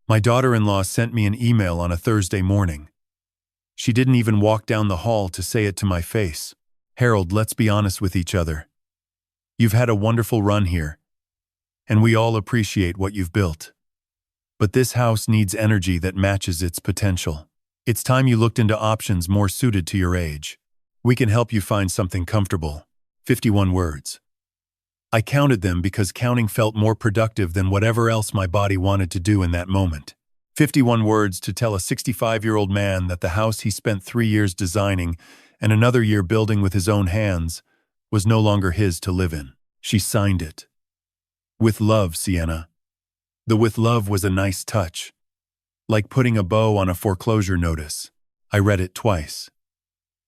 My daughter-in-law sent me an email on a Thursday morning. She didn't even walk down the hall to say it to my face. Harold, let's be honest with each other. You've had a wonderful run here, and we all appreciate what you've built. But this house needs energy that matches its potential. It's time you looked into options more suited to your age. We can help you find something comfortable. 51 words. I counted them because counting felt more productive than whatever else my body wanted to do in that moment. 51 words to tell a 65-year-old man that the house he spent 3 years designing and another year building with his own hands was no longer his to live in. She signed it. With love, Sienna. The with love was a nice touch. Like putting a bow on a foreclosure notice. I read it twice.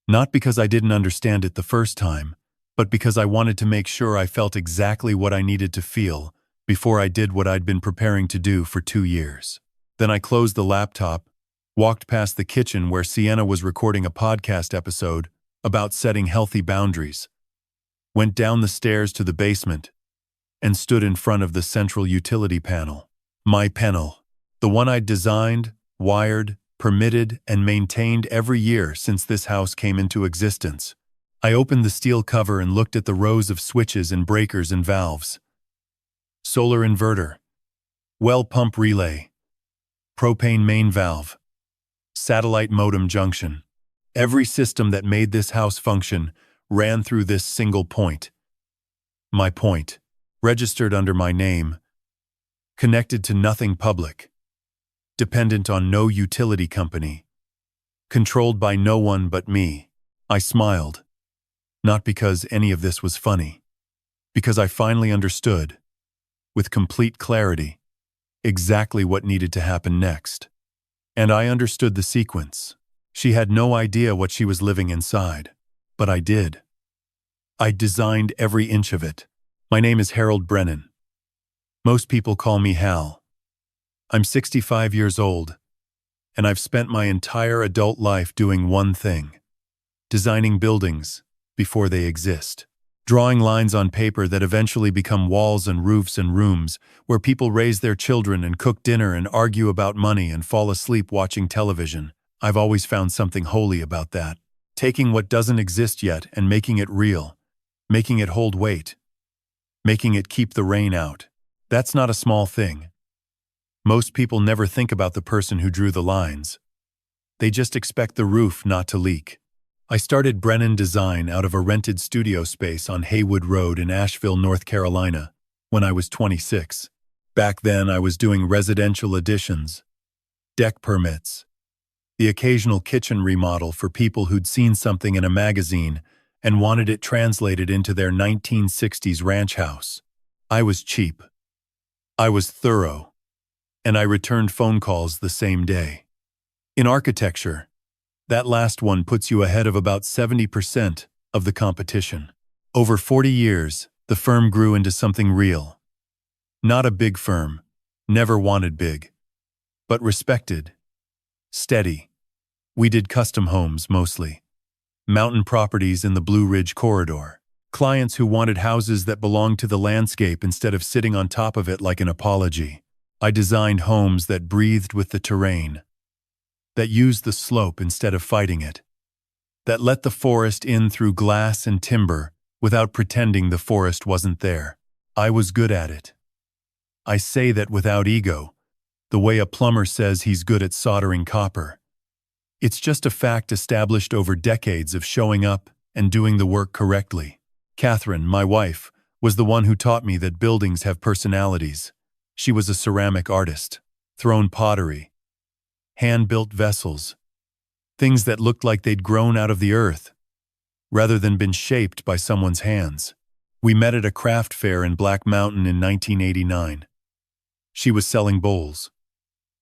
Not because I didn't understand it the first time, but because I wanted to make sure I felt exactly what I needed to feel before I did what I'd been preparing to do for 2 years. Then I closed the laptop, walked past the kitchen where Sienna was recording a podcast episode about setting healthy boundaries, went down the stairs to the basement, and stood in front of the central utility panel. My panel, the one I'd designed, wired, permitted, and maintained every year since this house came into existence. I opened the steel cover and looked at the rows of switches and breakers and valves. Solar inverter, well pump relay, propane main valve, satellite modem junction. Every system that made this house function ran through this single point. My point, registered under my name, connected to nothing public, dependent on no utility company, controlled by no one but me. I smiled, not because any of this was funny, because I finally understood, with complete clarity, exactly what needed to happen next. And I understood the sequence. She had no idea what she was living inside, but I did. I designed every inch of it. My name is Harold Brennan. Most people call me Hal. I'm 65 years old, and I've spent my entire adult life doing one thing: designing buildings before they exist. Drawing lines on paper that eventually become walls and roofs and rooms where people raise their children and cook dinner and argue about money and fall asleep watching television. I've always found something holy about that. Taking what doesn't exist yet and making it real, making it hold weight, making it keep the rain out. That's not a small thing. Most people never think about the person who drew the lines. They just expect the roof not to leak. I started Brennan Design out of a rented studio space on Haywood Road in Asheville, North Carolina, when I was 26. Back then, I was doing residential additions, deck permits, the occasional kitchen remodel for people who'd seen something in a magazine and wanted it translated into their 1960s ranch house. I was cheap. I was thorough. And I returned phone calls the same day. In architecture, that last one puts you ahead of about 70% of the competition. Over 40 years, the firm grew into something real. Not a big firm, never wanted big, but respected, steady. We did custom homes mostly. Mountain properties in the Blue Ridge Corridor. Clients who wanted houses that belonged to the landscape instead of sitting on top of it like an apology. I designed homes that breathed with the terrain, that used the slope instead of fighting it, that let the forest in through glass and timber without pretending the forest wasn't there. I was good at it. I say that without ego, the way a plumber says he's good at soldering copper. It's just a fact established over decades of showing up and doing the work correctly. Catherine, my wife, was the one who taught me that buildings have personalities. She was a ceramic artist, thrown pottery, hand-built vessels, things that looked like they'd grown out of the earth, rather than been shaped by someone's hands. We met at a craft fair in Black Mountain in 1989. She was selling bowls.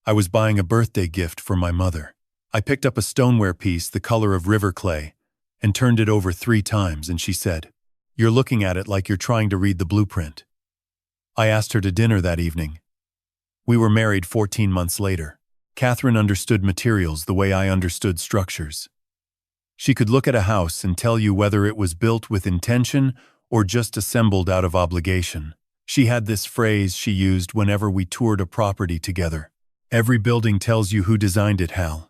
I was buying a birthday gift for my mother. I picked up a stoneware piece the color of river clay and turned it over 3 times, and she said, "You're looking at it like you're trying to read the blueprint." I asked her to dinner that evening. We were married 14 months later. Catherine understood materials the way I understood structures. She could look at a house and tell you whether it was built with intention or just assembled out of obligation. She had this phrase she used whenever we toured a property together: Every building tells you who designed it, Hal.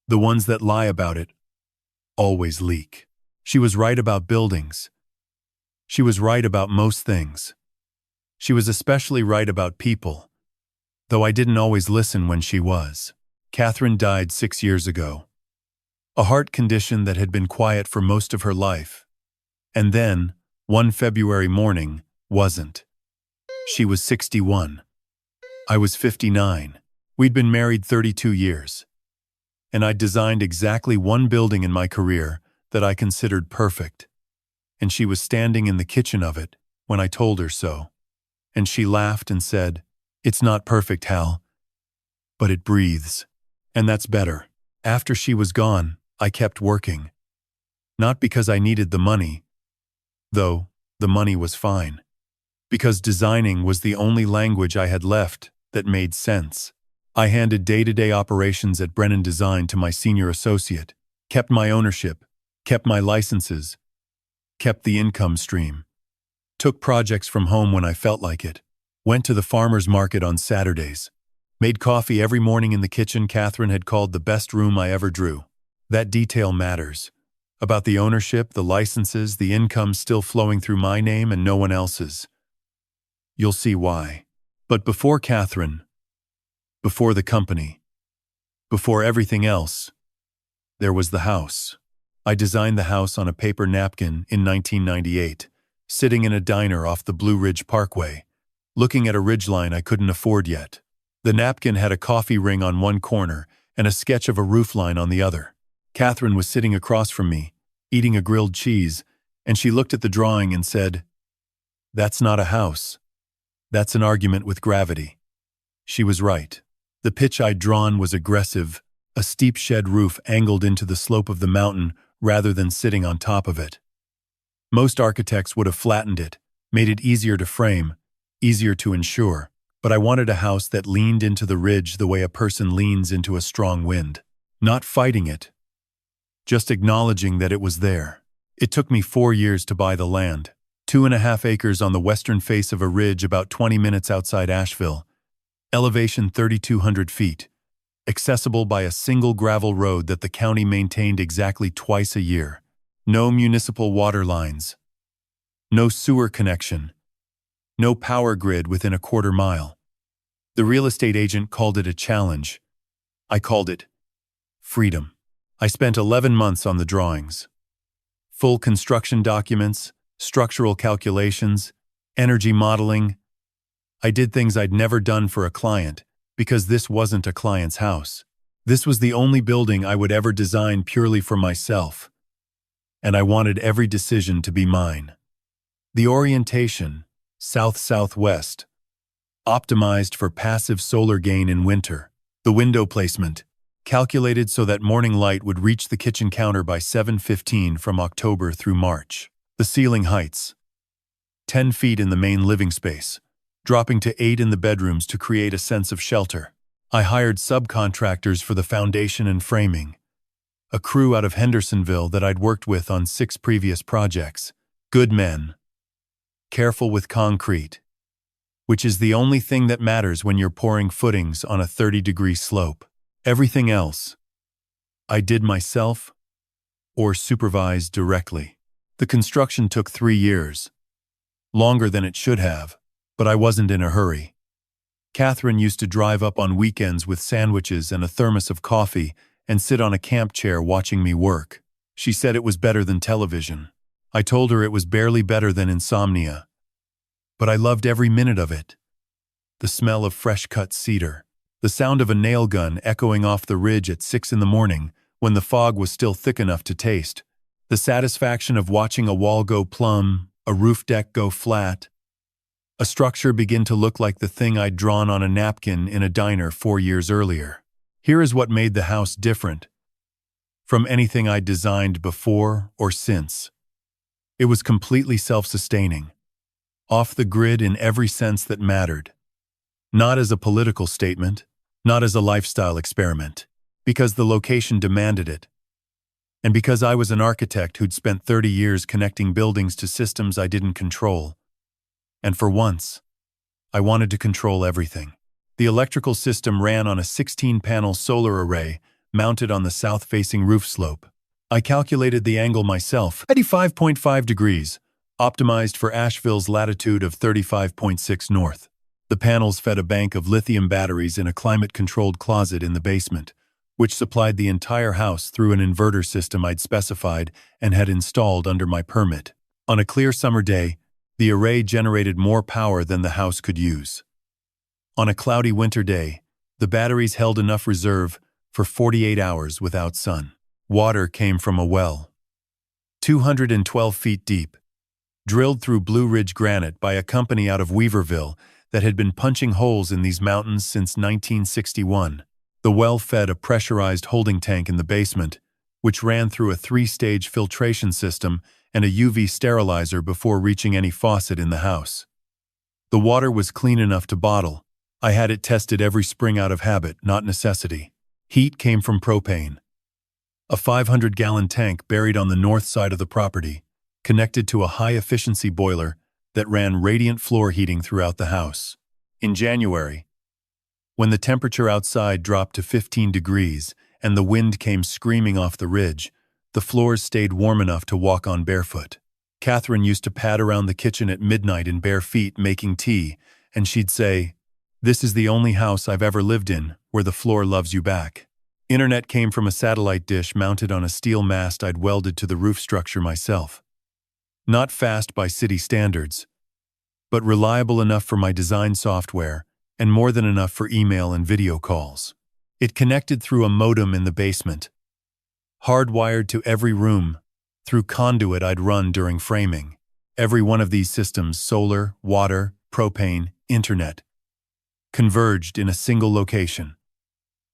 The ones that lie about it always leak. She was right about buildings. She was right about most things. She was especially right about people, though I didn't always listen when she was. Catherine died 6 years ago. A heart condition that had been quiet for most of her life. And then, one February morning, wasn't. She was 61. I was 59. We'd been married 32 years. And I'd designed exactly one building in my career that I considered perfect. And she was standing in the kitchen of it when I told her so. And she laughed and said, "It's not perfect, Hal, but it breathes. And that's better." After she was gone, I kept working. Not because I needed the money, though the money was fine. Because designing was the only language I had left that made sense. I handed day-to-day operations at Brennan Design to my senior associate, kept my ownership, kept my licenses, kept the income stream, took projects from home when I felt like it, went to the farmer's market on Saturdays, made coffee every morning in the kitchen Catherine had called the best room I ever drew. That detail matters. About the ownership, the licenses, the income still flowing through my name and no one else's. You'll see why. But before Catherine, before the company, before everything else, there was the house. I designed the house on a paper napkin in 1998, sitting in a diner off the Blue Ridge Parkway, looking at a ridgeline I couldn't afford yet. The napkin had a coffee ring on one corner and a sketch of a roofline on the other. Catherine was sitting across from me, eating a grilled cheese, and she looked at the drawing and said, "That's not a house. That's an argument with gravity." She was right. The pitch I'd drawn was aggressive, a steep shed roof angled into the slope of the mountain rather than sitting on top of it. Most architects would have flattened it, made it easier to frame, easier to insure, but I wanted a house that leaned into the ridge the way a person leans into a strong wind. Not fighting it, just acknowledging that it was there. It took me 4 years to buy the land, 2.5 acres on the western face of a ridge about 20 minutes outside Asheville, elevation 3,200 feet, accessible by a single gravel road that the county maintained exactly twice a year. No municipal water lines, no sewer connection, no power grid within a quarter mile. The real estate agent called it a challenge. I called it freedom. I spent 11 months on the drawings. Full construction documents, structural calculations, energy modeling. I did things I'd never done for a client because this wasn't a client's house. This was the only building I would ever design purely for myself. And I wanted every decision to be mine. The orientation, south-southwest, optimized for passive solar gain in winter. The window placement, calculated so that morning light would reach the kitchen counter by 7:15 from October through March. The ceiling heights, 10 feet in the main living space, dropping to 8 in the bedrooms to create a sense of shelter. I hired subcontractors for the foundation and framing, a crew out of Hendersonville that I'd worked with on 6 previous projects. Good men, careful with concrete, which is the only thing that matters when you're pouring footings on a 30-degree slope. Everything else, I did myself or supervised directly. The construction took 3 years, longer than it should have, but I wasn't in a hurry. Catherine used to drive up on weekends with sandwiches and a thermos of coffee and sit on a camp chair watching me work. She said it was better than television. I told her it was barely better than insomnia. But I loved every minute of it. The smell of fresh-cut cedar, the sound of a nail gun echoing off the ridge at 6 in the morning when the fog was still thick enough to taste, the satisfaction of watching a wall go plumb, a roof deck go flat, a structure begin to look like the thing I'd drawn on a napkin in a diner 4 years earlier. Here is what made the house different from anything I'd designed before or since. It was completely self-sustaining, off the grid in every sense that mattered. Not as a political statement, not as a lifestyle experiment, because the location demanded it. And because I was an architect who'd spent 30 years connecting buildings to systems I didn't control. And for once, I wanted to control everything. The electrical system ran on a 16-panel solar array mounted on the south-facing roof slope. I calculated the angle myself, 85.5 degrees, optimized for Asheville's latitude of 35.6 north. The panels fed a bank of lithium batteries in a climate-controlled closet in the basement, which supplied the entire house through an inverter system I'd specified and had installed under my permit. On a clear summer day, the array generated more power than the house could use. On a cloudy winter day, the batteries held enough reserve for 48 hours without sun. Water came from a well, 212 feet deep, drilled through Blue Ridge granite by a company out of Weaverville that had been punching holes in these mountains since 1961. The well fed a pressurized holding tank in the basement, which ran through a 3-stage filtration system and a UV sterilizer before reaching any faucet in the house. The water was clean enough to bottle. I had it tested every spring out of habit, not necessity. Heat came from propane, a 500-gallon tank buried on the north side of the property, connected to a high-efficiency boiler that ran radiant floor heating throughout the house. In January, when the temperature outside dropped to 15 degrees and the wind came screaming off the ridge, the floors stayed warm enough to walk on barefoot. Catherine used to pad around the kitchen at midnight in bare feet making tea, and she'd say, "This is the only house I've ever lived in where the floor loves you back." Internet came from a satellite dish mounted on a steel mast I'd welded to the roof structure myself. Not fast by city standards, but reliable enough for my design software and more than enough for email and video calls. It connected through a modem in the basement, hardwired to every room through conduit I'd run during framing. Every one of these systems, solar, water, propane, internet, converged in a single location.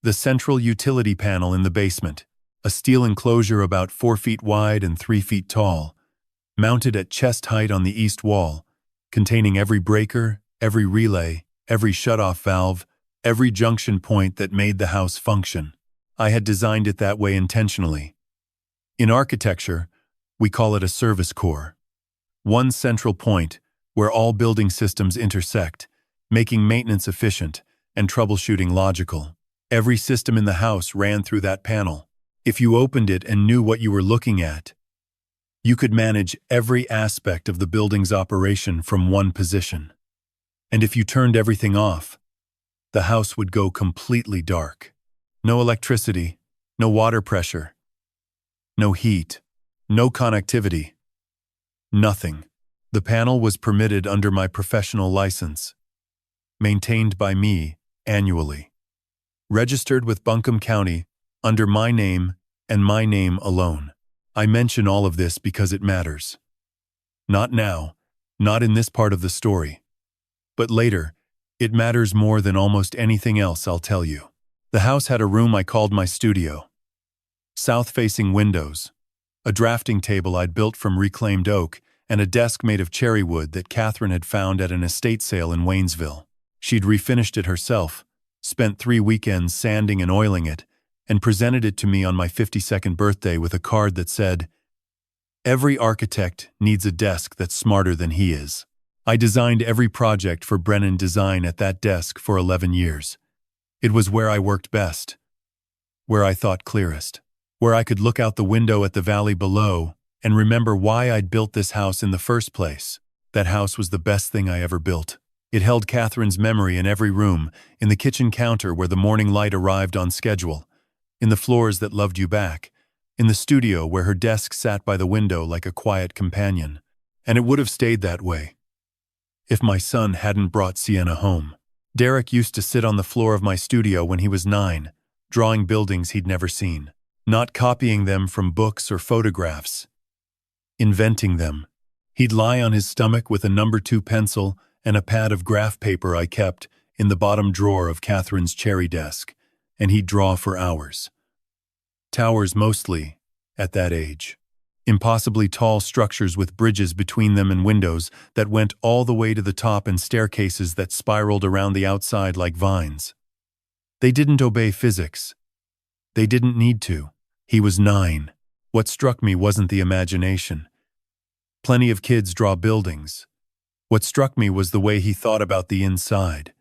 The central utility panel in the basement, a steel enclosure about 4 feet wide and 3 feet tall, mounted at chest height on the east wall, containing every breaker, every relay, every shutoff valve, every junction point that made the house function. I had designed it that way intentionally. In architecture, we call it a service core. One central point where all building systems intersect, making maintenance efficient and troubleshooting logical. Every system in the house ran through that panel. If you opened it and knew what you were looking at, you could manage every aspect of the building's operation from one position. And if you turned everything off, the house would go completely dark. No electricity, no water pressure, no heat, no connectivity, nothing. The panel was permitted under my professional license, maintained by me annually, registered with Buncombe County under my name and my name alone. I mention all of this because it matters. Not now, not in this part of the story, but later, it matters more than almost anything else I'll tell you. The house had a room I called my studio. South-facing windows, a drafting table I'd built from reclaimed oak, and a desk made of cherry wood that Catherine had found at an estate sale in Waynesville. She'd refinished it herself, spent 3 weekends sanding and oiling it, and presented it to me on my 52nd birthday with a card that said, "Every architect needs a desk that's smarter than he is." I designed every project for Brennan Design at that desk for 11 years. It was where I worked best, where I thought clearest, where I could look out the window at the valley below and remember why I'd built this house in the first place. That house was the best thing I ever built. It held Catherine's memory in every room, in the kitchen counter where the morning light arrived on schedule, in the floors that loved you back, in the studio where her desk sat by the window like a quiet companion. And it would have stayed that way if my son hadn't brought Sienna home. Derek used to sit on the floor of my studio when he was 9, drawing buildings he'd never seen, not copying them from books or photographs, inventing them. He'd lie on his stomach with a number 2 pencil and a pad of graph paper I kept in the bottom drawer of Catherine's cherry desk, and he'd draw for hours. Towers mostly, at that age. Impossibly tall structures with bridges between them and windows that went all the way to the top and staircases that spiraled around the outside like vines. They didn't obey physics. They didn't need to. He was 9. What struck me wasn't the imagination. Plenty of kids draw buildings. What struck me was the way he thought about the inside.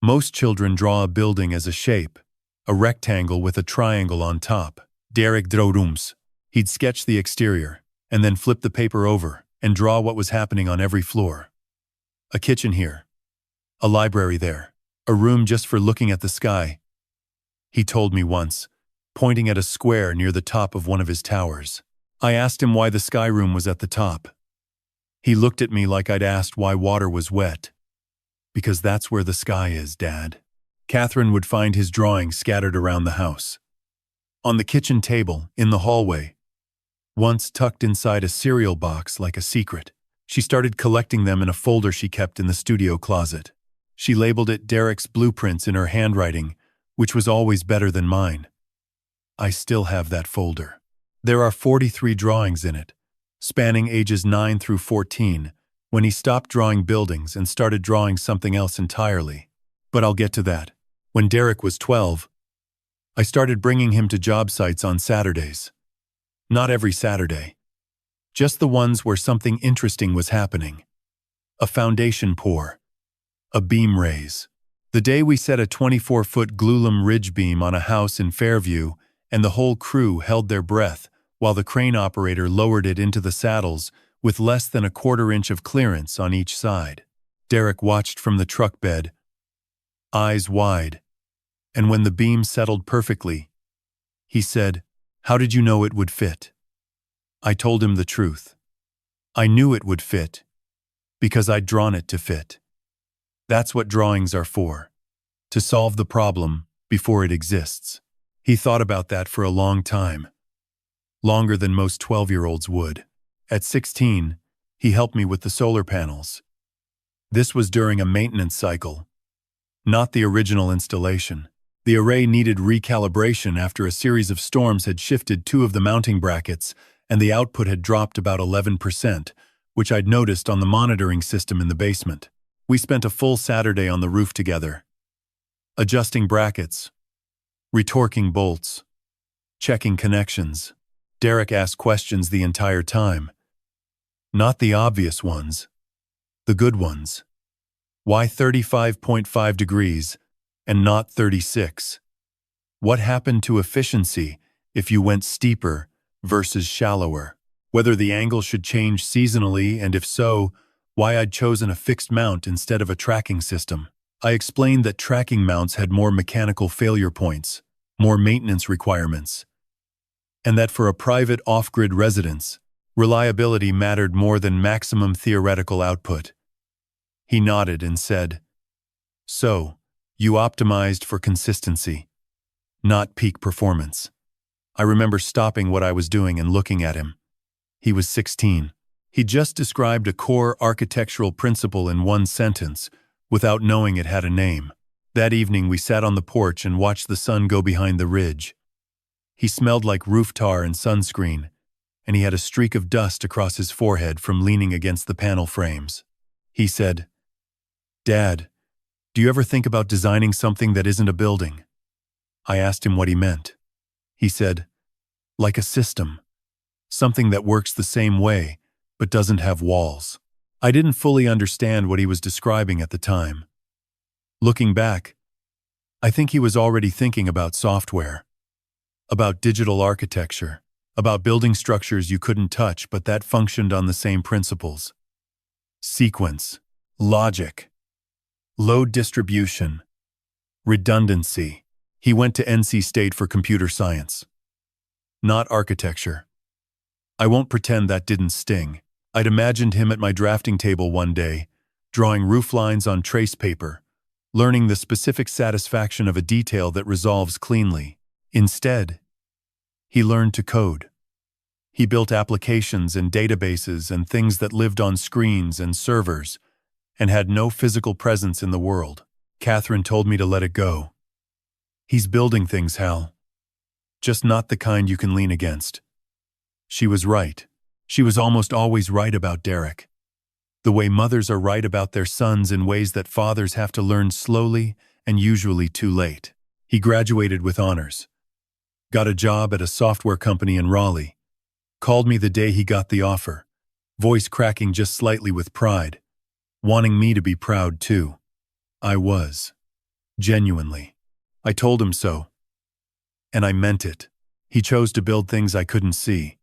Most children draw a building as a shape, a rectangle with a triangle on top. Derek drew rooms. He'd sketch the exterior, and then flip the paper over and draw what was happening on every floor. A kitchen here. A library there. A room just for looking at the sky. He told me once, pointing at a square near the top of one of his towers. I asked him why the sky room was at the top. He looked at me like I'd asked why water was wet. Because that's where the sky is, Dad. Catherine would find his drawings scattered around the house. On the kitchen table, in the hallway, once tucked inside a cereal box like a secret. She started collecting them in a folder she kept in the studio closet. She labeled it Derek's blueprints in her handwriting, which was always better than mine. I still have that folder. There are 43 drawings in it, spanning ages 9 through 14, when he stopped drawing buildings and started drawing something else entirely. But I'll get to that. When Derek was 12, I started bringing him to job sites on Saturdays. Not every Saturday. Just the ones where something interesting was happening. A foundation pour. A beam raise. The day we set a 24-foot glulam ridge beam on a house in Fairview, and the whole crew held their breath while the crane operator lowered it into the saddles with less than a quarter-inch of clearance on each side. Derek watched from the truck bed, eyes wide, and when the beam settled perfectly, he said, "How did you know it would fit?" I told him the truth. I knew it would fit, because I'd drawn it to fit. That's what drawings are for, to solve the problem before it exists. He thought about that for a long time, longer than most 12-year-olds would. At 16, he helped me with the solar panels. This was during a maintenance cycle, not the original installation. The array needed recalibration after a series of storms had shifted two of the mounting brackets, and the output had dropped about 11%, which I'd noticed on the monitoring system in the basement. We spent a full Saturday on the roof together, adjusting brackets, retorquing bolts, checking connections. Derek asked questions the entire time. Not the obvious ones, the good ones. Why 35.5 degrees and not 36? What happened to efficiency if you went steeper versus shallower? Whether the angle should change seasonally, and if so, why I'd chosen a fixed mount instead of a tracking system. I explained that tracking mounts had more mechanical failure points, more maintenance requirements, and that for a private off-grid residence, reliability mattered more than maximum theoretical output. He nodded and said, "So, you optimized for consistency, not peak performance." I remember stopping what I was doing and looking at him. He was 16. He just described a core architectural principle in one sentence, without knowing it had a name. That evening we sat on the porch and watched the sun go behind the ridge. He smelled like roof tar and sunscreen, and he had a streak of dust across his forehead from leaning against the panel frames. He said, "Dad, do you ever think about designing something that isn't a building?" I asked him what he meant. He said, "Like a system. Something that works the same way, but doesn't have walls." I didn't fully understand what he was describing at the time. Looking back, I think he was already thinking about software, about digital architecture, about building structures you couldn't touch but that functioned on the same principles. Sequence, logic, load distribution, redundancy. He went to NC State for computer science, not architecture. I won't pretend that didn't sting. I'd imagined him at my drafting table one day, drawing roof lines on trace paper, learning the specific satisfaction of a detail that resolves cleanly. Instead, he learned to code. He built applications and databases and things that lived on screens and servers and had no physical presence in the world. Catherine told me to let it go. "He's building things, Hal. Just not the kind you can lean against." She was right. She was almost always right about Derek. The way mothers are right about their sons in ways that fathers have to learn slowly and usually too late. He graduated with honors, got a job at a software company in Raleigh, called me the day he got the offer, voice cracking just slightly with pride, wanting me to be proud too. I was. Genuinely. I told him so. And I meant it. He chose to build things I couldn't see.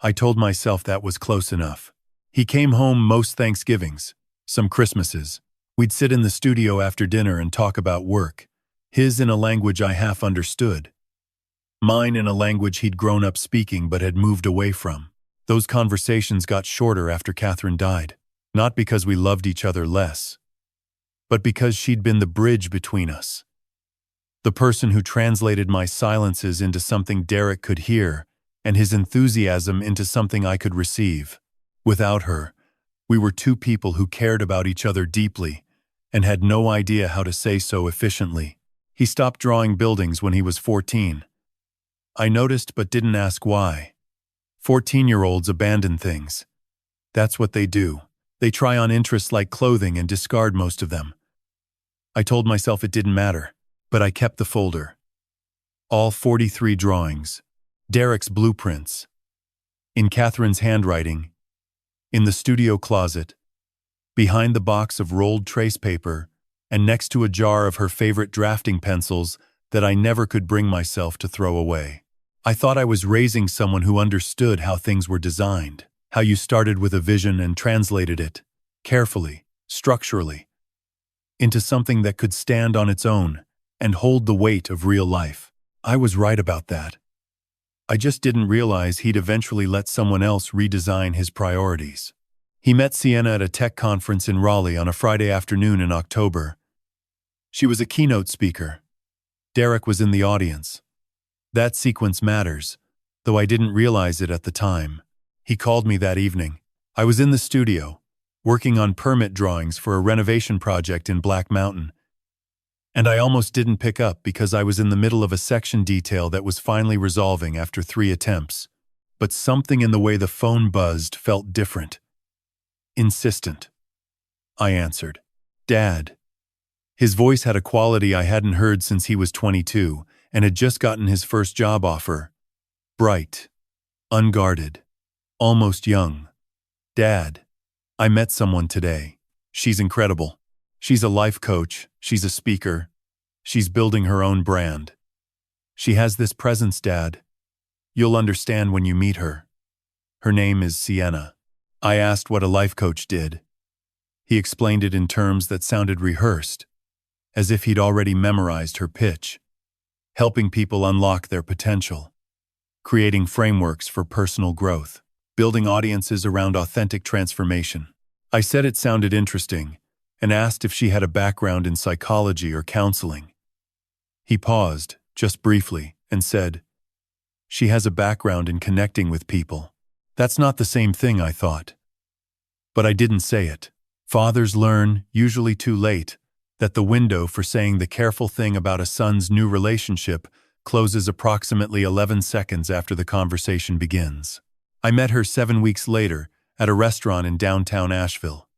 I told myself that was close enough. He came home most Thanksgivings, some Christmases. We'd sit in the studio after dinner and talk about work, his in a language I half understood, mine in a language he'd grown up speaking but had moved away from. Those conversations got shorter after Catherine died, not because we loved each other less, but because she'd been the bridge between us. The person who translated my silences into something Derek could hear, and his enthusiasm into something I could receive. Without her, we were two people who cared about each other deeply and had no idea how to say so efficiently. He stopped drawing buildings when he was 14. I noticed but didn't ask why. 14-year-olds abandon things. That's what they do. They try on interests like clothing and discard most of them. I told myself it didn't matter, but I kept the folder. All 43 drawings. Derek's blueprints. In Catherine's handwriting. In the studio closet. Behind the box of rolled trace paper, and next to a jar of her favorite drafting pencils that I never could bring myself to throw away. I thought I was raising someone who understood how things were designed, how you started with a vision and translated it, carefully, structurally, into something that could stand on its own and hold the weight of real life. I was right about that. I just didn't realize he'd eventually let someone else redesign his priorities. He met Sienna at a tech conference in Raleigh on a Friday afternoon in October. She was a keynote speaker. Derek was in the audience. That sequence matters, though I didn't realize it at the time. He called me that evening. I was in the studio, working on permit drawings for a renovation project in Black Mountain. And I almost didn't pick up because I was in the middle of a section detail that was finally resolving after 3 attempts. But something in the way the phone buzzed felt different. Insistent. I answered. Dad. His voice had a quality I hadn't heard since he was 22 and had just gotten his first job offer. Bright. Unguarded. Almost young. Dad. I met someone today. She's incredible. She's a life coach, she's a speaker, she's building her own brand. She has this presence, Dad. You'll understand when you meet her. Her name is Sienna. I asked what a life coach did. He explained it in terms that sounded rehearsed, as if he'd already memorized her pitch. Helping people unlock their potential. Creating frameworks for personal growth. Building audiences around authentic transformation. I said it sounded interesting, and asked if she had a background in psychology or counseling. He paused, just briefly, and said, She has a background in connecting with people. That's not the same thing, I thought. But I didn't say it. Fathers learn, usually too late, that the window for saying the careful thing about a son's new relationship closes approximately 11 seconds after the conversation begins. I met her 7 weeks later at a restaurant in downtown Asheville.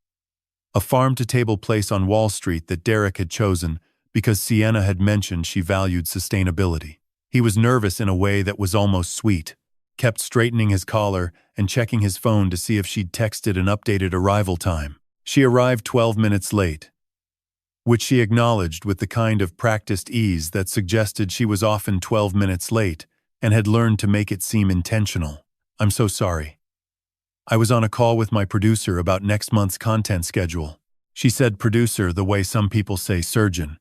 A farm-to-table place on Wall Street that Derek had chosen because Sienna had mentioned she valued sustainability. He was nervous in a way that was almost sweet, kept straightening his collar and checking his phone to see if she'd texted an updated arrival time. She arrived 12 minutes late, which she acknowledged with the kind of practiced ease that suggested she was often 12 minutes late and had learned to make it seem intentional. I'm so sorry. I was on a call with my producer about next month's content schedule. She said producer the way some people say surgeon.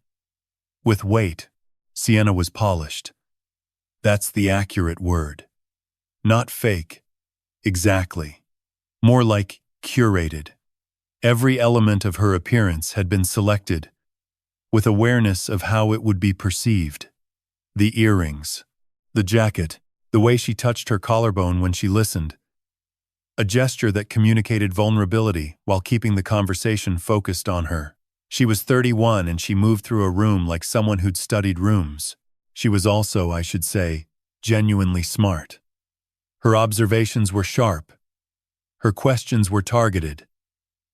With weight, Sienna was polished. That's the accurate word. Not fake. Exactly. More like curated. Every element of her appearance had been selected, with awareness of how it would be perceived. The earrings, the jacket, the way she touched her collarbone when she listened. A gesture that communicated vulnerability while keeping the conversation focused on her. She was 31 and she moved through a room like someone who'd studied rooms. She was also, I should say, genuinely smart. Her observations were sharp. Her questions were targeted.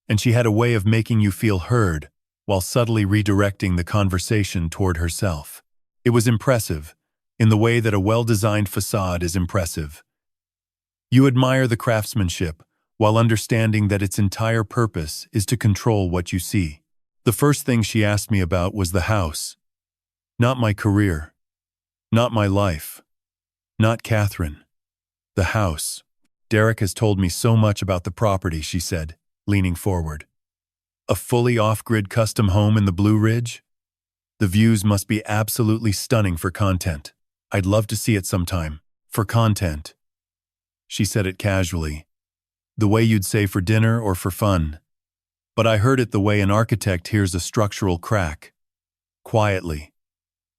And she had a way of making you feel heard while subtly redirecting the conversation toward herself. It was impressive, in the way that a well-designed facade is impressive. You admire the craftsmanship while understanding that its entire purpose is to control what you see. The first thing she asked me about was the house. Not my career. Not my life. Not Catherine. The house. Derek has told me so much about the property, she said, leaning forward. A fully off-grid custom home in the Blue Ridge? The views must be absolutely stunning for content. I'd love to see it sometime. For content. She said it casually. The way you'd say for dinner or for fun. But I heard it the way an architect hears a structural crack. Quietly.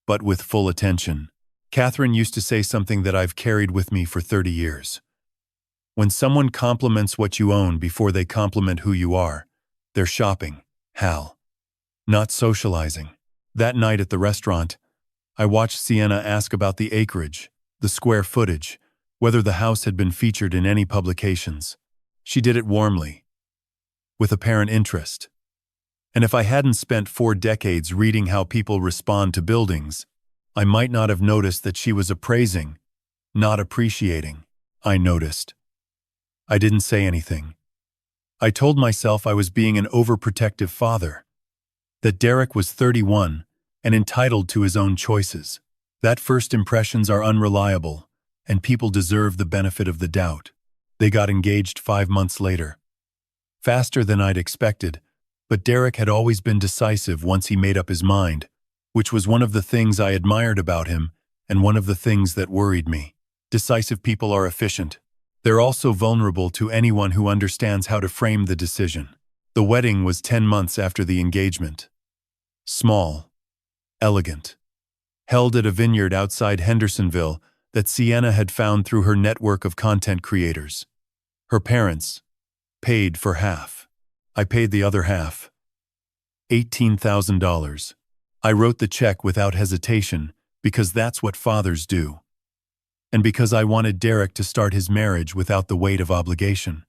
But with full attention. Catherine used to say something that I've carried with me for 30 years. When someone compliments what you own before they compliment who you are, they're shopping, Hal. Not socializing. That night at the restaurant, I watched Sienna ask about the acreage, the square footage, whether the house had been featured in any publications. She did it warmly, with apparent interest. And if I hadn't spent 4 decades reading how people respond to buildings, I might not have noticed that she was appraising, not appreciating. I noticed. I didn't say anything. I told myself I was being an overprotective father, that Derek was 31 and entitled to his own choices, that first impressions are unreliable, and people deserve the benefit of the doubt. They got engaged 5 months later. Faster than I'd expected, but Derek had always been decisive once he made up his mind, which was one of the things I admired about him and one of the things that worried me. Decisive people are efficient. They're also vulnerable to anyone who understands how to frame the decision. The wedding was 10 months after the engagement. Small. Elegant. Held at a vineyard outside Hendersonville that Sienna had found through her network of content creators. Her parents paid for half. I paid the other half. $18,000. I wrote the check without hesitation because that's what fathers do. And because I wanted Derek to start his marriage without the weight of obligation.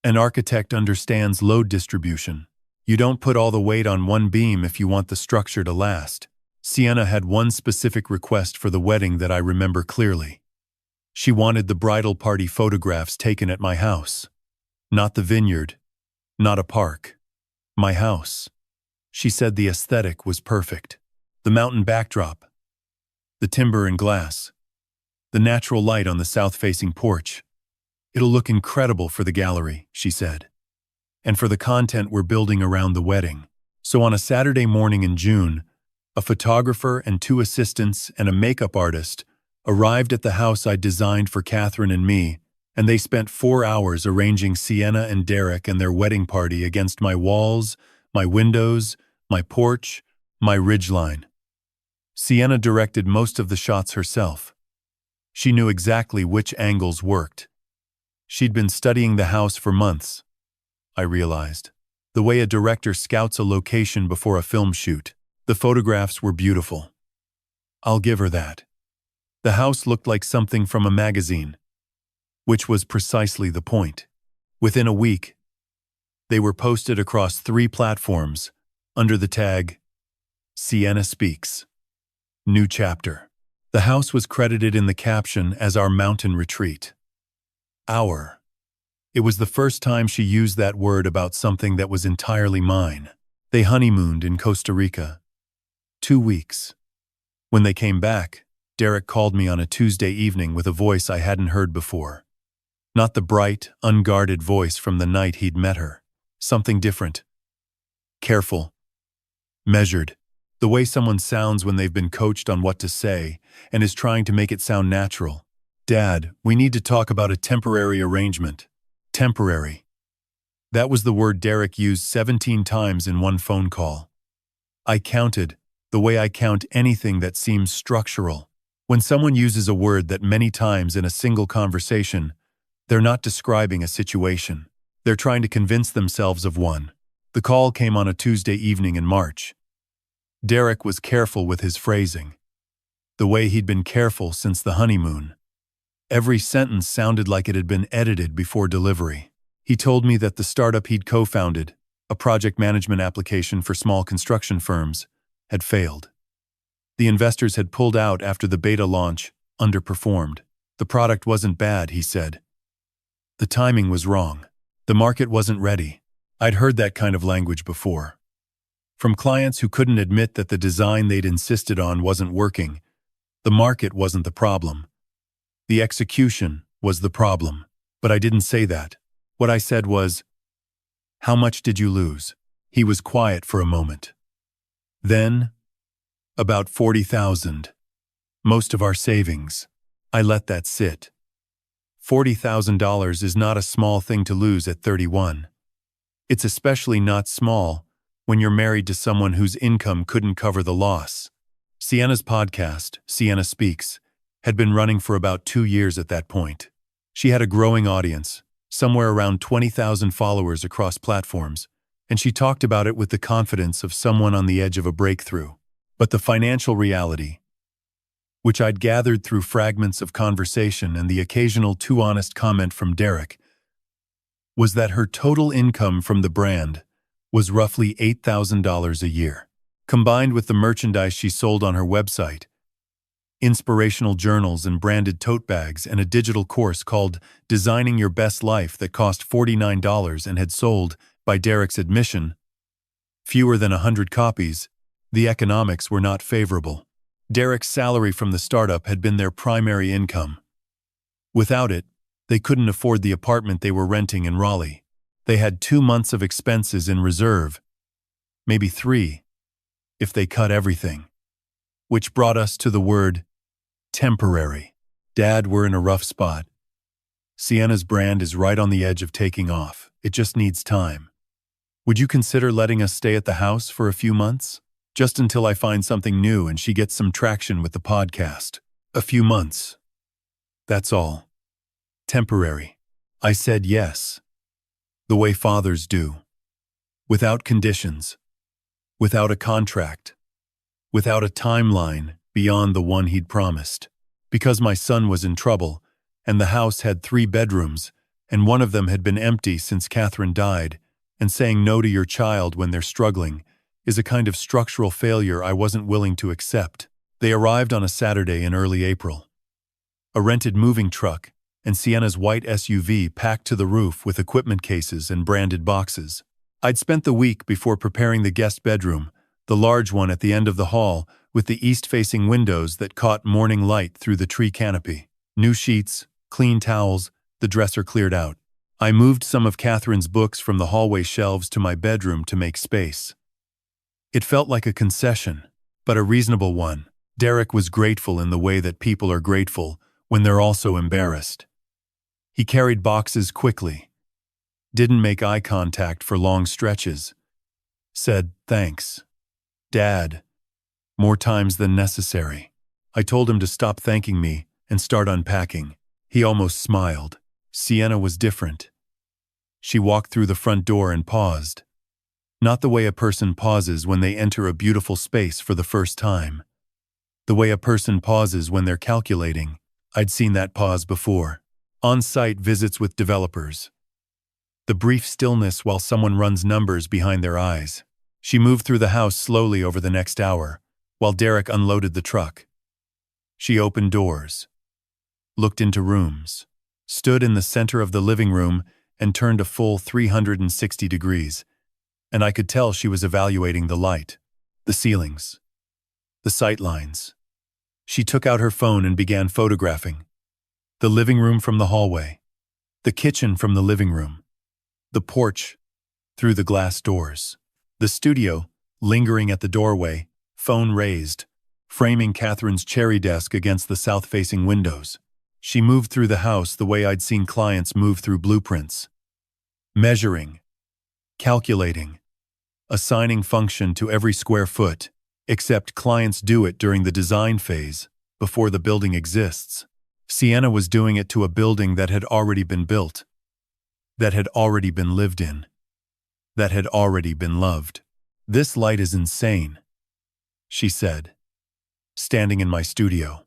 An architect understands load distribution. You don't put all the weight on one beam if you want the structure to last. Sienna had one specific request for the wedding that I remember clearly. She wanted the bridal party photographs taken at my house. Not the vineyard. Not a park. My house. She said the aesthetic was perfect. The mountain backdrop. The timber and glass. The natural light on the south-facing porch. It'll look incredible for the gallery, she said. And for the content we're building around the wedding. So on a Saturday morning in June, a photographer and 2 assistants and a makeup artist arrived at the house I designed for Catherine and me, and they spent 4 hours arranging Sienna and Derek and their wedding party against my walls, my windows, my porch, my ridgeline. Sienna directed most of the shots herself. She knew exactly which angles worked. She'd been studying the house for months, I realized. The way a director scouts a location before a film shoot. The photographs were beautiful. I'll give her that. The house looked like something from a magazine, which was precisely the point. Within a week, they were posted across 3 platforms under the tag, Sienna Speaks. New chapter. The house was credited in the caption as our mountain retreat. Our. It was the first time she used that word about something that was entirely mine. They honeymooned in Costa Rica. 2 weeks. When they came back, Derek called me on a Tuesday evening with a voice I hadn't heard before. Not the bright, unguarded voice from the night he'd met her. Something different. Careful. Measured. The way someone sounds when they've been coached on what to say and is trying to make it sound natural. Dad, we need to talk about a temporary arrangement. Temporary. That was the word Derek used 17 times in one phone call. I counted, the way I count anything that seems structural. When someone uses a word that many times in a single conversation, they're not describing a situation. They're trying to convince themselves of one. The call came on a Tuesday evening in March. Derek was careful with his phrasing. The way he'd been careful since the honeymoon. Every sentence sounded like it had been edited before delivery. He told me that the startup he'd co-founded, a project management application for small construction firms, had failed. The investors had pulled out after the beta launch, underperformed. The product wasn't bad, he said. The timing was wrong. The market wasn't ready. I'd heard that kind of language before. From clients who couldn't admit that the design they'd insisted on wasn't working. The market wasn't the problem. The execution was the problem. But I didn't say that. What I said was, "How much did you lose?" He was quiet for a moment. Then, "About 40,000. Most of our savings." I let that sit. $40,000 is not a small thing to lose at 31. It's especially not small when you're married to someone whose income couldn't cover the loss. Sienna's podcast, Sienna Speaks, had been running for about 2 years at that point. She had a growing audience, somewhere around 20,000 followers across platforms, and she talked about it with the confidence of someone on the edge of a breakthrough. But the financial reality, which I'd gathered through fragments of conversation and the occasional too honest comment from Derek, was that her total income from the brand was roughly $8,000 a year. Combined with the merchandise she sold on her website, inspirational journals and branded tote bags, and a digital course called Designing Your Best Life that cost $49 and had sold, by Derek's admission, fewer than 100 copies, the economics were not favorable. Derek's salary from the startup had been their primary income. Without it, they couldn't afford the apartment they were renting in Raleigh. They had 2 months of expenses in reserve, maybe 3, if they cut everything. Which brought us to the word temporary. Dad, we're in a rough spot. Sienna's brand is right on the edge of taking off. It just needs time. Would you consider letting us stay at the house for a few months? Just until I find something new and she gets some traction with the podcast. A few months. That's all. Temporary. I said yes. The way fathers do. Without conditions. Without a contract. Without a timeline beyond the one he'd promised. Because my son was in trouble, and the house had 3 bedrooms, and one of them had been empty since Catherine died, and saying no to your child when they're struggling is a kind of structural failure I wasn't willing to accept. They arrived on a Saturday in early April. A rented moving truck and Sienna's white SUV packed to the roof with equipment cases and branded boxes. I'd spent the week before preparing the guest bedroom, the large one at the end of the hall with the east-facing windows that caught morning light through the tree canopy. New sheets, clean towels, the dresser cleared out. I moved some of Catherine's books from the hallway shelves to my bedroom to make space. It felt like a concession, but a reasonable one. Derek was grateful in the way that people are grateful when they're also embarrassed. He carried boxes quickly, didn't make eye contact for long stretches, said, "Thanks, Dad," more times than necessary. I told him to stop thanking me and start unpacking. He almost smiled. Sienna was different. She walked through the front door and paused. Not the way a person pauses when they enter a beautiful space for the first time. The way a person pauses when they're calculating. I'd seen that pause before. On-site visits with developers. The brief stillness while someone runs numbers behind their eyes. She moved through the house slowly over the next hour, while Derek unloaded the truck. She opened doors, looked into rooms, stood in the center of the living room and turned a full 360 degrees. And I could tell she was evaluating the light, the ceilings, the sight lines. She took out her phone and began photographing. The living room from the hallway, the kitchen from the living room, the porch through the glass doors, the studio lingering at the doorway, phone raised, framing Catherine's cherry desk against the south-facing windows. She moved through the house the way I'd seen clients move through blueprints. Measuring, calculating, assigning function to every square foot, except clients do it during the design phase, before the building exists. Sienna was doing it to a building that had already been built, that had already been lived in, that had already been loved. "This light is insane," she said, standing in my studio.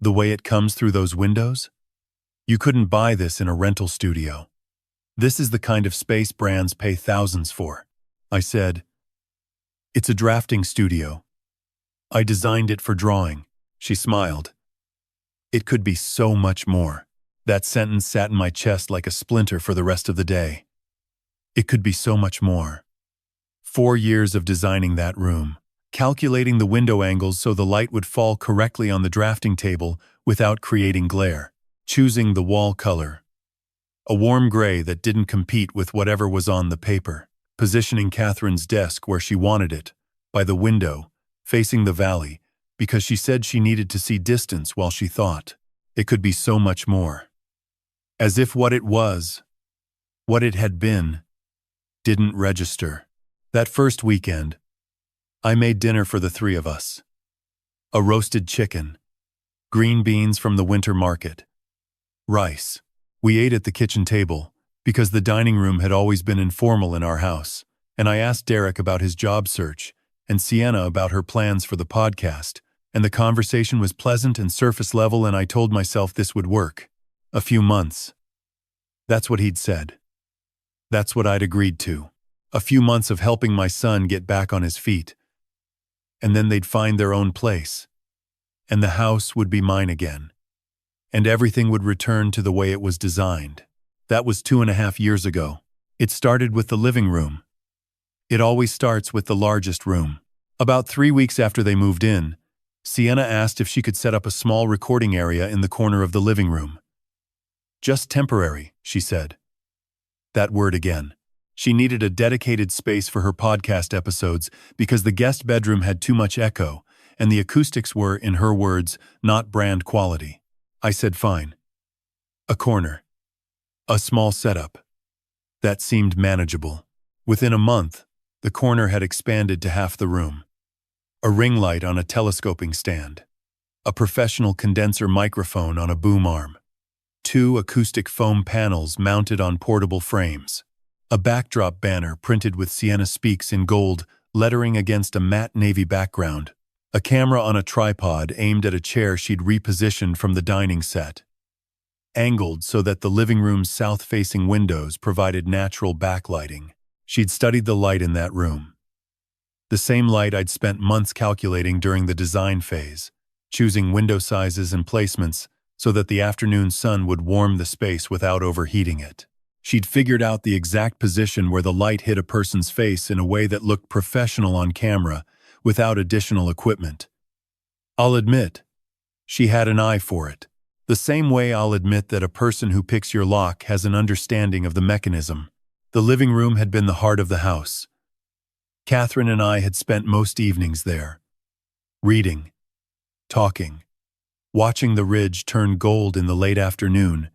"The way it comes through those windows? You couldn't buy this in a rental studio. This is the kind of space brands pay thousands for." I said, "It's a drafting studio. I designed it for drawing." She smiled. "It could be so much more." That sentence sat in my chest like a splinter for the rest of the day. It could be so much more. 4 years of designing that room, calculating the window angles so the light would fall correctly on the drafting table without creating glare, choosing the wall color, a warm gray that didn't compete with whatever was on the paper, positioning Catherine's desk where she wanted it, by the window, facing the valley, because she said she needed to see distance while she thought it could be so much more. As if what it was, what it had been, didn't register. That first weekend, I made dinner for the 3 of us. A roasted chicken, green beans from the winter market, rice. We ate at the kitchen table, because the dining room had always been informal in our house, and I asked Derek about his job search, and Sienna about her plans for the podcast, and the conversation was pleasant and surface level, and I told myself this would work. A few months. That's what he'd said. That's what I'd agreed to. A few months of helping my son get back on his feet. And then they'd find their own place. And the house would be mine again. And everything would return to the way it was designed. That was 2.5 years ago. It started with the living room. It always starts with the largest room. About 3 weeks after they moved in, Sienna asked if she could set up a small recording area in the corner of the living room. Just temporary, she said. That word again. She needed a dedicated space for her podcast episodes because the guest bedroom had too much echo, and the acoustics were, in her words, not brand quality. I said fine. A corner. A small setup. That seemed manageable. Within a month, the corner had expanded to half the room. A ring light on a telescoping stand. A professional condenser microphone on a boom arm. 2 acoustic foam panels mounted on portable frames. A backdrop banner printed with Sienna Speaks in gold, lettering against a matte navy background. A camera on a tripod aimed at a chair she'd repositioned from the dining set. Angled so that the living room's south-facing windows provided natural backlighting. She'd studied the light in that room. The same light I'd spent months calculating during the design phase, choosing window sizes and placements so that the afternoon sun would warm the space without overheating it. She'd figured out the exact position where the light hit a person's face in a way that looked professional on camera, without additional equipment. I'll admit, she had an eye for it. The same way I'll admit that a person who picks your lock has an understanding of the mechanism. The living room had been the heart of the house. Catherine and I had spent most evenings there, reading, talking, watching the ridge turn gold in the late afternoon,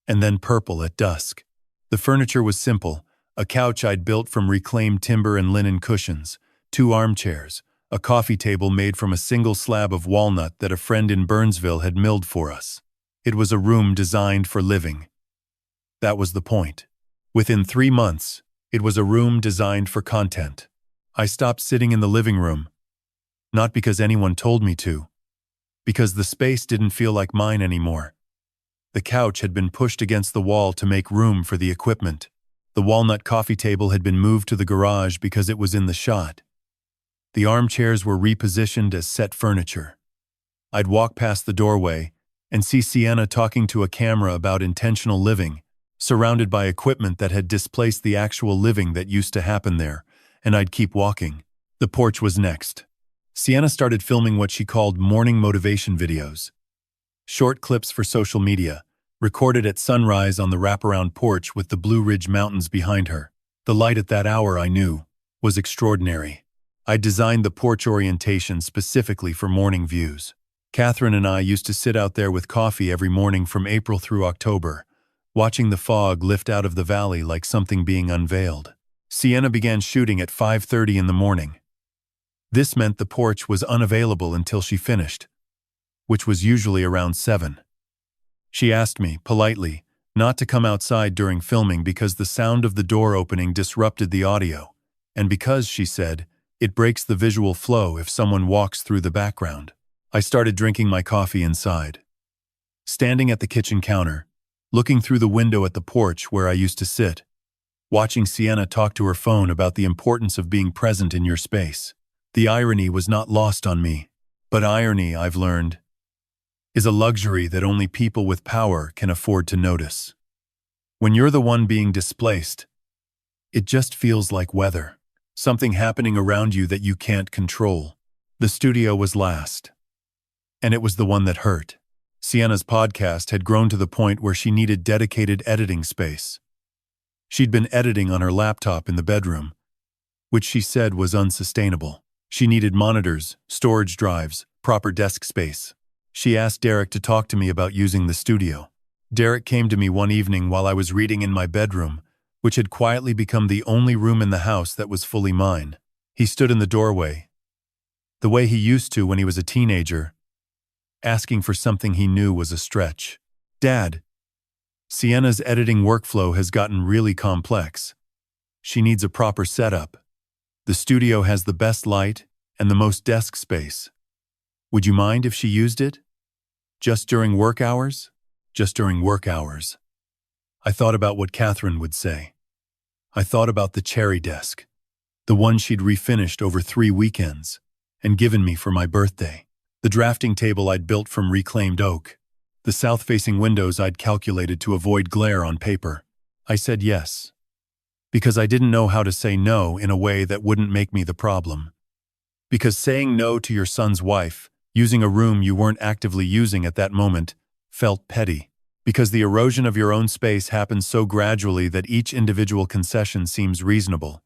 and then purple at dusk. The furniture was simple, a couch I'd built from reclaimed timber and linen cushions, 2 armchairs, a coffee table made from a single slab of walnut that a friend in Burnsville had milled for us. It was a room designed for living. That was the point. Within 3 months, it was a room designed for content. I stopped sitting in the living room, not because anyone told me to, because the space didn't feel like mine anymore. The couch had been pushed against the wall to make room for the equipment. The walnut coffee table had been moved to the garage because it was in the shot. The armchairs were repositioned as set furniture. I'd walk past the doorway and see Sienna talking to a camera about intentional living, surrounded by equipment that had displaced the actual living that used to happen there, and I'd keep walking. The porch was next. Sienna started filming what she called morning motivation videos. Short clips for social media, recorded at sunrise on the wraparound porch with the Blue Ridge Mountains behind her. The light at that hour, I knew, was extraordinary. I designed the porch orientation specifically for morning views. Catherine and I used to sit out there with coffee every morning from April through October, watching the fog lift out of the valley like something being unveiled. Sienna began shooting at 5:30 in the morning. This meant the porch was unavailable until she finished, which was usually around 7. She asked me, politely, not to come outside during filming because the sound of the door opening disrupted the audio, and because, she said, it breaks the visual flow if someone walks through the background. I started drinking my coffee inside. Standing at the kitchen counter, looking through the window at the porch where I used to sit, watching Sienna talk to her phone about the importance of being present in your space. The irony was not lost on me, but irony, I've learned, is a luxury that only people with power can afford to notice. When you're the one being displaced, it just feels like weather. Something happening around you that you can't control. The studio was last. And it was the one that hurt. Sienna's podcast had grown to the point where she needed dedicated editing space. She'd been editing on her laptop in the bedroom, which she said was unsustainable. She needed monitors, storage drives, proper desk space. She asked Derek to talk to me about using the studio. Derek came to me one evening while I was reading in my bedroom, which had quietly become the only room in the house that was fully mine. He stood in the doorway, the way he used to when he was a teenager, asking for something he knew was a stretch. "Dad, Sienna's editing workflow has gotten really complex. She needs a proper setup. The studio has the best light and the most desk space. Would you mind if she used it? Just during work hours?" Just during work hours. I thought about what Catherine would say. I thought about the cherry desk, the one she'd refinished over 3 weekends and given me for my birthday. The drafting table I'd built from reclaimed oak. The south-facing windows I'd calculated to avoid glare on paper. I said yes, because I didn't know how to say no in a way that wouldn't make me the problem. Because saying no to your son's wife, using a room you weren't actively using at that moment, felt petty. Because the erosion of your own space happens so gradually that each individual concession seems reasonable.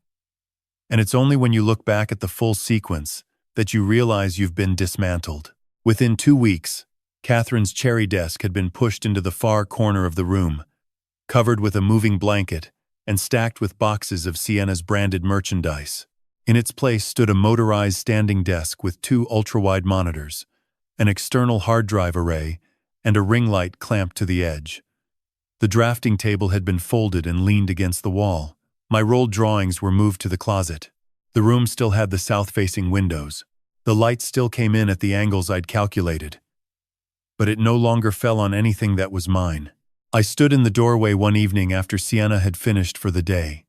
And it's only when you look back at the full sequence that you realize you've been dismantled. Within 2 weeks, Catherine's cherry desk had been pushed into the far corner of the room, covered with a moving blanket and stacked with boxes of Sienna's branded merchandise. In its place stood a motorized standing desk with 2 ultra-wide monitors, an external hard drive array, and a ring light clamped to the edge. The drafting table had been folded and leaned against the wall. My rolled drawings were moved to the closet. The room still had the south-facing windows. The light still came in at the angles I'd calculated. But it no longer fell on anything that was mine. I stood in the doorway one evening after Sienna had finished for the day.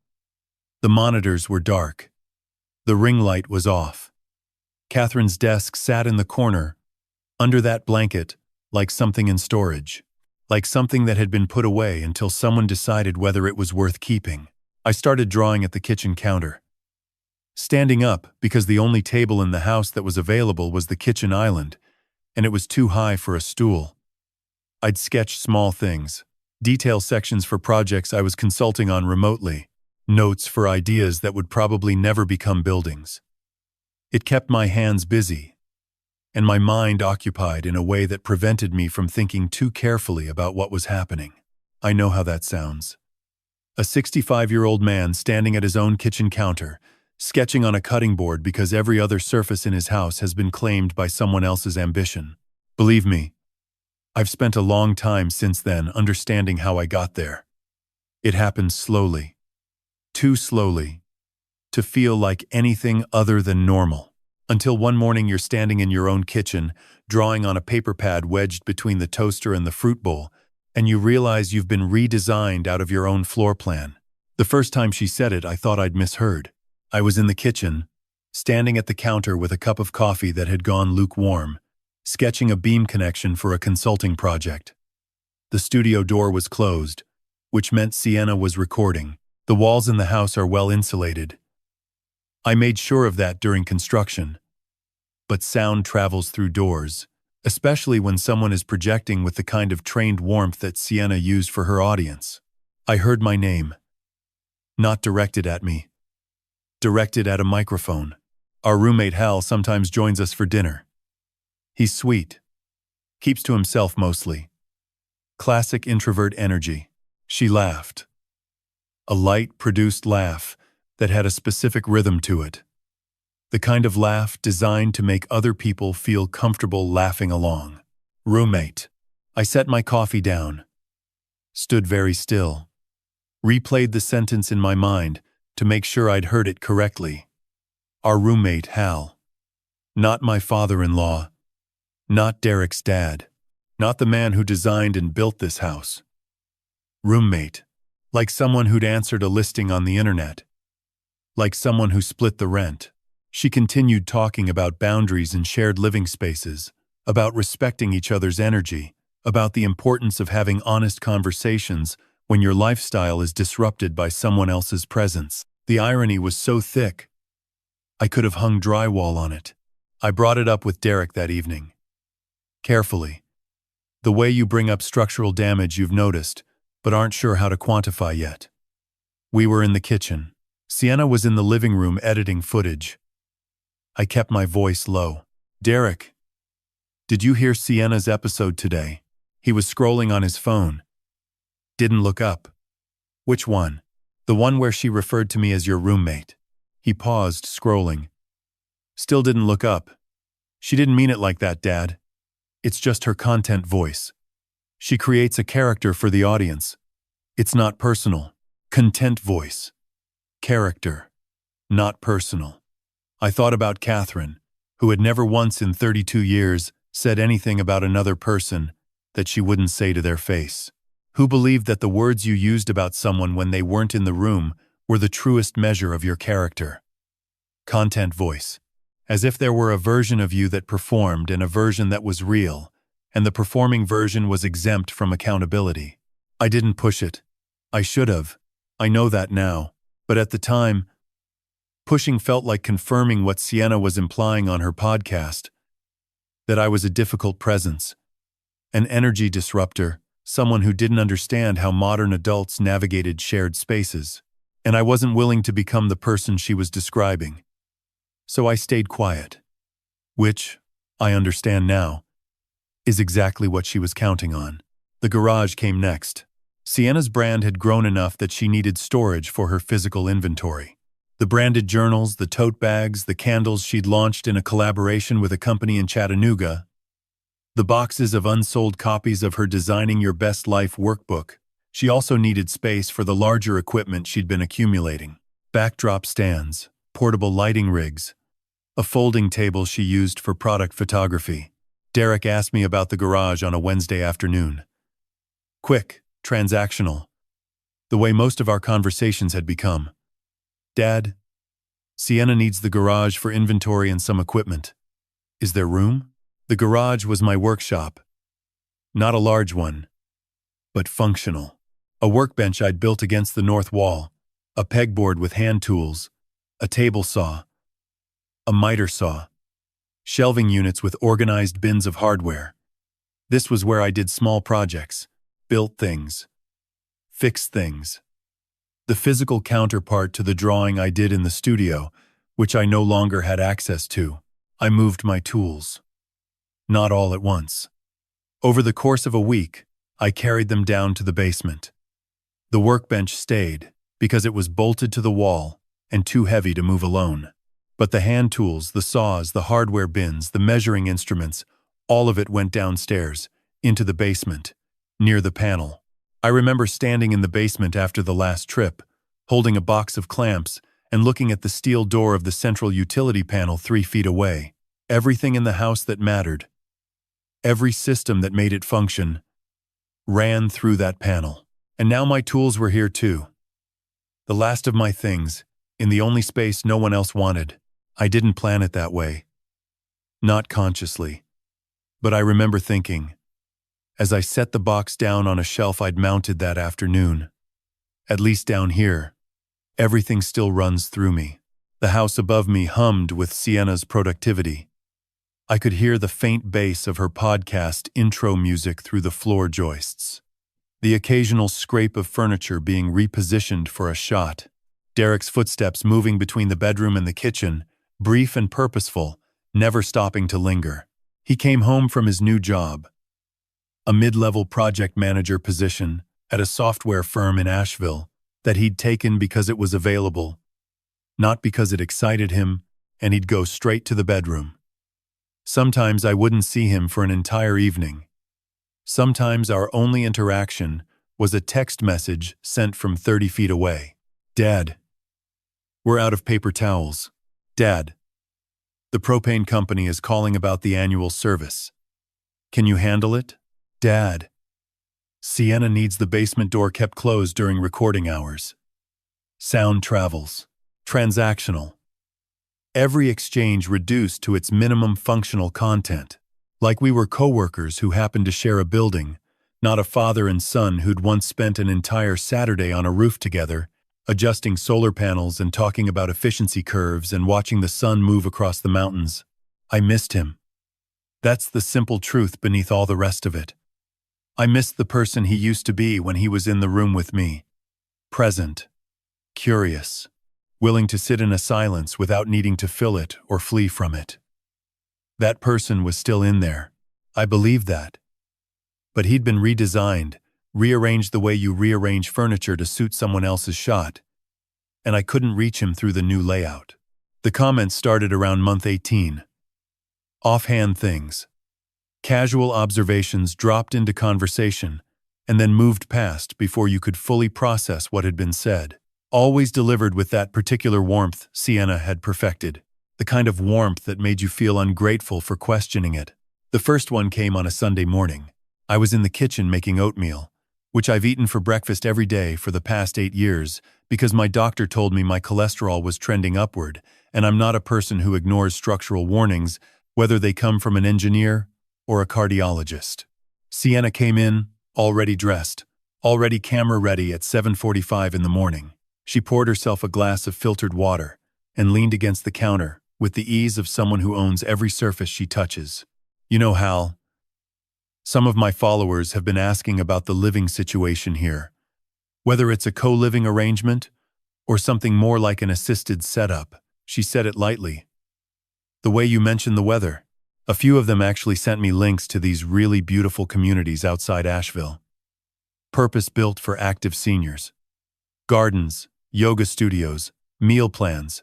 The monitors were dark. The ring light was off. Catherine's desk sat in the corner, under that blanket, like something in storage, like something that had been put away until someone decided whether it was worth keeping. I started drawing at the kitchen counter, standing up because the only table in the house that was available was the kitchen island, and it was too high for a stool. I'd sketch small things, detail sections for projects I was consulting on remotely, notes for ideas that would probably never become buildings. It kept my hands busy, and my mind occupied in a way that prevented me from thinking too carefully about what was happening. I know how that sounds. A 65-year-old man standing at his own kitchen counter, sketching on a cutting board because every other surface in his house has been claimed by someone else's ambition. Believe me, I've spent a long time since then understanding how I got there. It happened slowly, too slowly, to feel like anything other than normal. Until one morning you're standing in your own kitchen, drawing on a paper pad wedged between the toaster and the fruit bowl, and you realize you've been redesigned out of your own floor plan. The first time she said it, I thought I'd misheard. I was in the kitchen, standing at the counter with a cup of coffee that had gone lukewarm, sketching a beam connection for a consulting project. The studio door was closed, which meant Sienna was recording. The walls in the house are well insulated. I made sure of that during construction. But sound travels through doors, especially when someone is projecting with the kind of trained warmth that Sienna used for her audience. I heard my name. Not directed at me. Directed at a microphone. Our roommate Hal sometimes joins us for dinner. He's sweet. Keeps to himself mostly. Classic introvert energy. She laughed. A light-produced laugh that had a specific rhythm to it. The kind of laugh designed to make other people feel comfortable laughing along. Roommate. I set my coffee down. Stood very still. Replayed the sentence in my mind to make sure I'd heard it correctly. Our roommate, Hal. Not my father-in-law. Not Derek's dad. Not the man who designed and built this house. Roommate. Like someone who'd answered a listing on the internet. Like someone who split the rent. She continued talking about boundaries and shared living spaces, about respecting each other's energy, about the importance of having honest conversations when your lifestyle is disrupted by someone else's presence. The irony was so thick I could have hung drywall on it. I brought it up with Derek that evening. Carefully. The way you bring up structural damage you've noticed, but aren't sure how to quantify yet. We were in the kitchen. Sienna was in the living room editing footage. I kept my voice low. Derek, did you hear Sienna's episode today? He was scrolling on his phone. Didn't look up. Which one? The one where she referred to me as your roommate. He paused, scrolling. Still didn't look up. She didn't mean it like that, Dad. It's just her content voice. She creates a character for the audience. It's not personal. Content voice. Character. Not personal. I thought about Catherine, who had never once in 32 years said anything about another person that she wouldn't say to their face. Who believed that the words you used about someone when they weren't in the room were the truest measure of your character. Content voice. As if there were a version of you that performed and a version that was real, and the performing version was exempt from accountability. I didn't push it. I should have. I know that now. But at the time, pushing felt like confirming what Sienna was implying on her podcast, that I was a difficult presence, an energy disruptor, someone who didn't understand how modern adults navigated shared spaces, and I wasn't willing to become the person she was describing. So I stayed quiet, which, I understand now, is exactly what she was counting on. The garage came next. Sienna's brand had grown enough that she needed storage for her physical inventory. The branded journals, the tote bags, the candles she'd launched in a collaboration with a company in Chattanooga, the boxes of unsold copies of her Designing Your Best Life workbook. She also needed space for the larger equipment she'd been accumulating. Backdrop stands, portable lighting rigs, a folding table she used for product photography. Derek asked me about the garage on a Wednesday afternoon. Quick, transactional. The way most of our conversations had become. Dad, Sienna needs the garage for inventory and some equipment. Is there room? The garage was my workshop. Not a large one, but functional. A workbench I'd built against the north wall, a pegboard with hand tools, a table saw, a miter saw, shelving units with organized bins of hardware. This was where I did small projects, built things, fixed things. The physical counterpart to the drawing I did in the studio, which I no longer had access to. I moved my tools. Not all at once. Over the course of a week, I carried them down to the basement. The workbench stayed, because it was bolted to the wall and too heavy to move alone. But the hand tools, the saws, the hardware bins, the measuring instruments, all of it went downstairs, into the basement, near the panel. I remember standing in the basement after the last trip, holding a box of clamps and looking at the steel door of the central utility panel 3 feet away. Everything in the house that mattered, every system that made it function, ran through that panel. And now my tools were here too. The last of my things, in the only space no one else wanted. I didn't plan it that way. Not consciously. But I remember thinking, as I set the box down on a shelf I'd mounted that afternoon, at least down here, everything still runs through me. The house above me hummed with Sienna's productivity. I could hear the faint bass of her podcast intro music through the floor joists. The occasional scrape of furniture being repositioned for a shot. Derek's footsteps moving between the bedroom and the kitchen, brief and purposeful, never stopping to linger. He came home from his new job, a mid-level project manager position at a software firm in Asheville that he'd taken because it was available, not because it excited him, and he'd go straight to the bedroom. Sometimes I wouldn't see him for an entire evening. Sometimes our only interaction was a text message sent from 30 feet away. Dad, we're out of paper towels. Dad, the propane company is calling about the annual service. Can you handle it? Dad, Sienna needs the basement door kept closed during recording hours. Sound travels. Transactional. Every exchange reduced to its minimum functional content, like we were coworkers who happened to share a building, not a father and son who'd once spent an entire Saturday on a roof together adjusting solar panels and talking about efficiency curves and watching the sun move across the mountains. I missed him. That's the simple truth beneath all the rest of it. I missed the person he used to be when he was in the room with me. Present, curious, willing to sit in a silence without needing to fill it or flee from it. That person was still in there. I believed that. But he'd been redesigned, rearranged the way you rearrange furniture to suit someone else's shot, and I couldn't reach him through the new layout. The comments started around month 18. Offhand things. Casual observations dropped into conversation and then moved past before you could fully process what had been said. Always delivered with that particular warmth Sienna had perfected, the kind of warmth that made you feel ungrateful for questioning it. The first one came on a Sunday morning. I was in the kitchen making oatmeal, which I've eaten for breakfast every day for the past 8 years because my doctor told me my cholesterol was trending upward, and I'm not a person who ignores structural warnings, whether they come from an engineer or a cardiologist. Sienna came in, already dressed, already camera-ready at 7:45 in the morning. She poured herself a glass of filtered water and leaned against the counter with the ease of someone who owns every surface she touches. You know, Hal, some of my followers have been asking about the living situation here, whether it's a co-living arrangement or something more like an assisted setup. She said it lightly. The way you mentioned the weather. A few of them actually sent me links to these really beautiful communities outside Asheville. Purpose-built for active seniors. Gardens, yoga studios, meal plans.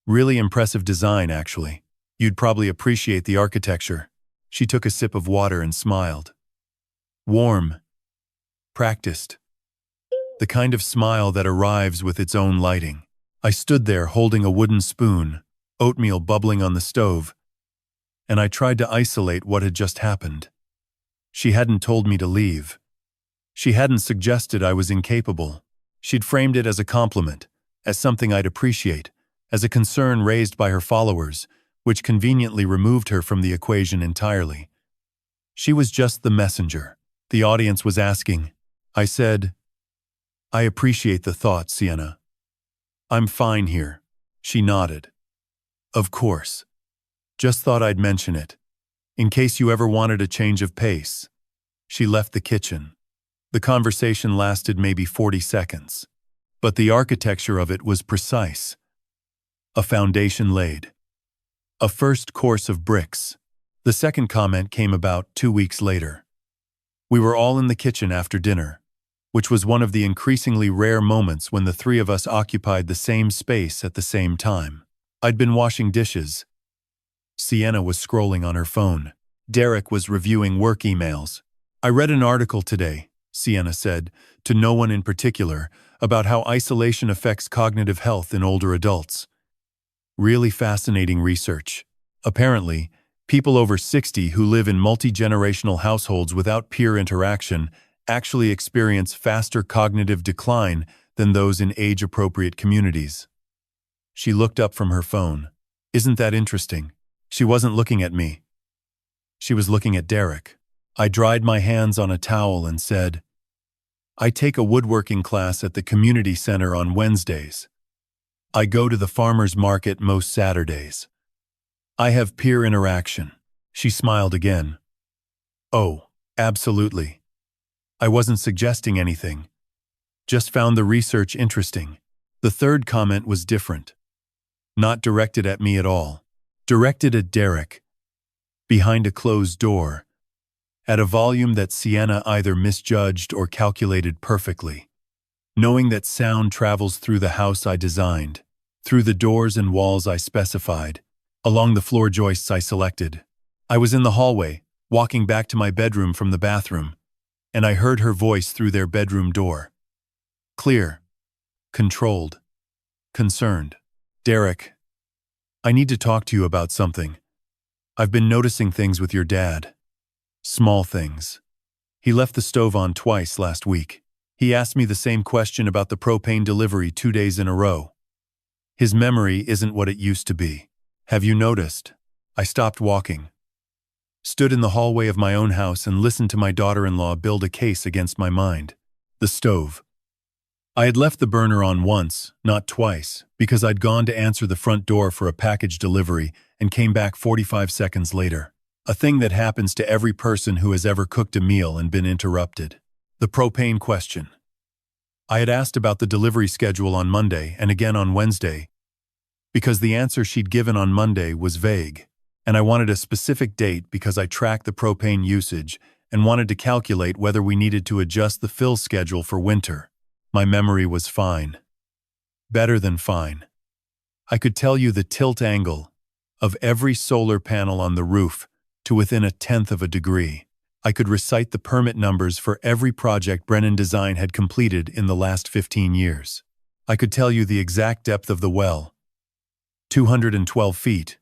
Really impressive design, actually. You'd probably appreciate the architecture. She took a sip of water and smiled. Warm. Practiced. The kind of smile that arrives with its own lighting. I stood there holding a wooden spoon, oatmeal bubbling on the stove, and I tried to isolate what had just happened. She hadn't told me to leave. She hadn't suggested I was incapable. She'd framed it as a compliment, as something I'd appreciate, as a concern raised by her followers, which conveniently removed her from the equation entirely. She was just the messenger. The audience was asking. I said, I appreciate the thought, Sienna. I'm fine here. She nodded. Of course. Just thought I'd mention it, in case you ever wanted a change of pace. She left the kitchen. The conversation lasted maybe 40 seconds, but the architecture of it was precise. A foundation laid. A first course of bricks. The second comment came about 2 weeks later. We were all in the kitchen after dinner, which was one of the increasingly rare moments when the three of us occupied the same space at the same time. I'd been washing dishes. Sienna was scrolling on her phone. Derek was reviewing work emails. I read an article today, Sienna said, to no one in particular, about how isolation affects cognitive health in older adults. Really fascinating research. Apparently, people over 60 who live in multi-generational households without peer interaction actually experience faster cognitive decline than those in age-appropriate communities. She looked up from her phone. Isn't that interesting? She wasn't looking at me. She was looking at Derek. I dried my hands on a towel and said, I take a woodworking class at the community center on Wednesdays. I go to the farmer's market most Saturdays. I have peer interaction. She smiled again. Oh, absolutely. I wasn't suggesting anything. Just found the research interesting. The third comment was different. Not directed at me at all. Directed at Derek. Behind a closed door. At a volume that Sienna either misjudged or calculated perfectly. Knowing that sound travels through the house I designed, through the doors and walls I specified, along the floor joists I selected. I was in the hallway, walking back to my bedroom from the bathroom, and I heard her voice through their bedroom door. Clear. Controlled. Concerned. Derek, I need to talk to you about something. I've been noticing things with your dad. Small things. He left the stove on twice last week. He asked me the same question about the propane delivery 2 days in a row. His memory isn't what it used to be. Have you noticed? I stopped walking. Stood in the hallway of my own house and listened to my daughter-in-law build a case against my mind. The stove. I had left the burner on once, not twice, because I'd gone to answer the front door for a package delivery and came back 45 seconds later. A thing that happens to every person who has ever cooked a meal and been interrupted. The propane question. I had asked about the delivery schedule on Monday and again on Wednesday, because the answer she'd given on Monday was vague, and I wanted a specific date because I tracked the propane usage and wanted to calculate whether we needed to adjust the fill schedule for winter. My memory was fine. Better than fine. I could tell you the tilt angle of every solar panel on the roof to within 1/10 of a degree. I could recite the permit numbers for every project Brennan Design had completed in the last 15 years. I could tell you the exact depth of the well, 212 feet,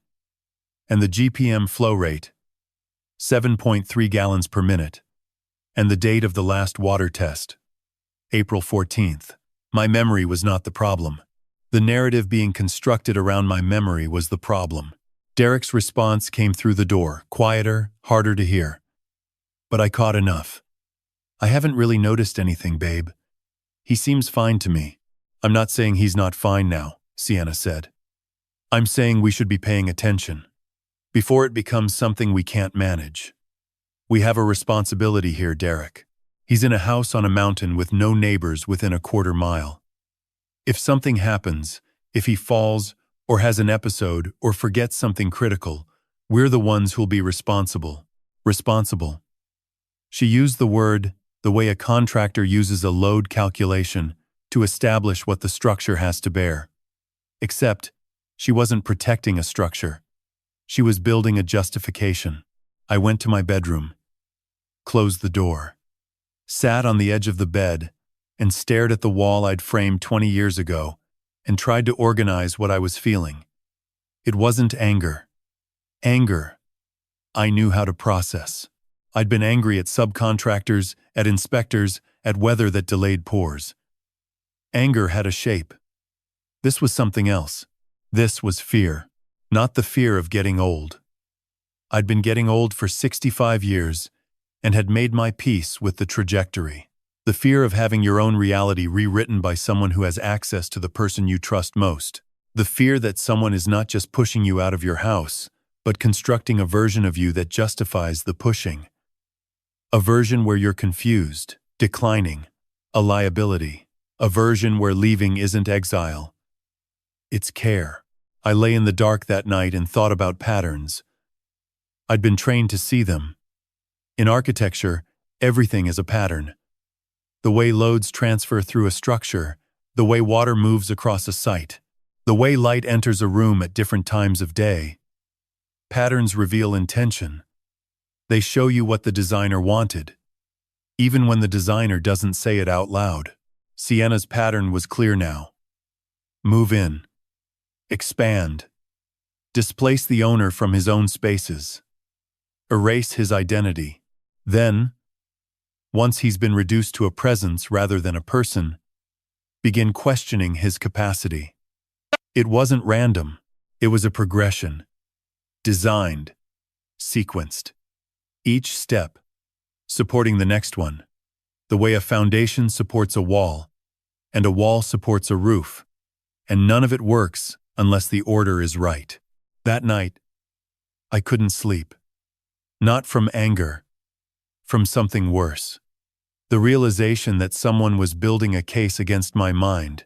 and the GPM flow rate, 7.3 gallons per minute, and the date of the last water test, April 14th. My memory was not the problem. The narrative being constructed around my memory was the problem. Derek's response came through the door, quieter, harder to hear. But I caught enough. I haven't really noticed anything, babe. He seems fine to me. I'm not saying he's not fine now, Sienna said. I'm saying we should be paying attention. Before it becomes something we can't manage. We have a responsibility here, Derek. He's in a house on a mountain with no neighbors within a quarter mile. If something happens, if he falls, or has an episode, or forgets something critical, we're the ones who'll be responsible. Responsible. She used the word, the way a contractor uses a load calculation to establish what the structure has to bear. Except, she wasn't protecting a structure. She was building a justification. I went to my bedroom, closed the door, sat on the edge of the bed, and stared at the wall I'd framed 20 years ago and tried to organize what I was feeling. It wasn't anger. Anger, I knew how to process. I'd been angry at subcontractors, at inspectors, at weather that delayed pours. Anger had a shape. This was something else. This was fear. Not the fear of getting old. I'd been getting old for 65 years and had made my peace with the trajectory. The fear of having your own reality rewritten by someone who has access to the person you trust most. The fear that someone is not just pushing you out of your house, but constructing a version of you that justifies the pushing. A version where you're confused, declining, a liability. A version where leaving isn't exile. It's care. I lay in the dark that night and thought about patterns. I'd been trained to see them. In architecture, everything is a pattern. The way loads transfer through a structure, the way water moves across a site, the way light enters a room at different times of day. Patterns reveal intention. They show you what the designer wanted, even when the designer doesn't say it out loud. Sienna's pattern was clear now. Move in. Expand. Displace the owner from his own spaces. Erase his identity. Then, once he's been reduced to a presence rather than a person, begin questioning his capacity. It wasn't random. It was a progression. Designed. Sequenced. Each step supporting the next one. The way a foundation supports a wall, and a wall supports a roof, and none of it works unless the order is right. That night, I couldn't sleep. Not from anger, from something worse. The realization that someone was building a case against my mind,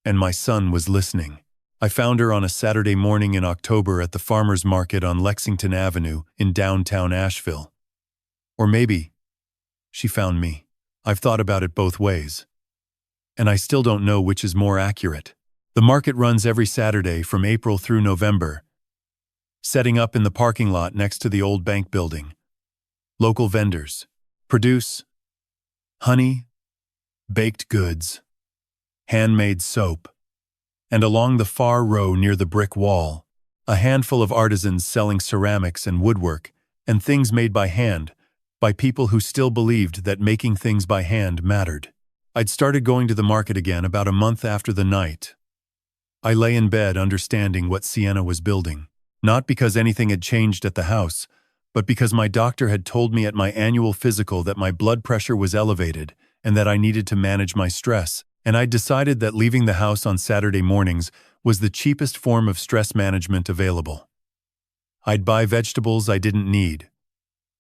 and my son was listening. I found her on a Saturday morning in October at the farmer's market on Lexington Avenue in downtown Asheville. Or maybe she found me. I've thought about it both ways. And I still don't know which is more accurate. The market runs every Saturday from April through November, setting up in the parking lot next to the old bank building. Local vendors produce honey, baked goods, handmade soap, and along the far row near the brick wall, a handful of artisans selling ceramics and woodwork and things made by hand, by people who still believed that making things by hand mattered. I'd started going to the market again about a month after the night. I lay in bed understanding what Sienna was building, not because anything had changed at the house, but because my doctor had told me at my annual physical that my blood pressure was elevated and that I needed to manage my stress, and I'd decided that leaving the house on Saturday mornings was the cheapest form of stress management available. I'd buy vegetables I didn't need,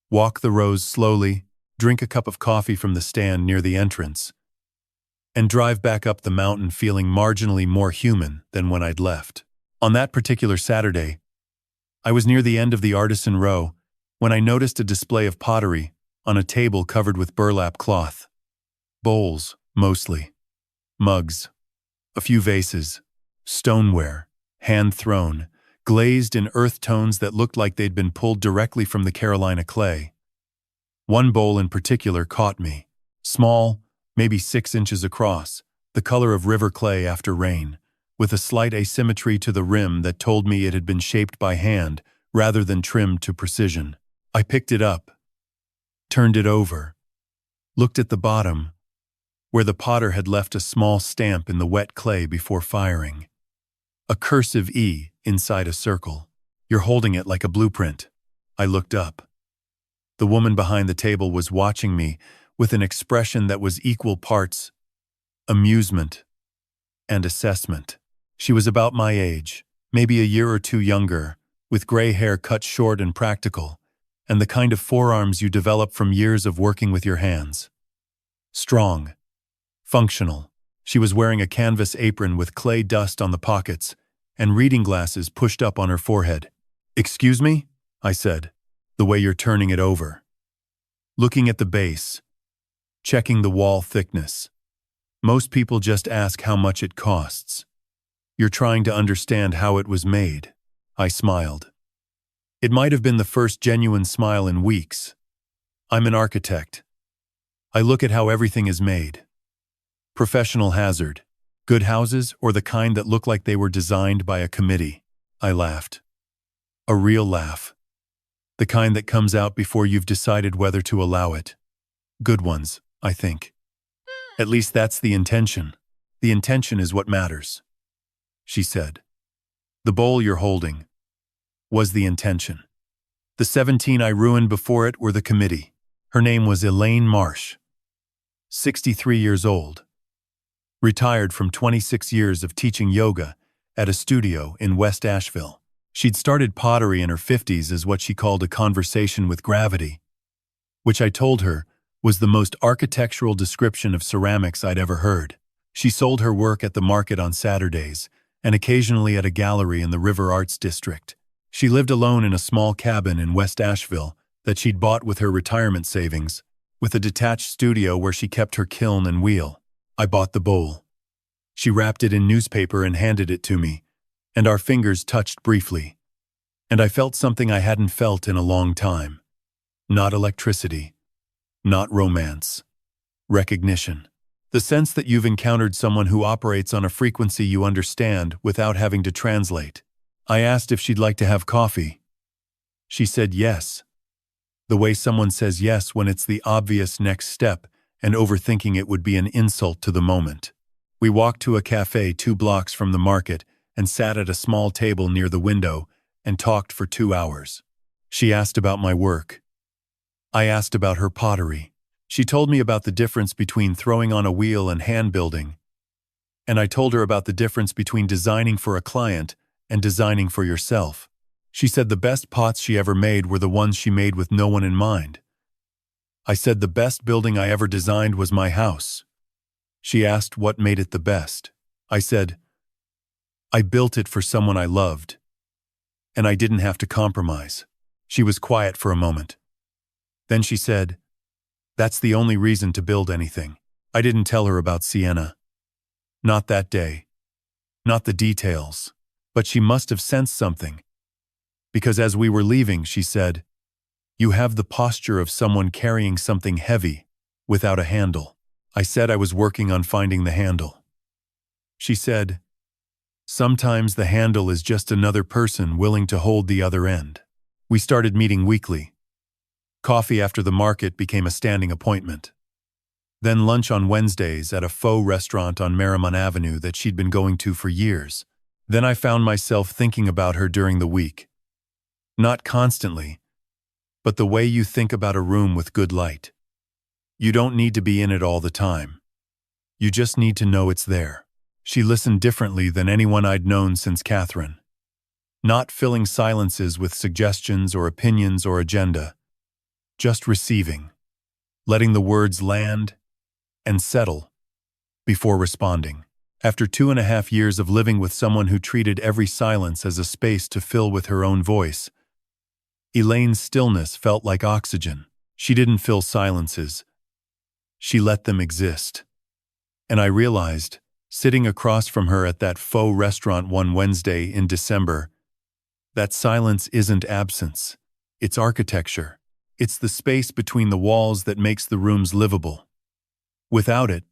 walk the rows slowly, drink a cup of coffee from the stand near the entrance, and drive back up the mountain feeling marginally more human than when I'd left. On that particular Saturday, I was near the end of the Artisan Row when I noticed a display of pottery on a table covered with burlap cloth. Bowls, mostly. Mugs. A few vases. Stoneware. Hand-thrown. Glazed in earth tones that looked like they'd been pulled directly from the Carolina clay. One bowl in particular caught me. Small, maybe 6 inches across, the color of river clay after rain, with a slight asymmetry to the rim that told me it had been shaped by hand rather than trimmed to precision. I picked it up, turned it over, looked at the bottom, where the potter had left a small stamp in the wet clay before firing. A cursive E inside a circle. You're holding it like a blueprint. I looked up. The woman behind the table was watching me with an expression that was equal parts amusement and assessment. She was about my age, maybe a year or two younger, with gray hair cut short and practical, and the kind of forearms you develop from years of working with your hands. Strong. Functional. She was wearing a canvas apron with clay dust on the pockets and reading glasses pushed up on her forehead. "Excuse me?" I said. "The way you're turning it over." Looking at the base. Checking the wall thickness. Most people just ask how much it costs. You're trying to understand how it was made. I smiled. It might have been the first genuine smile in weeks. I'm an architect. I look at how everything is made. Professional hazard. Good houses or the kind that look like they were designed by a committee. I laughed. A real laugh. The kind that comes out before you've decided whether to allow it. Good ones, I think. At least that's the intention. The intention is what matters. She said. The bowl you're holding was the intention. The 17 I ruined before it were the committee. Her name was Elaine Marsh. 63 years old. Retired from 26 years of teaching yoga at a studio in West Asheville. She'd started pottery in her 50s as what she called a conversation with gravity, which I told her was the most architectural description of ceramics I'd ever heard. She sold her work at the market on Saturdays and occasionally at a gallery in the River Arts District. She lived alone in a small cabin in West Asheville that she'd bought with her retirement savings, with a detached studio where she kept her kiln and wheel. I bought the bowl. She wrapped it in newspaper and handed it to me, and our fingers touched briefly. And I felt something I hadn't felt in a long time. Not electricity. Not romance. Recognition. The sense that you've encountered someone who operates on a frequency you understand without having to translate. I asked if she'd like to have coffee. She said yes. The way someone says yes when it's the obvious next step, and overthinking it would be an insult to the moment. We walked to a cafe 2 blocks from the market and sat at a small table near the window and talked for 2 hours. She asked about my work. I asked about her pottery. She told me about the difference between throwing on a wheel and hand building, and I told her about the difference between designing for a client and designing for yourself. She said the best pots she ever made were the ones she made with no one in mind. I said the best building I ever designed was my house. She asked what made it the best. I said, I built it for someone I loved, and I didn't have to compromise. She was quiet for a moment. Then she said, that's the only reason to build anything. I didn't tell her about Sienna. Not that day. Not the details. But she must have sensed something. Because as we were leaving, she said, you have the posture of someone carrying something heavy without a handle. I said I was working on finding the handle. She said, sometimes the handle is just another person willing to hold the other end. We started meeting weekly. Coffee after the market became a standing appointment. Then lunch on Wednesdays at a faux restaurant on Merrimon Avenue that she'd been going to for years. Then I found myself thinking about her during the week. Not constantly, but the way you think about a room with good light. You don't need to be in it all the time. You just need to know it's there. She listened differently than anyone I'd known since Catherine. Not filling silences with suggestions or opinions or agenda. Just receiving. Letting the words land and settle before responding. After 2.5 years of living with someone who treated every silence as a space to fill with her own voice, Elaine's stillness felt like oxygen. She didn't fill silences. She let them exist. And I realized, sitting across from her at that faux restaurant one Wednesday in December, that silence isn't absence. It's architecture. It's the space between the walls that makes the rooms livable. Without it,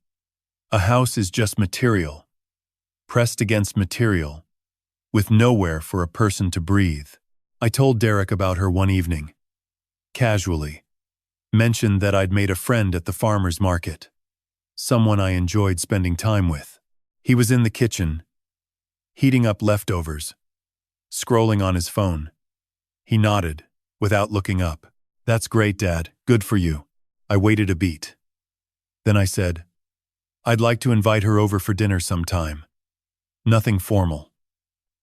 a house is just material, pressed against material, with nowhere for a person to breathe. I told Derek about her one evening. Casually. Mentioned that I'd made a friend at the farmer's market. Someone I enjoyed spending time with. He was in the kitchen, heating up leftovers, scrolling on his phone. He nodded, without looking up. "That's great, Dad. Good for you." I waited a beat. Then I said, "I'd like to invite her over for dinner sometime. Nothing formal.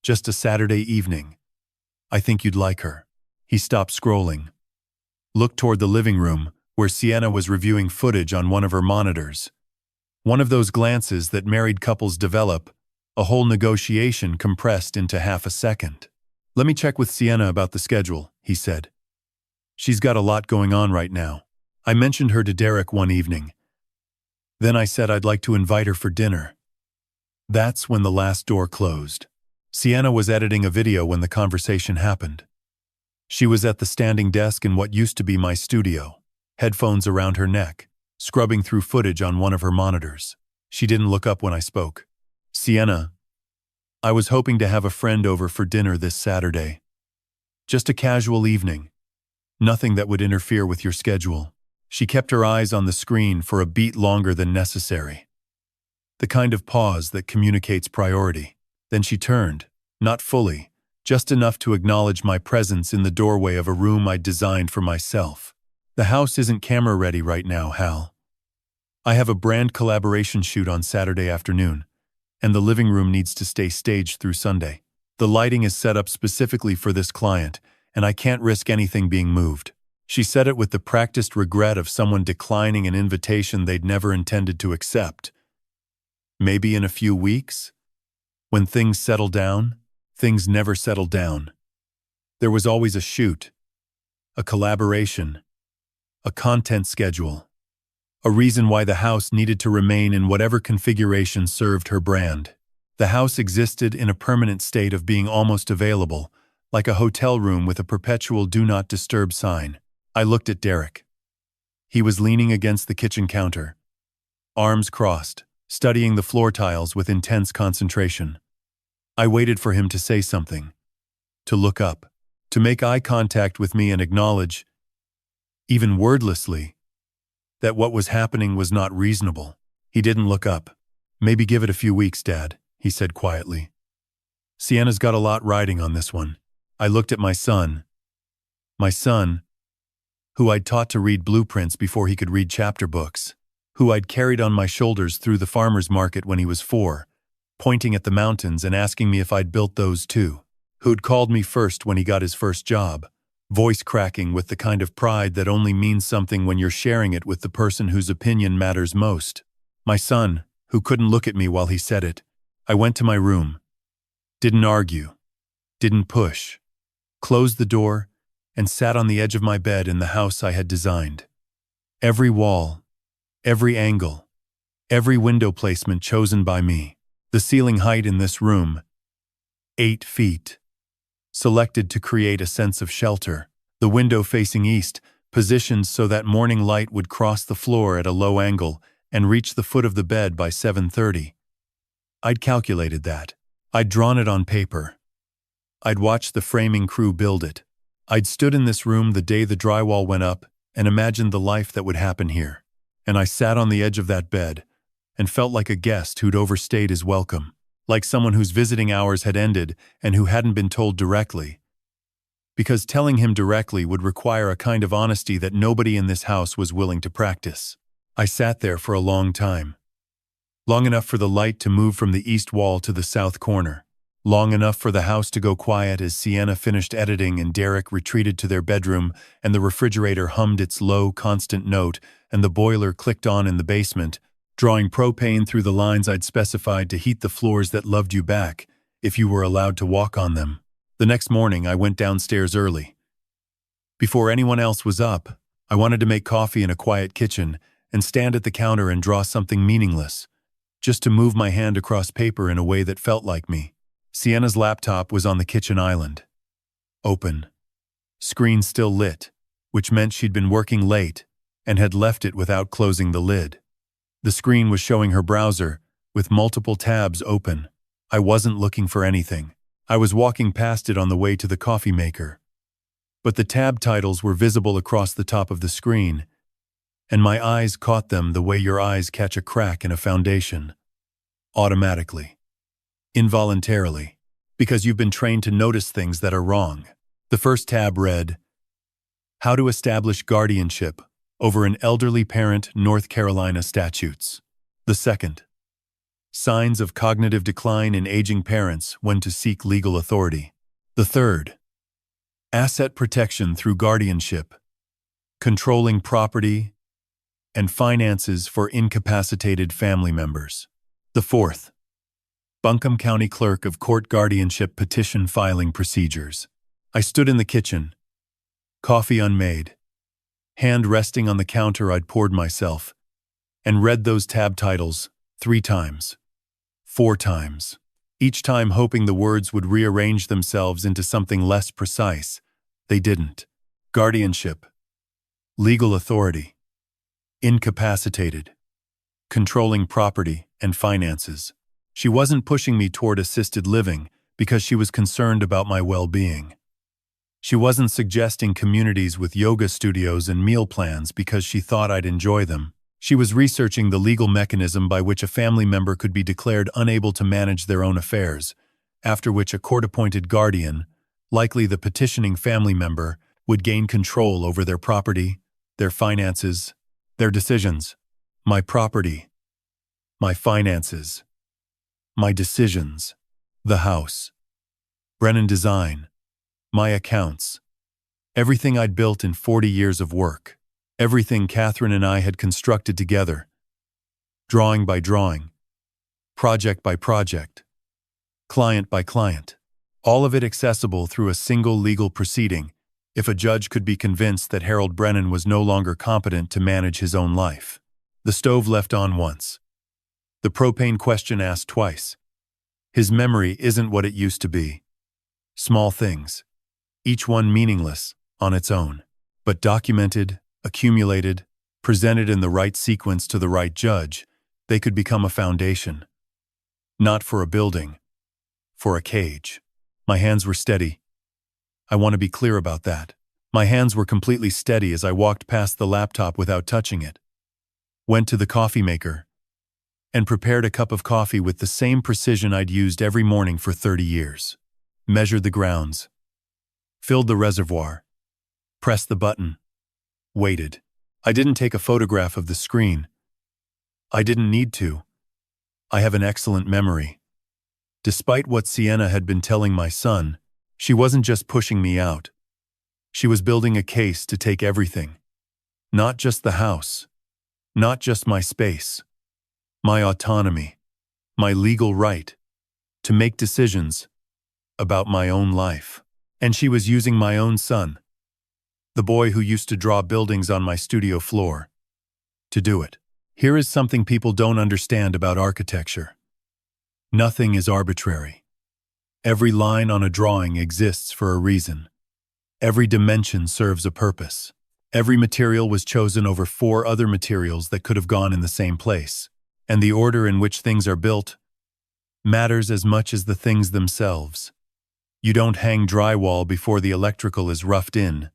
Just a Saturday evening. I think you'd like her." He stopped scrolling. Looked toward the living room, where Sienna was reviewing footage on one of her monitors. One of those glances that married couples develop, a whole negotiation compressed into half a second. "Let me check with Sienna about the schedule," he said. "She's got a lot going on right now." I mentioned her to Derek one evening. Then I said I'd like to invite her for dinner. That's when the last door closed. Sienna was editing a video when the conversation happened. She was at the standing desk in what used to be my studio, headphones around her neck, scrubbing through footage on one of her monitors. She didn't look up when I spoke. "Sienna, I was hoping to have a friend over for dinner this Saturday. Just a casual evening. Nothing that would interfere with your schedule." She kept her eyes on the screen for a beat longer than necessary. The kind of pause that communicates priority. Then she turned, not fully, just enough to acknowledge my presence in the doorway of a room I'd designed for myself. "The house isn't camera ready right now, Hal. I have a brand collaboration shoot on Saturday afternoon, and the living room needs to stay staged through Sunday. The lighting is set up specifically for this client, and I can't risk anything being moved." She said it with the practiced regret of someone declining an invitation they'd never intended to accept. "Maybe in a few weeks? When things settle down?" Things never settled down. There was always a shoot, a collaboration, a content schedule, a reason why the house needed to remain in whatever configuration served her brand. The house existed in a permanent state of being almost available, like a hotel room with a perpetual "do not disturb" sign. I looked at Derek. He was leaning against the kitchen counter, arms crossed, studying the floor tiles with intense concentration. I waited for him to say something, to look up, to make eye contact with me and acknowledge, even wordlessly, that what was happening was not reasonable. He didn't look up. "Maybe give it a few weeks, Dad," he said quietly. "Sienna's got a lot riding on this one." I looked at my son, who I'd taught to read blueprints before he could read chapter books, who I'd carried on my shoulders through the farmer's market when he was 4, pointing at the mountains and asking me if I'd built those too, who'd called me first when he got his first job, voice cracking with the kind of pride that only means something when you're sharing it with the person whose opinion matters most. My son, who couldn't look at me while he said it. I went to my room. Didn't argue. Didn't push. Closed the door and sat on the edge of my bed in the house I had designed. Every wall, every angle, every window placement chosen by me. The ceiling height in this room, 8 feet. Selected to create a sense of shelter. The window facing east, positioned so that morning light would cross the floor at a low angle and reach the foot of the bed by 7:30. I'd calculated that. I'd drawn it on paper. I'd watched the framing crew build it. I'd stood in this room the day the drywall went up and imagined the life that would happen here. And I sat on the edge of that bed and felt like a guest who'd overstayed his welcome, like someone whose visiting hours had ended and who hadn't been told directly. Because telling him directly would require a kind of honesty that nobody in this house was willing to practice. I sat there for a long time. long enough for the light to move from the east wall to the south corner, long enough for the house to go quiet as Sienna finished editing and Derek retreated to their bedroom and the refrigerator hummed its low, constant note and the boiler clicked on in the basement, drawing propane through the lines I'd specified to heat the floors that loved you back, if you were allowed to walk on them. The next morning, I went downstairs early. Before anyone else was up, I wanted to make coffee in a quiet kitchen and stand at the counter and draw something meaningless, just to move my hand across paper in a way that felt like me. Sienna's laptop was on the kitchen island. Open. Screen still lit, which meant she'd been working late and had left it without closing the lid. The screen was showing her browser, with multiple tabs open. I wasn't looking for anything. I was walking past it on the way to the coffee maker. But the tab titles were visible across the top of the screen, and my eyes caught them the way your eyes catch a crack in a foundation. Automatically. Involuntarily. Because you've been trained to notice things that are wrong. The first tab read, How to Establish Guardianship over an Elderly Parent, North Carolina Statutes. The second, Signs of Cognitive Decline in Aging Parents When to Seek Legal Authority. The third, Asset Protection Through Guardianship, Controlling Property and Finances for Incapacitated Family Members. The fourth, Buncombe County Clerk of Court Guardianship Petition Filing Procedures. I stood in the kitchen, coffee unmade, hand resting on the counter I'd poured myself, and read those tab titles 3 times, 4 times, each time hoping the words would rearrange themselves into something less precise. They didn't. Guardianship, legal authority, incapacitated, controlling property and finances. She wasn't pushing me toward assisted living because she was concerned about my well-being. She wasn't suggesting communities with yoga studios and meal plans because she thought I'd enjoy them. She was researching the legal mechanism by which a family member could be declared unable to manage their own affairs, after which a court-appointed guardian, likely the petitioning family member, would gain control over their property, their finances, their decisions. My property, my finances, my decisions, the house, Brennan Design, my accounts, everything I'd built in 40 years of work, everything Catherine and I had constructed together, drawing by drawing, project by project, client by client, all of it accessible through a single legal proceeding if a judge could be convinced that Harold Brennan was no longer competent to manage his own life. The stove left on once. The propane question asked twice. His memory isn't what it used to be. Small things, each one meaningless on its own, but documented, accumulated, presented in the right sequence to the right judge, they could become a foundation. Not for a building, for a cage. My hands were steady. I want to be clear about that. My hands were completely steady as I walked past the laptop without touching it. Went to the coffee maker and prepared a cup of coffee with the same precision I'd used every morning for 30 years. Measured the grounds. Filled the reservoir. Pressed the button. Waited. I didn't take a photograph of the screen. I didn't need to. I have an excellent memory. Despite what Sienna had been telling my son, she wasn't just pushing me out. She was building a case to take everything. Not just the house. Not just my space. My autonomy. My legal right to make decisions about my own life. And she was using my own son, the boy who used to draw buildings on my studio floor, to do it. Here is something people don't understand about architecture. Nothing is arbitrary. Every line on a drawing exists for a reason. Every dimension serves a purpose. Every material was chosen over 4 other materials that could have gone in the same place. And the order in which things are built matters as much as the things themselves. You don't hang drywall before the electrical is roughed in.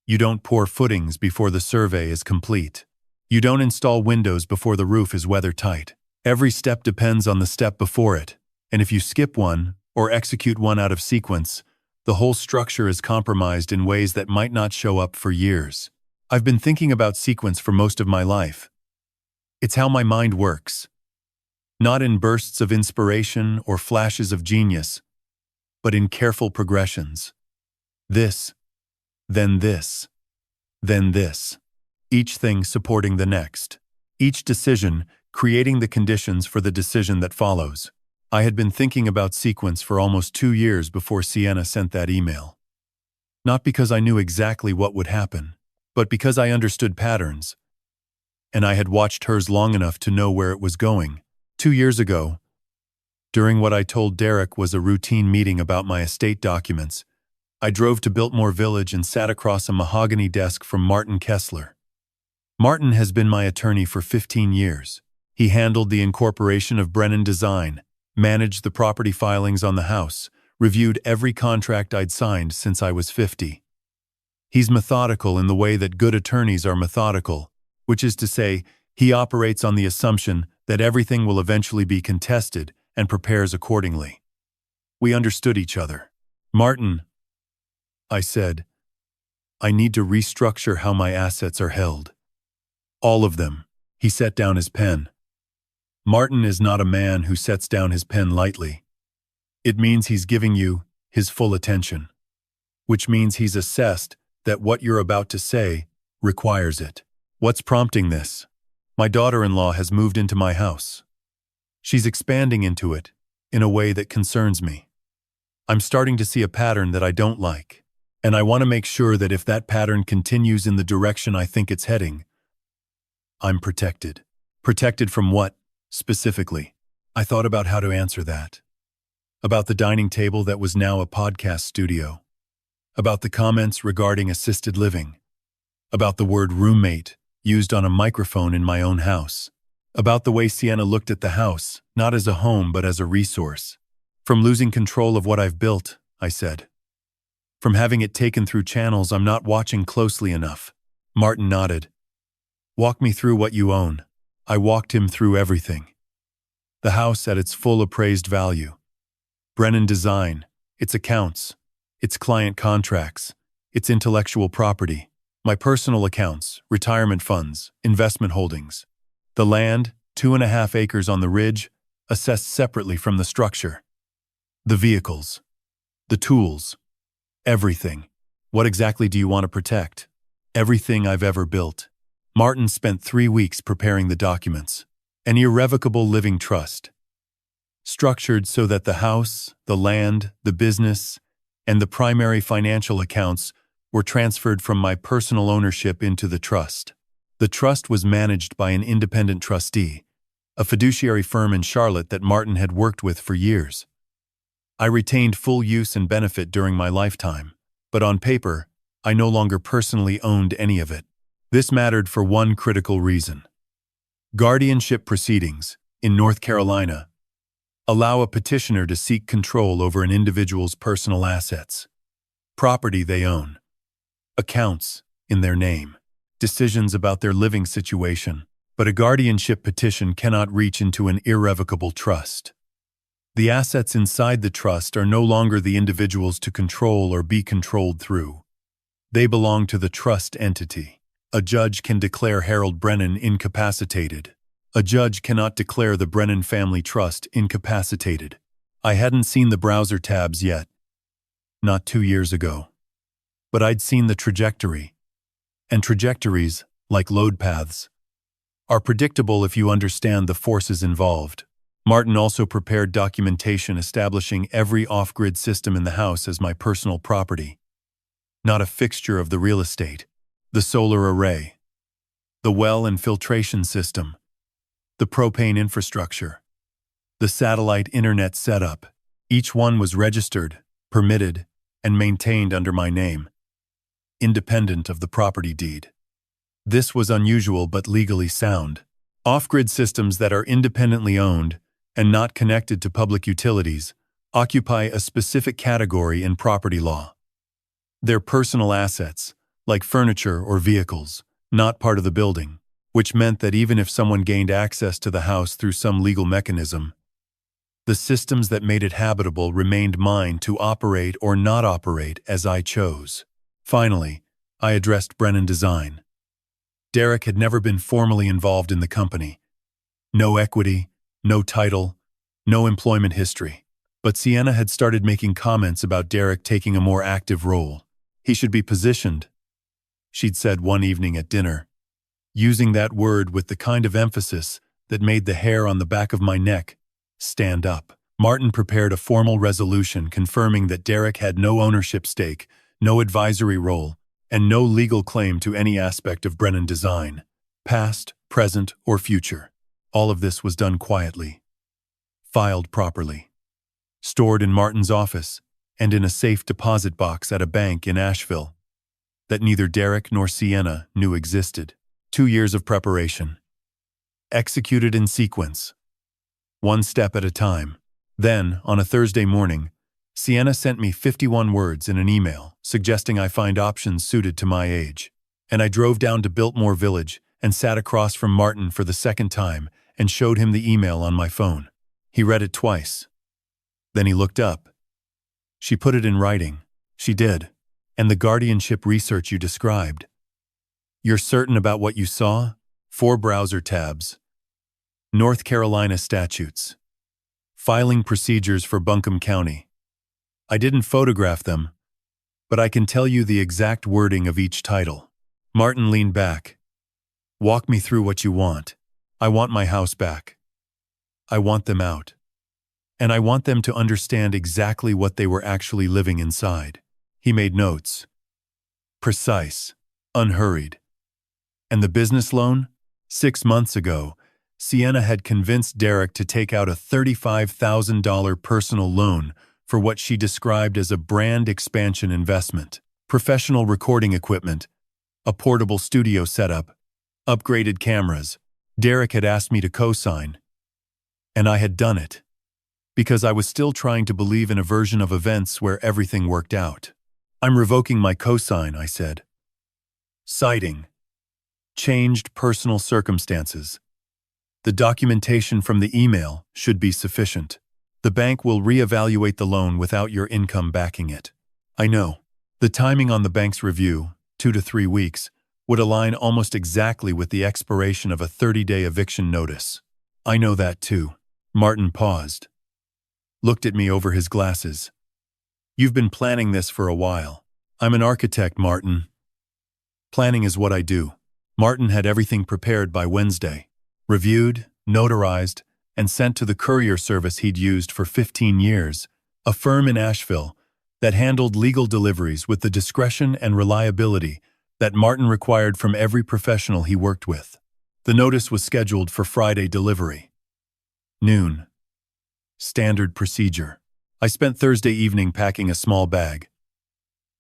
You don't pour footings before the survey is complete. You don't install windows before the roof is weather-tight. Every step depends on the step before it, and if you skip one or execute one out of sequence, the whole structure is compromised in ways that might not show up for years. I've been thinking about sequence for most of my life. It's how my mind works. not in bursts of inspiration or flashes of genius, but in careful progressions. This, then this, then this. Each thing supporting the next. Each decision creating the conditions for the decision that follows. I had been thinking about sequence for almost 2 years before Sienna sent that email. Not because I knew exactly what would happen, but because I understood patterns, and I had watched hers long enough to know where it was going. 2 years ago, during what I told Derek was a routine meeting about my estate documents, I drove to Biltmore Village and sat across a mahogany desk from Martin Kessler. Martin has been my attorney for 15 years. He handled the incorporation of Brennan Design, managed the property filings on the house, reviewed every contract I'd signed since I was 50. He's methodical in the way that good attorneys are methodical, which is to say, he operates on the assumption that everything will eventually be contested and prepares accordingly. We understood each other. "Martin," I said, "I need to restructure how my assets are held. All of them." He set down his pen. Martin is not a man who sets down his pen lightly. It means he's giving you his full attention, which means he's assessed that what you're about to say requires it. What's prompting this? My daughter-in-law has moved into my house. She's expanding into it in a way that concerns me. I'm starting to see a pattern that I don't like, and I want to make sure that if that pattern continues in the direction I think it's heading, I'm protected. Protected from what, specifically? I thought about how to answer that. About the dining table that was now a podcast studio. About the comments regarding assisted living. About the word roommate used on a microphone in my own house. About the way Sienna looked at the house, not as a home but as a resource. From losing control of what I've built, I said. From having it taken through channels I'm not watching closely enough. Martin nodded. Walk me through what you own. I walked him through everything. The house at its full appraised value. Brennan Design, its accounts, its client contracts, its intellectual property, my personal accounts, retirement funds, investment holdings. The land, 2.5 acres on the ridge, assessed separately from the structure. The vehicles, the tools, everything. What exactly do you want to protect? Everything I've ever built. Martin spent 3 weeks preparing the documents. An irrevocable living trust. Structured so that the house, the land, the business, and the primary financial accounts were transferred from my personal ownership into the trust. The trust was managed by an independent trustee, a fiduciary firm in Charlotte that Martin had worked with for years. I retained full use and benefit during my lifetime, but on paper, I no longer personally owned any of it. This mattered for one critical reason. Guardianship proceedings, in North Carolina, allow a petitioner to seek control over an individual's personal assets, property they own, accounts in their name, decisions about their living situation, but a guardianship petition cannot reach into an irrevocable trust. The assets inside the trust are no longer the individual's to control or be controlled through. They belong to the trust entity. A judge can declare Harold Brennan incapacitated. A judge cannot declare the Brennan Family Trust incapacitated. I hadn't seen the browser tabs yet. Not 2 years ago. But I'd seen the trajectory. And trajectories, like load paths, are predictable if you understand the forces involved. Martin also prepared documentation establishing every off-grid system in the house as my personal property. Not a fixture of the real estate. The solar array. The well and filtration system. The propane infrastructure. The satellite internet setup. Each one was registered, permitted, and maintained under my name, independent of the property deed. This was unusual but legally sound. Off-grid systems that are independently owned and not connected to public utilities occupy a specific category in property law. They're personal assets, like furniture or vehicles, not part of the building, which meant that even if someone gained access to the house through some legal mechanism, the systems that made it habitable remained mine to operate or not operate as I chose. Finally, I addressed Brennan Design. Derek had never been formally involved in the company. No equity, No title, no employment history. But Sienna had started making comments about Derek taking a more active role. He should be positioned, she'd said one evening at dinner, using that word with the kind of emphasis that made the hair on the back of my neck stand up. Martin prepared a formal resolution confirming that Derek had no ownership stake, no advisory role, and no legal claim to any aspect of Brennan Design, past, present, or future. All of this was done quietly, filed properly, stored in Martin's office and in a safe deposit box at a bank in Asheville that neither Derek nor Sienna knew existed. 2 years of preparation, executed in sequence, one step at a time. Then, on a Thursday morning, Sienna sent me 51 words in an email suggesting I find options suited to my age. And I drove down to Biltmore Village and sat across from Martin for the second time and showed him the email on my phone. He read it twice. Then he looked up. She put it in writing. She did. And the guardianship research you described. You're certain about what you saw? 4 browser tabs. North Carolina statutes. Filing procedures for Buncombe County. I didn't photograph them, but I can tell you the exact wording of each title. Martin leaned back. Walk me through what you want. I want my house back. I want them out. And I want them to understand exactly what they were actually living inside. He made notes. Precise. Unhurried. And the business loan? 6 months ago, Sienna had convinced Derek to take out a $35,000 personal loan for what she described as a brand expansion investment, professional recording equipment, a portable studio setup, upgraded cameras. Derek had asked me to co-sign, and I had done it, because I was still trying to believe in a version of events where everything worked out. I'm revoking my co-sign, I said. Citing changed personal circumstances. The documentation from the email should be sufficient. The bank will reevaluate the loan without your income backing it. I know. The timing on the bank's review, 2 to 3 weeks, would align almost exactly with the expiration of a 30-day eviction notice. I know that too. Martin paused, looked at me over his glasses. You've been planning this for a while. I'm an architect, Martin. Planning is what I do. Martin had everything prepared by Wednesday, reviewed, notarized, and sent to the courier service he'd used for 15 years, a firm in Asheville that handled legal deliveries with the discretion and reliability that Martin required from every professional he worked with. The notice was scheduled for Friday delivery. Noon. Standard procedure. I spent Thursday evening packing a small bag.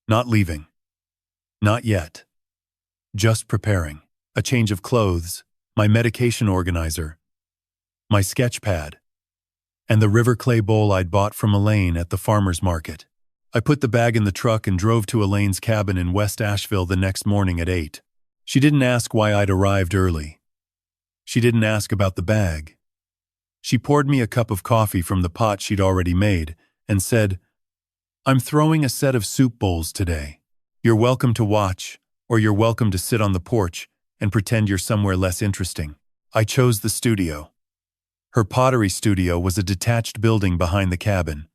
Not leaving. Not yet. Just preparing. A change of clothes, my medication organizer, my sketch pad, and the river clay bowl I'd bought from Elaine at the farmer's market. I put the bag in the truck and drove to Elaine's cabin in West Asheville the next morning at 8. She didn't ask why I'd arrived early. She didn't ask about the bag. She poured me a cup of coffee from the pot she'd already made and said, I'm throwing a set of soup bowls today. You're welcome to watch, or you're welcome to sit on the porch and pretend you're somewhere less interesting. I chose the studio. Her pottery studio was a detached building behind the cabin,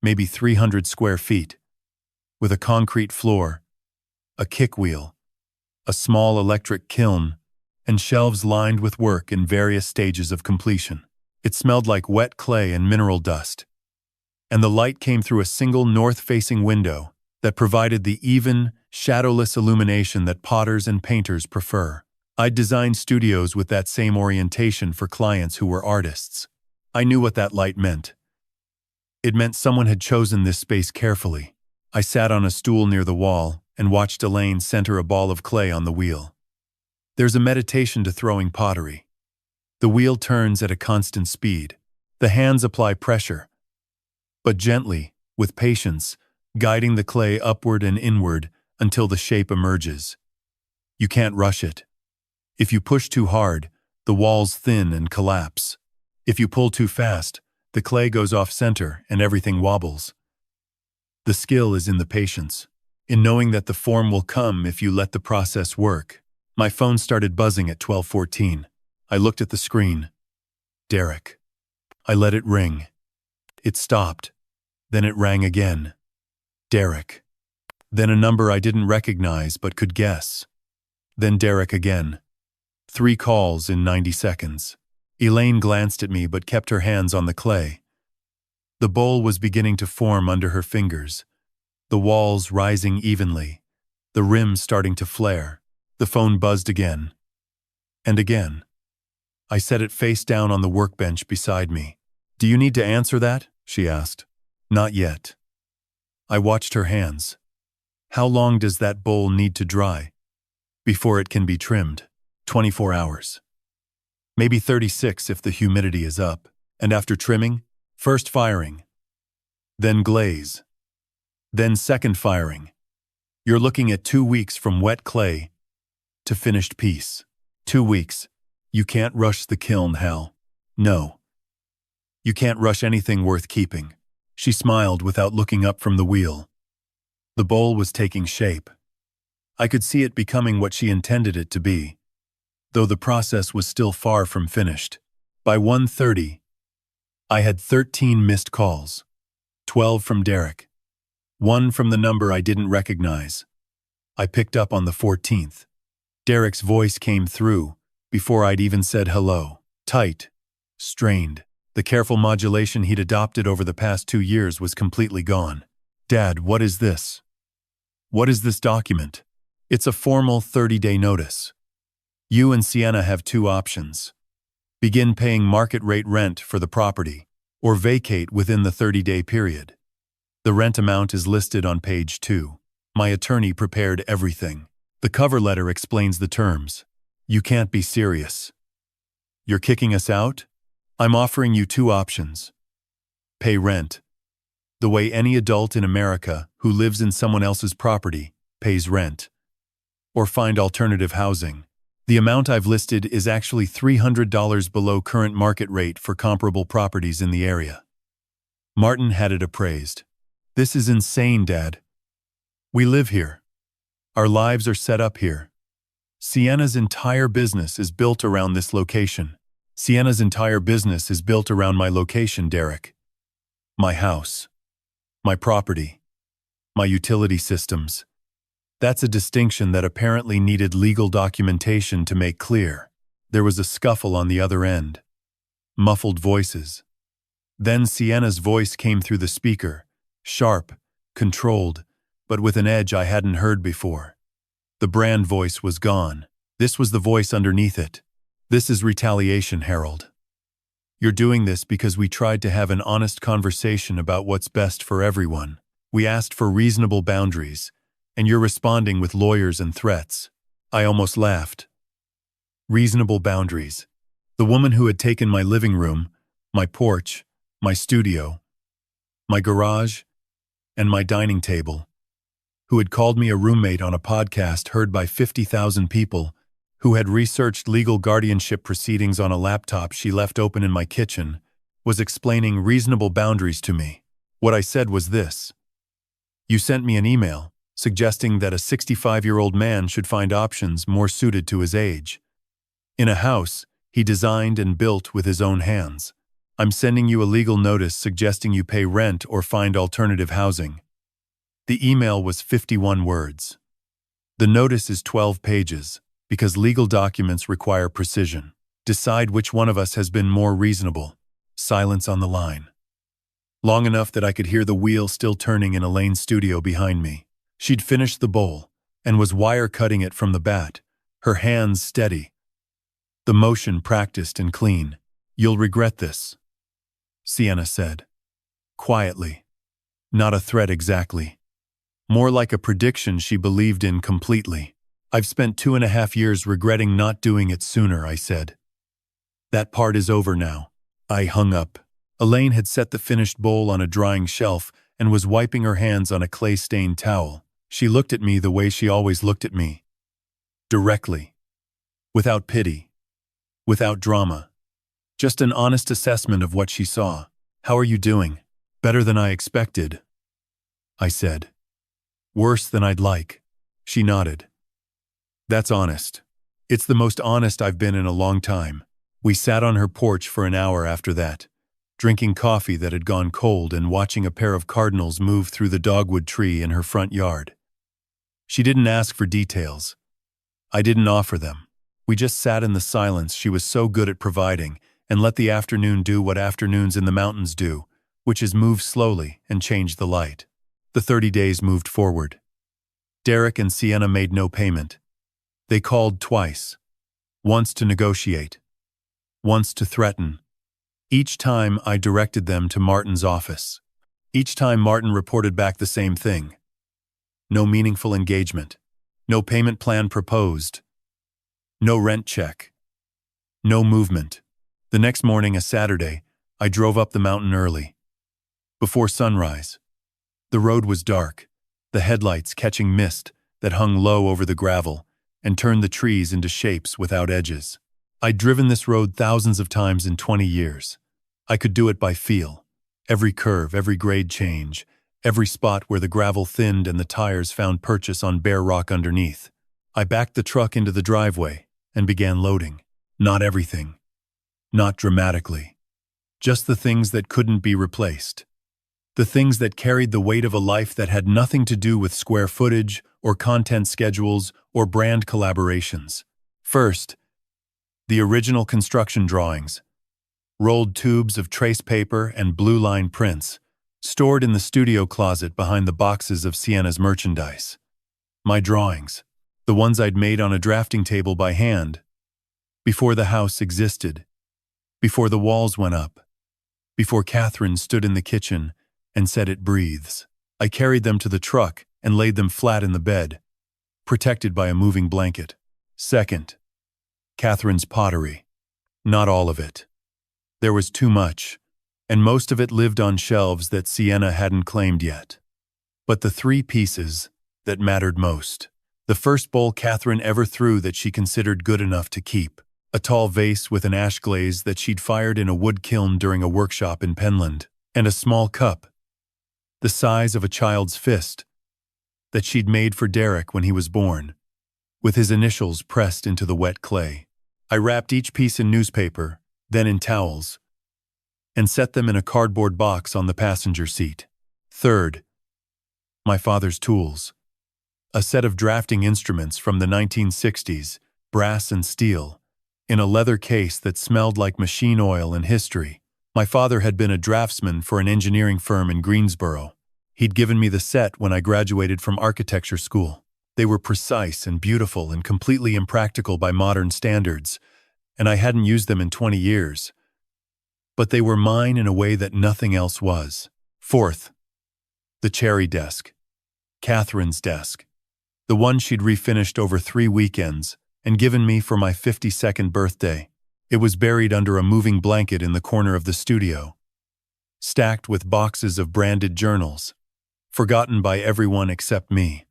maybe 300 square feet, with a concrete floor, a kick wheel, a small electric kiln, and shelves lined with work in various stages of completion. It smelled like wet clay and mineral dust, and the light came through a single north-facing window that provided the even, shadowless illumination that potters and painters prefer. I'd designed studios with that same orientation for clients who were artists. I knew what that light meant. It meant someone had chosen this space carefully. I sat on a stool near the wall and watched Elaine center a ball of clay on the wheel. There's a meditation to throwing pottery. The wheel turns at a constant speed. The hands apply pressure, but gently, with patience, guiding the clay upward and inward until the shape emerges. You can't rush it. If you push too hard, the walls thin and collapse. If you pull too fast, the clay goes off center and everything wobbles. The skill is in the patience, in knowing that the form will come if you let the process work. My phone started buzzing at 12:14. I looked at the screen. Derek. I let it ring. It stopped. Then it rang again. Derek. Then a number I didn't recognize but could guess. Then Derek again. 3 calls in 90 seconds. Elaine glanced at me but kept her hands on the clay. The bowl was beginning to form under her fingers, the walls rising evenly, the rim starting to flare. The phone buzzed again. And again. I set it face down on the workbench beside me. "Do you need to answer that?" she asked. "Not yet." I watched her hands. "How long does that bowl need to dry before it can be trimmed?" 24 hours. Maybe 36 if the humidity is up. And after trimming, first firing, then glaze, then second firing. You're looking at 2 weeks from wet clay to finished piece. 2 weeks. You can't rush the kiln, Hal. No. You can't rush anything worth keeping. She smiled without looking up from the wheel. The bowl was taking shape. I could see it becoming what she intended it to be, though the process was still far from finished. By 1:30, I had 13 missed calls, 12 from Derek, 1 from the number I didn't recognize. I picked up on the 14th. Derek's voice came through before I'd even said hello. Tight, strained. The careful modulation he'd adopted over the past 2 years was completely gone. "Dad, what is this? What is this document?" "It's a formal 30-day notice. You and Sienna have 2 options. Begin paying market rate rent for the property, or vacate within the 30-day period. The rent amount is listed on page 2. My attorney prepared everything. The cover letter explains the terms. You can't be serious. You're kicking us out? I'm offering you 2 options. Pay rent, the way any adult in America who lives in someone else's property pays rent. Or find alternative housing. The amount I've listed is actually $300 below current market rate for comparable properties in the area." Martin had it appraised. "This is insane, Dad. We live here. Our lives are set up here. Sienna's entire business is built around this location. Sienna's entire business is built around my location, Derek. My house. My property. My utility systems. That's a distinction that apparently needed legal documentation to make clear." There was a scuffle on the other end. Muffled voices. Then Sienna's voice came through the speaker, sharp, controlled, but with an edge I hadn't heard before. The brand voice was gone. This was the voice underneath it. "This is retaliation, Harold. You're doing this because we tried to have an honest conversation about what's best for everyone. We asked for reasonable boundaries, and you're responding with lawyers and threats." I almost laughed. Reasonable boundaries. The woman who had taken my living room, my porch, my studio, my garage, and my dining table, who had called me a roommate on a podcast heard by 50,000 people, who had researched legal guardianship proceedings on a laptop she left open in my kitchen, was explaining reasonable boundaries to me. What I said was this: "You sent me an email suggesting that a 65-year-old man should find options more suited to his age. In a house he designed and built with his own hands. I'm sending you a legal notice suggesting you pay rent or find alternative housing." The email was 51 words. The notice is 12 pages, because legal documents require precision. Decide which one of us has been more reasonable. Silence on the line. Long enough that I could hear the wheel still turning in Elaine's studio behind me. She'd finished the bowl, and was wire-cutting it from the bat, her hands steady. The motion practiced and clean. "You'll regret this," Sienna said. Quietly. Not a threat exactly. More like a prediction she believed in completely. "I've spent 2.5 years regretting not doing it sooner," I said. "That part is over now." I hung up. Elaine had set the finished bowl on a drying shelf and was wiping her hands on a clay-stained towel. She looked at me the way she always looked at me. Directly. Without pity. Without drama. Just an honest assessment of what she saw. "How are you doing?" "Better than I expected," I said. "Worse than I'd like." She nodded. "That's honest. It's the most honest I've been in a long time." We sat on her porch for an hour after that, drinking coffee that had gone cold and watching a pair of cardinals move through the dogwood tree in her front yard. She didn't ask for details. I didn't offer them. We just sat in the silence she was so good at providing and let the afternoon do what afternoons in the mountains do, which is move slowly and change the light. The 30 days moved forward. Derek and Sienna made no payment. They called twice. Once to negotiate. Once to threaten. Each time I directed them to Martin's office. Each time Martin reported back the same thing. No meaningful engagement. No payment plan proposed. No rent check. No movement. The next morning, a Saturday, I drove up the mountain early. Before sunrise. The road was dark, the headlights catching mist that hung low over the gravel and turned the trees into shapes without edges. I'd driven this road thousands of times in 20 years. I could do it by feel. Every curve, every grade change, every spot where the gravel thinned and the tires found purchase on bare rock underneath. I backed the truck into the driveway and began loading. Not everything. Not dramatically. Just the things that couldn't be replaced. The things that carried the weight of a life that had nothing to do with square footage or content schedules or brand collaborations. First, the original construction drawings. Rolled tubes of trace paper and blue line prints, stored in the studio closet behind the boxes of Sienna's merchandise. My drawings, the ones I'd made on a drafting table by hand, before the house existed, before the walls went up, before Catherine stood in the kitchen and said it breathes. I carried them to the truck and laid them flat in the bed, protected by a moving blanket. Second, Catherine's pottery. Not all of it. There was too much, and most of it lived on shelves that Sienna hadn't claimed yet. But the 3 pieces that mattered most. The first bowl Catherine ever threw that she considered good enough to keep. A tall vase with an ash glaze that she'd fired in a wood kiln during a workshop in Penland. And a small cup, the size of a child's fist, that she'd made for Derek when he was born, with his initials pressed into the wet clay. I wrapped each piece in newspaper, then in towels, and set them in a cardboard box on the passenger seat. Third, my father's tools. A set of drafting instruments from the 1960s, brass and steel, in a leather case that smelled like machine oil and history. My father had been a draftsman for an engineering firm in Greensboro. He'd given me the set when I graduated from architecture school. They were precise and beautiful and completely impractical by modern standards, and I hadn't used them in 20 years. But they were mine in a way that nothing else was. Fourth, the cherry desk. Catherine's desk. The one she'd refinished over 3 weekends and given me for my 52nd birthday. It was buried under a moving blanket in the corner of the studio, stacked with boxes of branded journals, forgotten by everyone except me.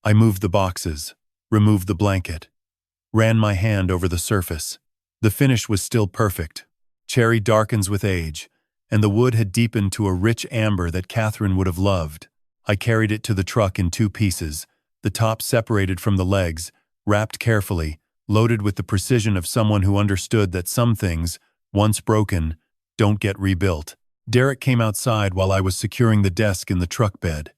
I moved the boxes, removed the blanket, ran my hand over the surface. The finish was still perfect. Cherry darkens with age, and the wood had deepened to a rich amber that Catherine would have loved. I carried it to the truck in 2 pieces, the top separated from the legs, wrapped carefully, loaded with the precision of someone who understood that some things, once broken, don't get rebuilt. Derek came outside while I was securing the desk in the truck bed.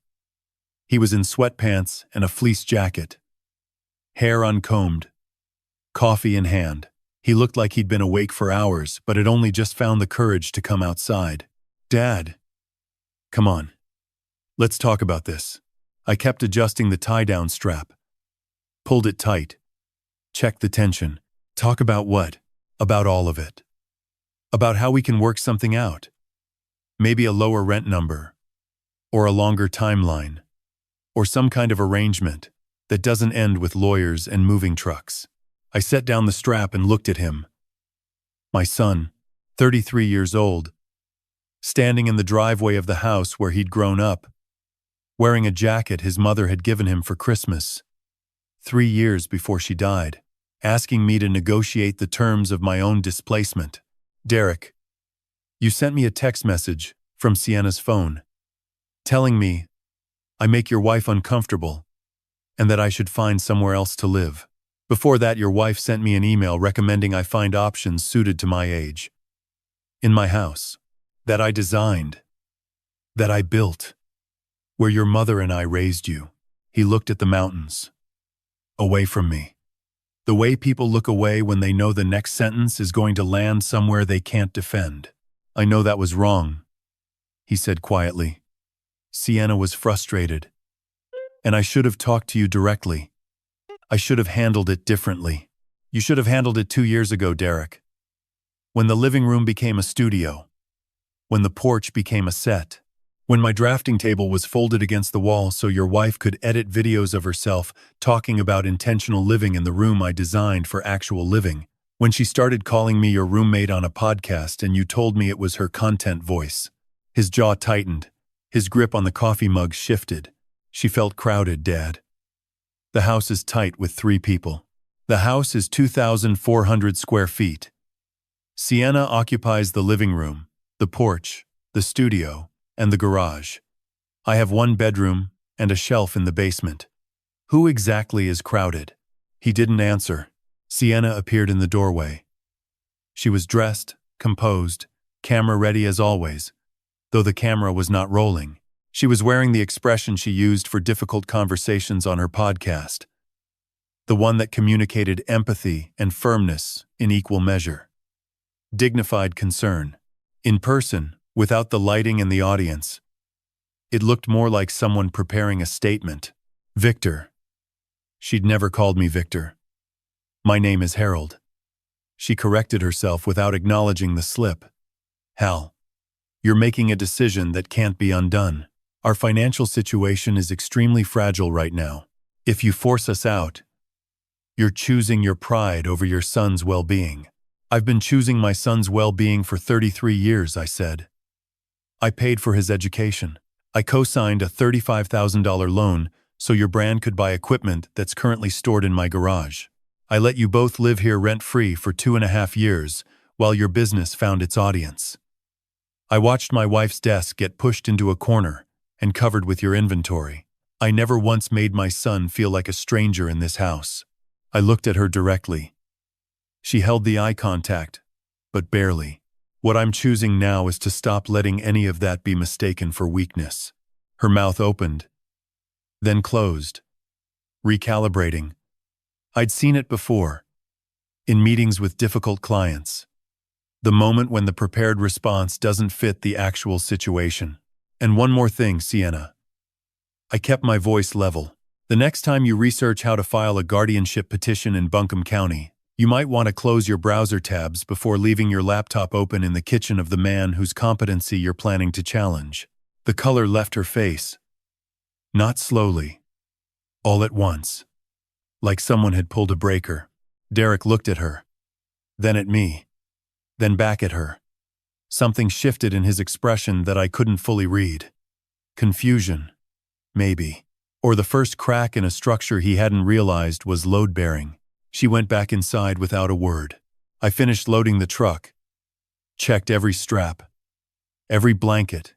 He was in sweatpants and a fleece jacket, hair uncombed, coffee in hand. He looked like he'd been awake for hours, but had only just found the courage to come outside. "Dad, come on. Let's talk about this." I kept adjusting the tie-down strap, pulled it tight, checked the tension. "Talk about what?" "About all of it. About how we can work something out. Maybe a lower rent number, or a longer timeline, or some kind of arrangement that doesn't end with lawyers and moving trucks." I set down the strap and looked at him. My son, 33 years old, standing in the driveway of the house where he'd grown up, wearing a jacket his mother had given him for Christmas, 3 years before she died, asking me to negotiate the terms of my own displacement. "Derek, you sent me a text message from Sienna's phone, telling me I make your wife uncomfortable and that I should find somewhere else to live. Before that, your wife sent me an email recommending I find options suited to my age. In my house. that I designed, that I built, where your mother and I raised you." He looked at the mountains, away from me. The way people look away when they know the next sentence is going to land somewhere they can't defend. "I know that was wrong," he said quietly. "Sienna was frustrated. And I should have talked to you directly. I should have handled it differently. You should have handled it 2 years ago, Derek. When the living room became a studio. When the porch became a set. When my drafting table was folded against the wall so your wife could edit videos of herself talking about intentional living in the room I designed for actual living. When she started calling me your roommate on a podcast and you told me it was her content voice." His jaw tightened. His grip on the coffee mug shifted. "She felt crowded, Dad. The house is tight with 3 people. The house is 2,400 square feet. Sienna occupies the living room, the porch, the studio, and the garage. I have 1 bedroom and a shelf in the basement. Who exactly is crowded?" He didn't answer. Sienna appeared in the doorway. She was dressed, composed, camera ready as always, though the camera was not rolling. She was wearing the expression she used for difficult conversations on her podcast, the one that communicated empathy and firmness in equal measure. Dignified concern. In person, without the lighting and the audience, it looked more like someone preparing a statement. "Victor." She'd never called me Victor. "My name is Harold." She corrected herself without acknowledging the slip. "Hal, you're making a decision that can't be undone. Our financial situation is extremely fragile right now. If you force us out, you're choosing your pride over your son's well-being." "I've been choosing my son's well-being for 33 years, I said. "I paid for his education. I co-signed a $35,000 loan so your brand could buy equipment that's currently stored in my garage. I let you both live here rent-free for 2.5 years while your business found its audience. I watched my wife's desk get pushed into a corner and covered with your inventory. I never once made my son feel like a stranger in this house." I looked at her directly. She held the eye contact, but barely. "What I'm choosing now is to stop letting any of that be mistaken for weakness." Her mouth opened, then closed, recalibrating. I'd seen it before, in meetings with difficult clients. The moment when the prepared response doesn't fit the actual situation. "And one more thing, Sienna." I kept my voice level. "The next time you research how to file a guardianship petition in Buncombe County, you might want to close your browser tabs before leaving your laptop open in the kitchen of the man whose competency you're planning to challenge." The color left her face. Not slowly. All at once. Like someone had pulled a breaker. Derek looked at her. Then at me. Then back at her. Something shifted in his expression that I couldn't fully read. Confusion. Maybe. Or the first crack in a structure he hadn't realized was load-bearing. She went back inside without a word. I finished loading the truck. Checked every strap. Every blanket.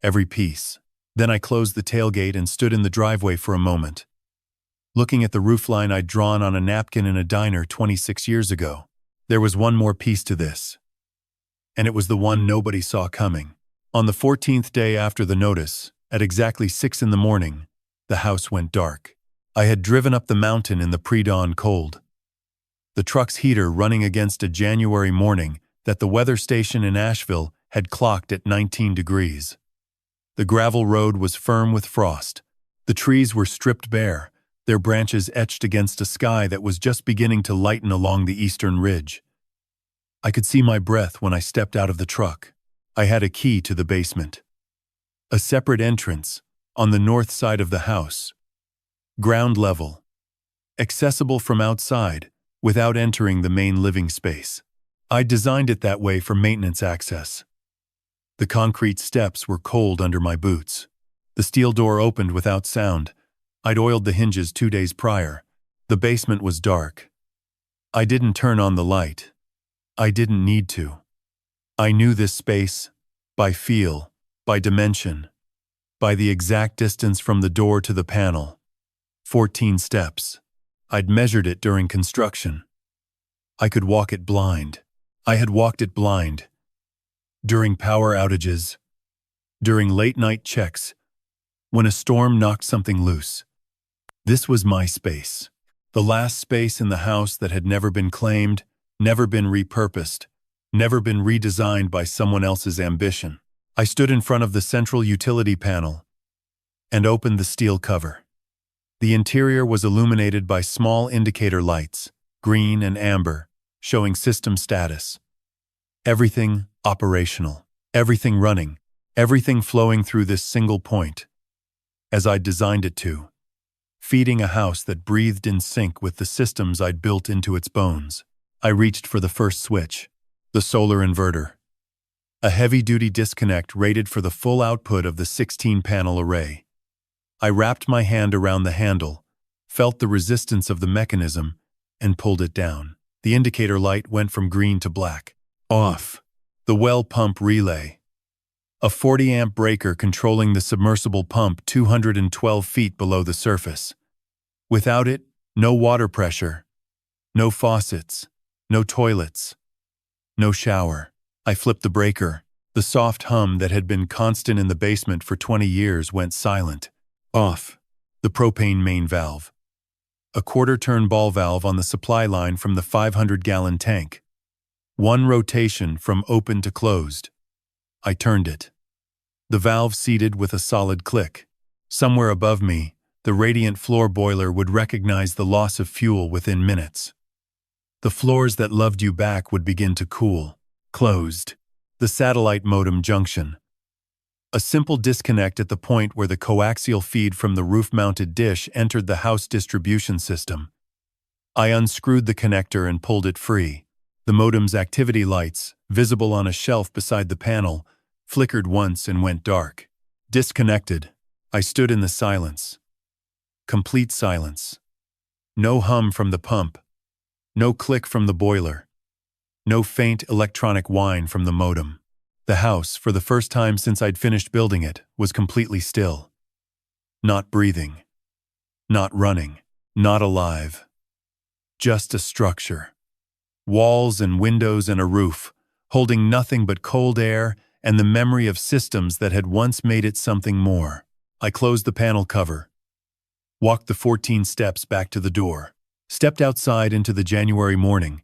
Every piece. Then I closed the tailgate and stood in the driveway for a moment, looking at the roofline I'd drawn on a napkin in a diner 26 years ago. There was one more piece to this. And it was the one nobody saw coming. On the 14th day after the notice, at exactly 6 in the morning, the house went dark. I had driven up the mountain in the pre-dawn cold. The truck's heater running against a January morning that the weather station in Asheville had clocked at 19 degrees. The gravel road was firm with frost. The trees were stripped bare, their branches etched against a sky that was just beginning to lighten along the eastern ridge. I could see my breath when I stepped out of the truck. I had a key to the basement. A separate entrance, on the north side of the house. Ground level. Accessible from outside, without entering the main living space. I designed it that way for maintenance access. The concrete steps were cold under my boots. The steel door opened without sound. I'd oiled the hinges 2 days prior. The basement was dark. I didn't turn on the light. I didn't need to. I knew this space, by feel, by dimension, by the exact distance from the door to the panel. 14 steps. I'd measured it during construction. I could walk it blind. I had walked it blind. during power outages, during late-night checks, when a storm knocked something loose. This was my space. The last space in the house that had never been claimed, never been repurposed, never been redesigned by someone else's ambition. I stood in front of the central utility panel and opened the steel cover. The interior was illuminated by small indicator lights, green and amber, showing system status. Everything operational, everything running, everything flowing through this single point, as I'd designed it to, feeding a house that breathed in sync with the systems I'd built into its bones. I reached for the first switch, the solar inverter. A heavy-duty disconnect rated for the full output of the 16-panel array. I wrapped my hand around the handle, felt the resistance of the mechanism, and pulled it down. The indicator light went from green to black. Off. The well pump relay. A 40-amp breaker controlling the submersible pump 212 feet below the surface. Without it, no water pressure, no faucets, no toilets, no shower. I flipped the breaker. The soft hum that had been constant in the basement for 20 years went silent. Off. The propane main valve. A quarter-turn ball valve on the supply line from the 500-gallon tank. One rotation from open to closed. I turned it. The valve seated with a solid click. Somewhere above me, the radiant floor boiler would recognize the loss of fuel within minutes. The floors that loved you back would begin to cool. Closed. The satellite modem junction. A simple disconnect at the point where the coaxial feed from the roof-mounted dish entered the house distribution system. I unscrewed the connector and pulled it free. The modem's activity lights, visible on a shelf beside the panel, flickered once and went dark. Disconnected. I stood in the silence. Complete silence. No hum from the pump. No click from the boiler. No faint electronic whine from the modem. The house, for the first time since I'd finished building it, was completely still. Not breathing. Not running. Not alive. Just a structure. Walls and windows and a roof, holding nothing but cold air and the memory of systems that had once made it something more. I closed the panel cover, walked the 14 steps back to the door, stepped outside into the January morning,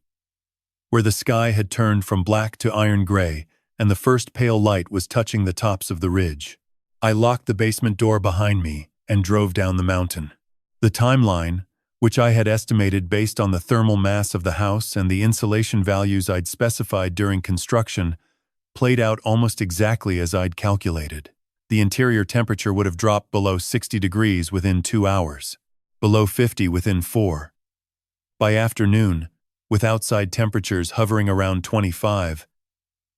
where the sky had turned from black to iron gray and the first pale light was touching the tops of the ridge. I locked the basement door behind me and drove down the mountain. The timeline, which I had estimated based on the thermal mass of the house and the insulation values I'd specified during construction, played out almost exactly as I'd calculated. The interior temperature would have dropped below 60 degrees within 2 hours, below 50 within 4. By afternoon, with outside temperatures hovering around 25,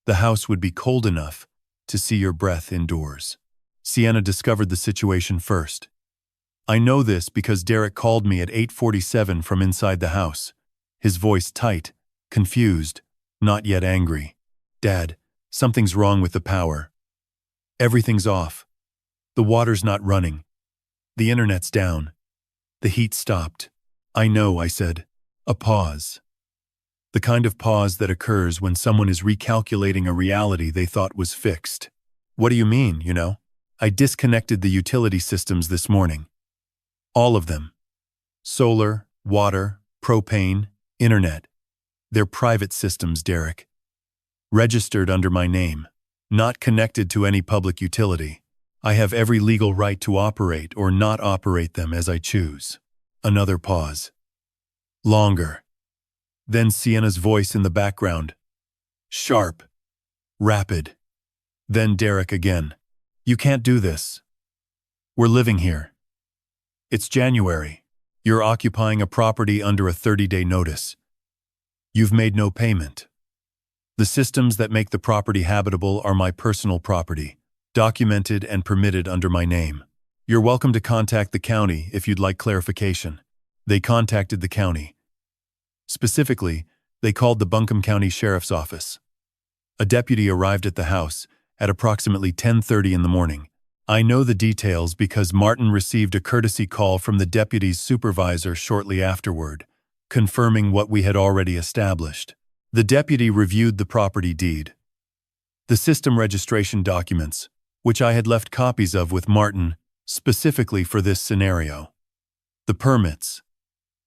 the house would be cold enough to see your breath indoors. Sienna discovered the situation first. I know this because Derek called me at 8:47 from inside the house, his voice tight, confused, not yet angry. Dad, something's wrong with the power. Everything's off. The water's not running. The internet's down. The heat stopped. I know, I said. A pause. The kind of pause that occurs when someone is recalculating a reality they thought was fixed. What do you mean, I disconnected the utility systems this morning. All of them. Solar, water, propane, internet. They're private systems, Derek. Registered under my name. Not connected to any public utility. I have every legal right to operate or not operate them as I choose. Another pause. Longer. Then Sienna's voice in the background. Sharp. Rapid. Then Derek again. You can't do this. We're living here. It's January. You're occupying a property under a 30-day notice. You've made no payment. The systems that make the property habitable are my personal property, documented and permitted under my name. You're welcome to contact the county if you'd like clarification. They contacted the county. Specifically, they called the Buncombe County Sheriff's Office. A deputy arrived at the house at approximately 10:30 in the morning. I know the details because Martin received a courtesy call from the deputy's supervisor shortly afterward, confirming what we had already established. The deputy reviewed the property deed. The system registration documents, which I had left copies of with Martin, specifically for this scenario. The permits.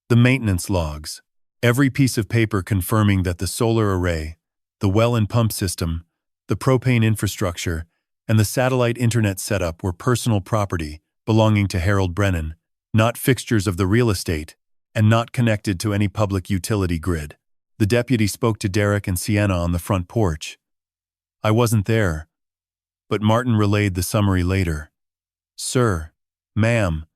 The maintenance logs. Every piece of paper confirming that the solar array, the well and pump system, the propane infrastructure, and the satellite internet setup were personal property belonging to Harold Brennan, not fixtures of the real estate, and not connected to any public utility grid. The deputy spoke to Derek and Sienna on the front porch. I wasn't there, but Martin relayed the summary later. Sir, ma'am,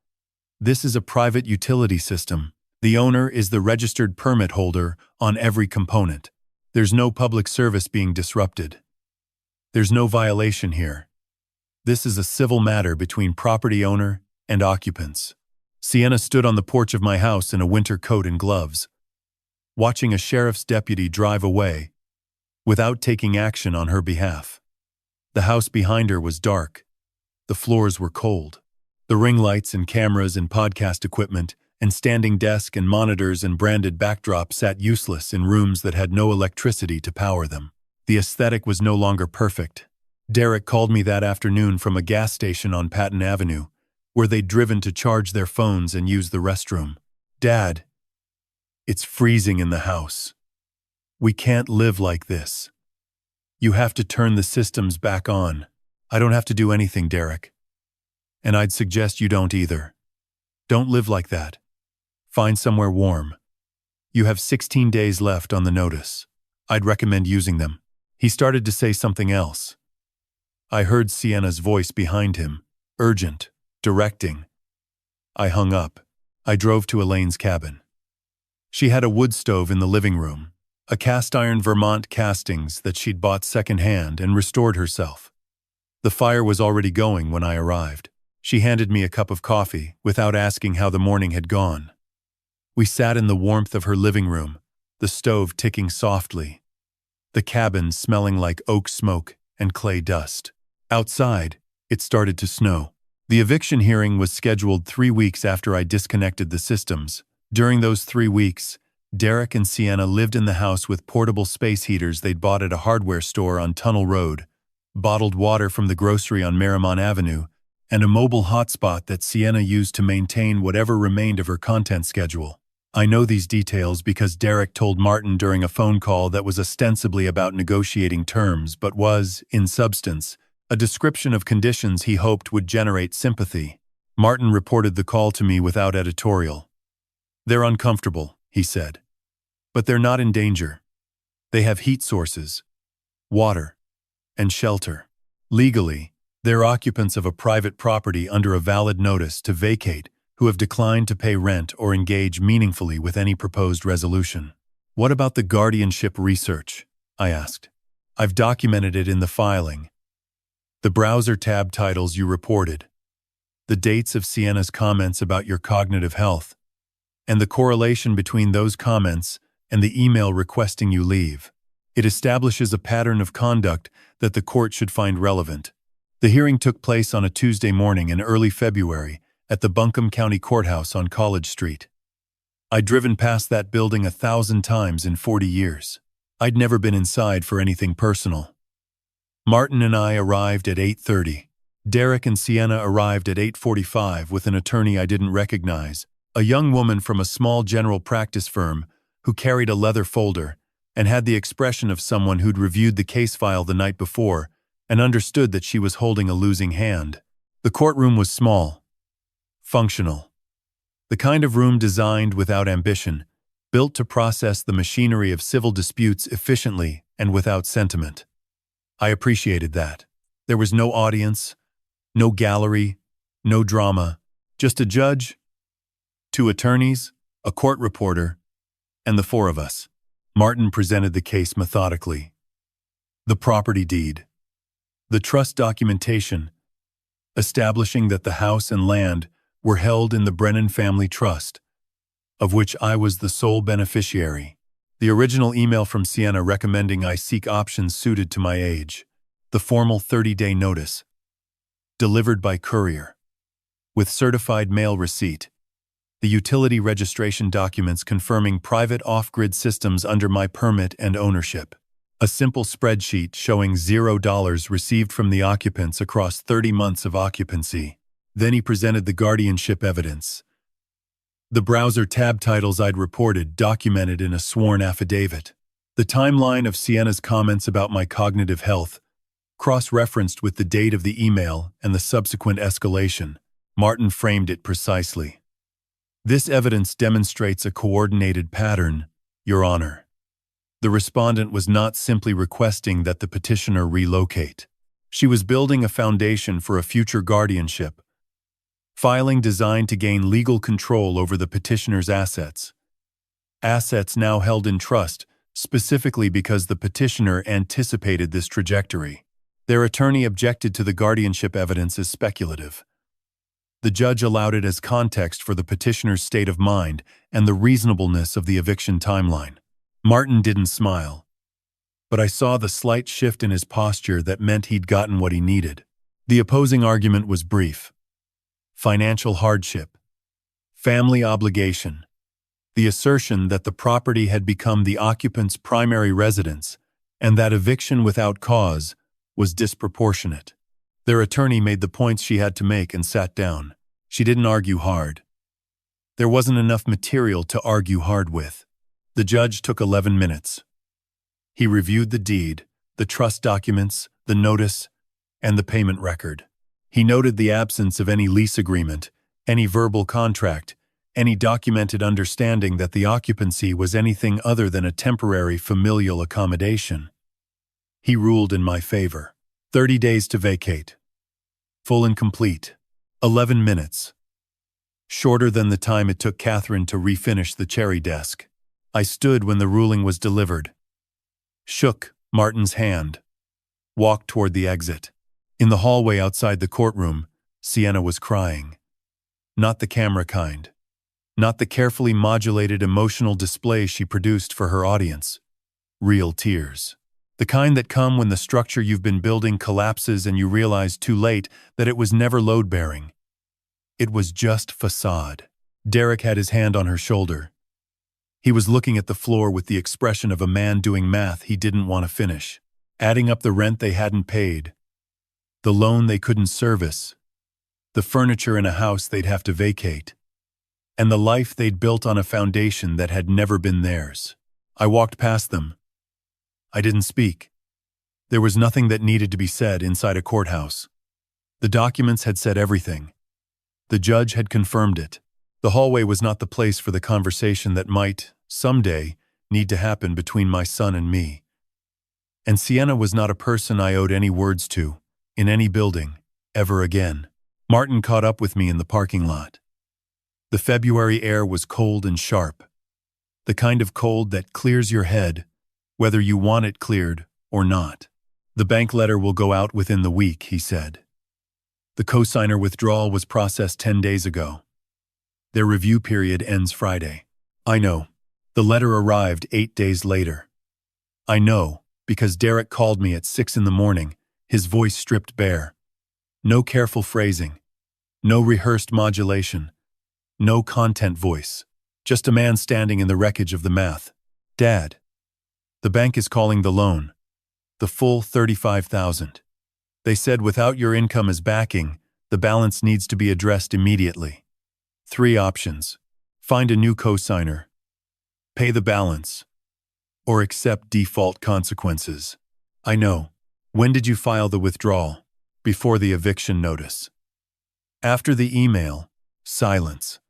this is a private utility system. The owner is the registered permit holder on every component. There's no public service being disrupted. There's no violation here. This is a civil matter between property owner and occupants. Sienna stood on the porch of my house in a winter coat and gloves, watching a sheriff's deputy drive away without taking action on her behalf. The house behind her was dark. The floors were cold. The ring lights and cameras and podcast equipment and standing desk and monitors and branded backdrop sat useless in rooms that had no electricity to power them. The aesthetic was no longer perfect. Derek called me that afternoon from a gas station on Patton Avenue, where they'd driven to charge their phones and use the restroom. Dad, it's freezing in the house. We can't live like this. You have to turn the systems back on. I don't have to do anything, Derek. And I'd suggest you don't either. Don't live like that. Find somewhere warm. You have 16 days left on the notice. I'd recommend using them. He started to say something else. I heard Sienna's voice behind him, urgent, directing. I hung up. I drove to Elaine's cabin. She had a wood stove in the living room, a cast-iron Vermont castings that she'd bought second-hand and restored herself. The fire was already going when I arrived. She handed me a cup of coffee without asking how the morning had gone. We sat in the warmth of her living room, the stove ticking softly, the cabin smelling like oak smoke and clay dust. Outside, it started to snow. The eviction hearing was scheduled 3 weeks after I disconnected the systems. During those 3 weeks, Derek and Sienna lived in the house with portable space heaters they'd bought at a hardware store on Tunnel Road, bottled water from the grocery on Marymount Avenue, and a mobile hotspot that Sienna used to maintain whatever remained of her content schedule. I know these details because Derek told Martin during a phone call that was ostensibly about negotiating terms but was, in substance, a description of conditions he hoped would generate sympathy. Martin reported the call to me without editorial. They're uncomfortable, he said. But they're not in danger. They have heat sources, water, and shelter. Legally, they're occupants of a private property under a valid notice to vacate who have declined to pay rent or engage meaningfully with any proposed resolution. What about the guardianship research? I asked. I've documented it in the filing. The browser tab titles you reported, the dates of Sienna's comments about your cognitive health, and the correlation between those comments and the email requesting you leave. It establishes a pattern of conduct that the court should find relevant. The hearing took place on a Tuesday morning in early February at the Buncombe County Courthouse on College Street. I'd driven past that building 1,000 times in 40 years. I'd never been inside for anything personal. Martin and I arrived at 8:30. Derek and Sienna arrived at 8:45 with an attorney I didn't recognize, a young woman from a small general practice firm who carried a leather folder and had the expression of someone who'd reviewed the case file the night before and understood that she was holding a losing hand. The courtroom was small, functional. The kind of room designed without ambition, built to process the machinery of civil disputes efficiently and without sentiment. I appreciated that. There was no audience, no gallery, no drama, just a judge, 2 attorneys, a court reporter, and the 4 of us. Martin presented the case methodically. The property deed, the trust documentation, establishing that the house and land were held in the Brennan Family Trust, of which I was the sole beneficiary. The original email from Sienna recommending I seek options suited to my age. The formal 30-day notice. Delivered by courier. With certified mail receipt. The utility registration documents confirming private off-grid systems under my permit and ownership. A simple spreadsheet showing $0 received from the occupants across 30 months of occupancy. Then he presented the guardianship evidence. The browser tab titles I'd reported documented in a sworn affidavit. The timeline of Sienna's comments about my cognitive health, cross-referenced with the date of the email and the subsequent escalation. Martin framed it precisely. This evidence demonstrates a coordinated pattern, Your Honor. The respondent was not simply requesting that the petitioner relocate. She was building a foundation for a future guardianship, filing designed to gain legal control over the petitioner's assets. Assets now held in trust, specifically because the petitioner anticipated this trajectory. Their attorney objected to the guardianship evidence as speculative. The judge allowed it as context for the petitioner's state of mind and the reasonableness of the eviction timeline. Martin didn't smile, but I saw the slight shift in his posture that meant he'd gotten what he needed. The opposing argument was brief. Financial hardship, family obligation, the assertion that the property had become the occupant's primary residence and that eviction without cause was disproportionate. Their attorney made the points she had to make and sat down. She didn't argue hard. There wasn't enough material to argue hard with. The judge took 11 minutes. He reviewed the deed, the trust documents, the notice, and the payment record. He noted the absence of any lease agreement, any verbal contract, any documented understanding that the occupancy was anything other than a temporary familial accommodation. He ruled in my favor. 30 days to vacate. Full and complete. 11 minutes. Shorter than the time it took Catherine to refinish the cherry desk. I stood when the ruling was delivered. Shook Martin's hand. Walked toward the exit. In the hallway outside the courtroom, Sienna was crying. Not the camera kind. Not the carefully modulated emotional display she produced for her audience. Real tears. The kind that come when the structure you've been building collapses and you realize too late that it was never load-bearing. It was just facade. Derek had his hand on her shoulder. He was looking at the floor with the expression of a man doing math he didn't want to finish, adding up the rent they hadn't paid, the loan they couldn't service, the furniture in a house they'd have to vacate, and the life they'd built on a foundation that had never been theirs. I walked past them. I didn't speak. There was nothing that needed to be said inside a courthouse. The documents had said everything. The judge had confirmed it. The hallway was not the place for the conversation that might, someday, need to happen between my son and me. And Sienna was not a person I owed any words to, in any building, ever again. Martin caught up with me in the parking lot. The February air was cold and sharp. The kind of cold that clears your head, whether you want it cleared or not. The bank letter will go out within the week, he said. The cosigner withdrawal was processed 10 days ago. Their review period ends Friday. I know. The letter arrived 8 days later. I know, because Derek called me at 6 in the morning, his voice stripped bare. No careful phrasing. No rehearsed modulation. No content voice. Just a man standing in the wreckage of the math. Dad. The bank is calling the loan. The full $35,000. They said without your income as backing, the balance needs to be addressed immediately. 3 options. Find a new cosigner. Pay the balance. Or accept default consequences. I know. When did you file the withdrawal? Before the eviction notice. After the email, silence.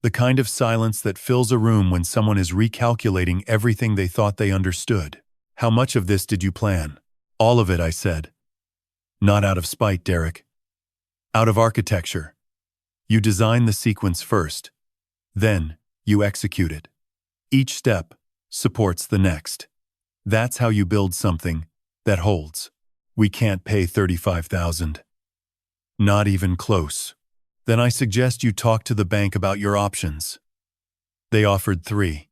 The kind of silence that fills a room when someone is recalculating everything they thought they understood. How much of this did you plan? All of it, I said. Not out of spite, Derek. Out of architecture. You design the sequence first. Then, you execute it. Each step supports the next. That's how you build something that holds. We can't pay $35,000. Not even close. Then I suggest you talk to the bank about your options. They offered 3.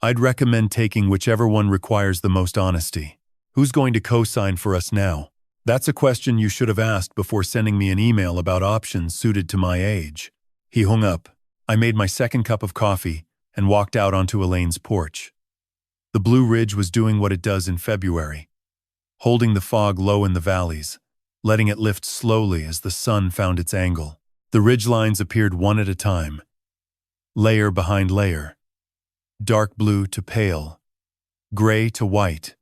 I'd recommend taking whichever one requires the most honesty. Who's going to co-sign for us now? That's a question you should have asked before sending me an email about options suited to my age. He hung up. I made my second cup of coffee and walked out onto Elaine's porch. The Blue Ridge was doing what it does in February, holding the fog low in the valleys, letting it lift slowly as the sun found its angle. The ridgelines appeared one at a time, layer behind layer, dark blue to pale, gray to white,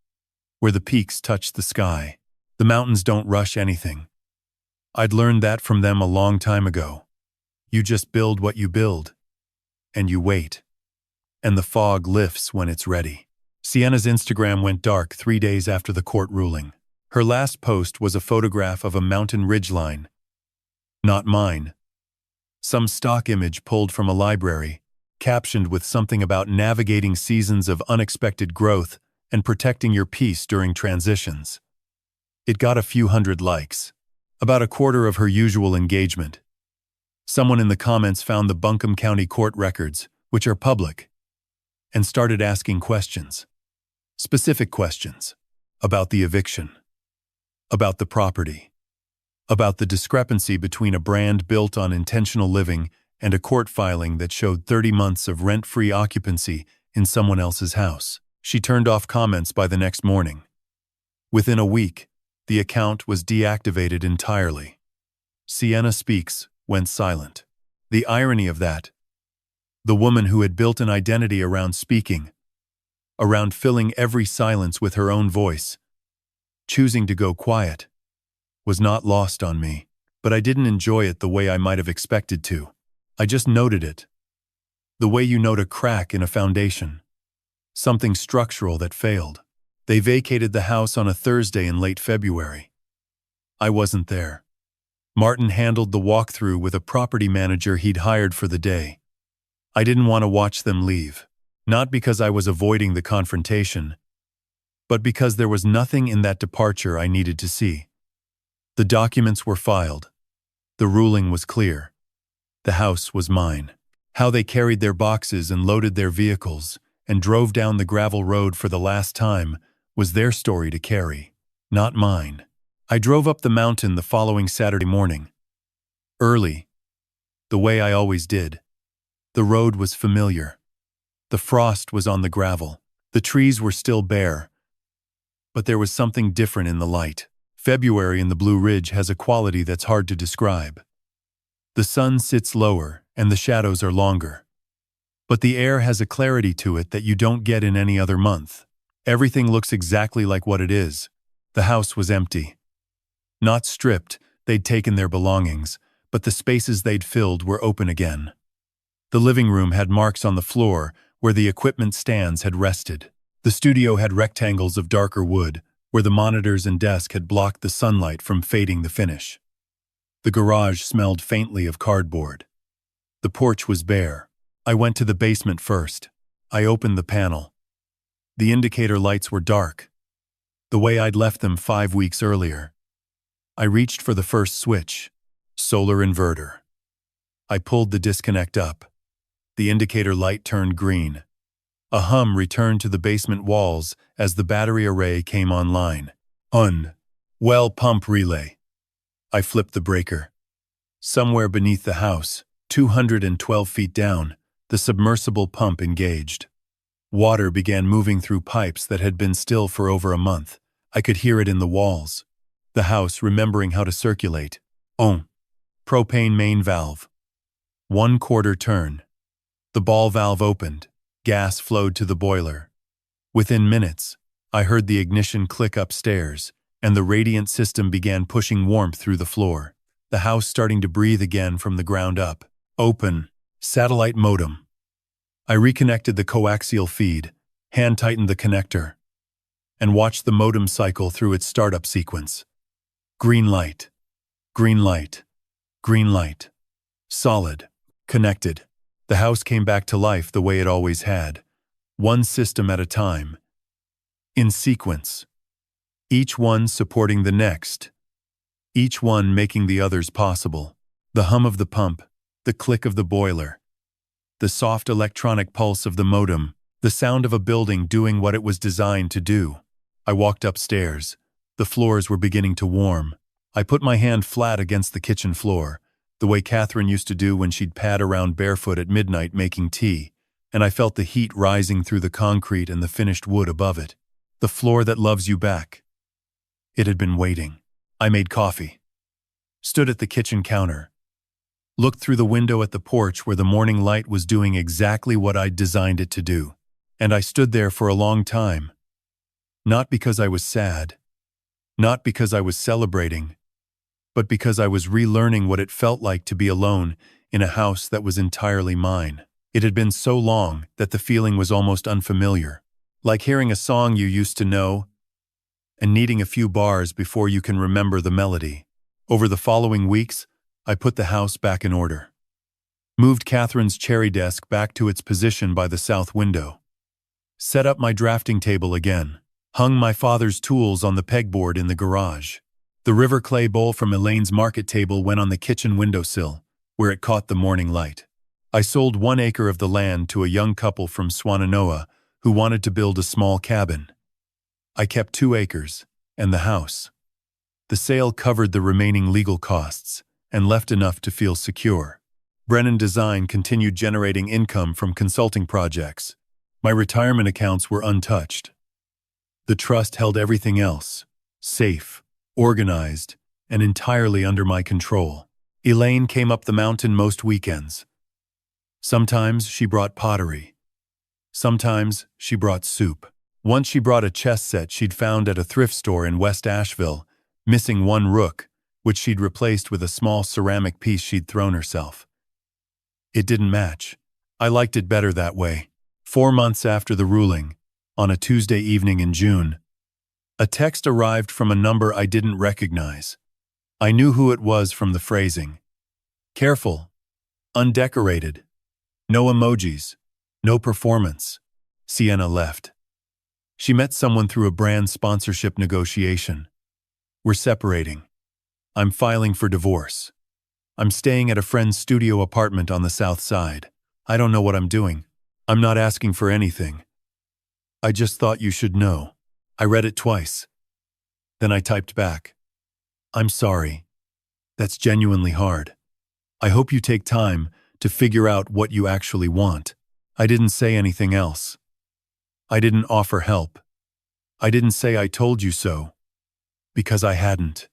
where the peaks touched the sky. The mountains don't rush anything. I'd learned that from them a long time ago. You just build what you build, and you wait. And the fog lifts when it's ready. Sienna's Instagram went dark 3 days after the court ruling. Her last post was a photograph of a mountain ridgeline. Not mine. Some stock image pulled from a library, captioned with something about navigating seasons of unexpected growth and protecting your peace during transitions. It got a few hundred likes, about a quarter of her usual engagement. Someone in the comments found the Buncombe County court records, which are public, and started asking questions. Specific questions about the eviction, about the property, about the discrepancy between a brand built on intentional living and a court filing that showed 30 months of rent-free occupancy in someone else's house. She turned off comments by the next morning. Within a week, the account was deactivated entirely. Sienna Speaks went silent. The irony of that. The woman who had built an identity around speaking, around filling every silence with her own voice, choosing to go quiet, was not lost on me. But I didn't enjoy it the way I might have expected to. I just noted it. The way you note a crack in a foundation. Something structural that failed. They vacated the house on a Thursday in late February. I wasn't there. Martin handled the walkthrough with a property manager he'd hired for the day. I didn't want to watch them leave. Not because I was avoiding the confrontation, but because there was nothing in that departure I needed to see. The documents were filed. The ruling was clear. The house was mine. How they carried their boxes and loaded their vehicles and drove down the gravel road for the last time was their story to carry, not mine. I drove up the mountain the following Saturday morning. Early, the way I always did. The road was familiar. The frost was on the gravel. The trees were still bare. But there was something different in the light. February in the Blue Ridge has a quality that's hard to describe. The sun sits lower and the shadows are longer. But the air has a clarity to it that you don't get in any other month. Everything looks exactly like what it is. The house was empty. Not stripped, they'd taken their belongings, but the spaces they'd filled were open again. The living room had marks on the floor where the equipment stands had rested. The studio had rectangles of darker wood, where the monitors and desk had blocked the sunlight from fading the finish. The garage smelled faintly of cardboard. The porch was bare. I went to the basement first. I opened the panel. The indicator lights were dark, the way I'd left them 5 weeks earlier. I reached for the first switch, solar inverter. I pulled the disconnect up. The indicator light turned green. A hum returned to the basement walls as the battery array came online. Well, pump relay. I flipped the breaker. Somewhere beneath the house, 212 feet down, the submersible pump engaged. Water began moving through pipes that had been still for over a month. I could hear it in the walls. The house remembering how to circulate. Propane main valve. 1/4 turn. The ball valve opened. Gas flowed to the boiler. Within minutes, I heard the ignition click upstairs, and the radiant system began pushing warmth through the floor. The house starting to breathe again from the ground up. Open. Satellite modem. I reconnected the coaxial feed, hand-tightened the connector, and watched the modem cycle through its startup sequence. Green light. Green light. Green light. Solid. Connected. The house came back to life the way it always had, one system at a time, in sequence, each one supporting the next, each one making the others possible. The hum of the pump, the click of the boiler, the soft electronic pulse of the modem, the sound of a building doing what it was designed to do. I walked upstairs. The floors were beginning to warm. I put my hand flat against the kitchen floor, the way Catherine used to do when she'd pad around barefoot at midnight making tea, and I felt the heat rising through the concrete and the finished wood above it. The floor that loves you back. It had been waiting. I made coffee. Stood at the kitchen counter. Looked through the window at the porch where the morning light was doing exactly what I'd designed it to do. And I stood there for a long time. Not because I was sad. Not because I was celebrating. But because I was relearning what it felt like to be alone in a house that was entirely mine. It had been so long that the feeling was almost unfamiliar. Like hearing a song you used to know and needing a few bars before you can remember the melody. Over the following weeks, I put the house back in order. Moved Catherine's cherry desk back to its position by the south window. Set up my drafting table again. Hung my father's tools on the pegboard in the garage. The river clay bowl from Elaine's market table went on the kitchen windowsill, where it caught the morning light. I sold 1 acre of the land to a young couple from Swannanoa who wanted to build a small cabin. I kept 2 acres and the house. The sale covered the remaining legal costs and left enough to feel secure. Brennan Design continued generating income from consulting projects. My retirement accounts were untouched. The trust held everything else, safe, organized, and entirely under my control. Elaine came up the mountain most weekends. Sometimes she brought pottery. Sometimes she brought soup. Once she brought a chess set she'd found at a thrift store in West Asheville, missing 1 rook, which she'd replaced with a small ceramic piece she'd thrown herself. It didn't match. I liked it better that way. 4 months after the ruling, on a Tuesday evening in June, a text arrived from a number I didn't recognize. I knew who it was from the phrasing. Careful. Undecorated. No emojis. No performance. Sienna left. She met someone through a brand sponsorship negotiation. We're separating. I'm filing for divorce. I'm staying at a friend's studio apartment on the south side. I don't know what I'm doing. I'm not asking for anything. I just thought you should know. I read it twice. Then I typed back. I'm sorry. That's genuinely hard. I hope you take time to figure out what you actually want. I didn't say anything else. I didn't offer help. I didn't say I told you so. Because I hadn't.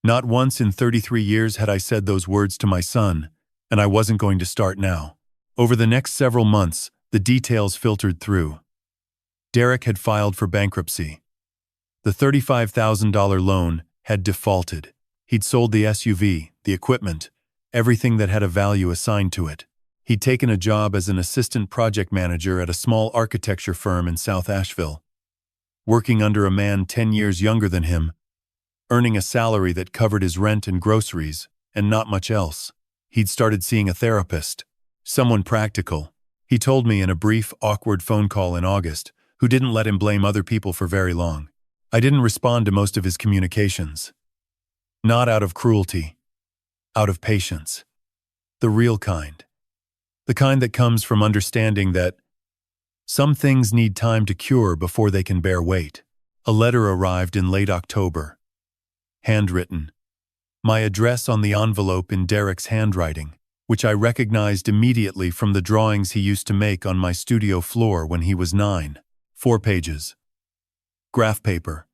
Not once in 33 years had I said those words to my son, and I wasn't going to start now. Over the next several months, the details filtered through. Derek had filed for bankruptcy. The $35,000 loan had defaulted. He'd sold the SUV, the equipment, everything that had a value assigned to it. He'd taken a job as an assistant project manager at a small architecture firm in South Asheville, working under a man 10 years younger than him, earning a salary that covered his rent and groceries, and not much else. He'd started seeing a therapist, someone practical. He told me in a brief, awkward phone call in August, who didn't let him blame other people for very long. I didn't respond to most of his communications. Not out of cruelty. Out of patience. The real kind. The kind that comes from understanding that some things need time to cure before they can bear weight. A letter arrived in late October. Handwritten. My address on the envelope in Derek's handwriting, which I recognized immediately from the drawings he used to make on my studio floor when he was 9. 4 pages. Graph paper.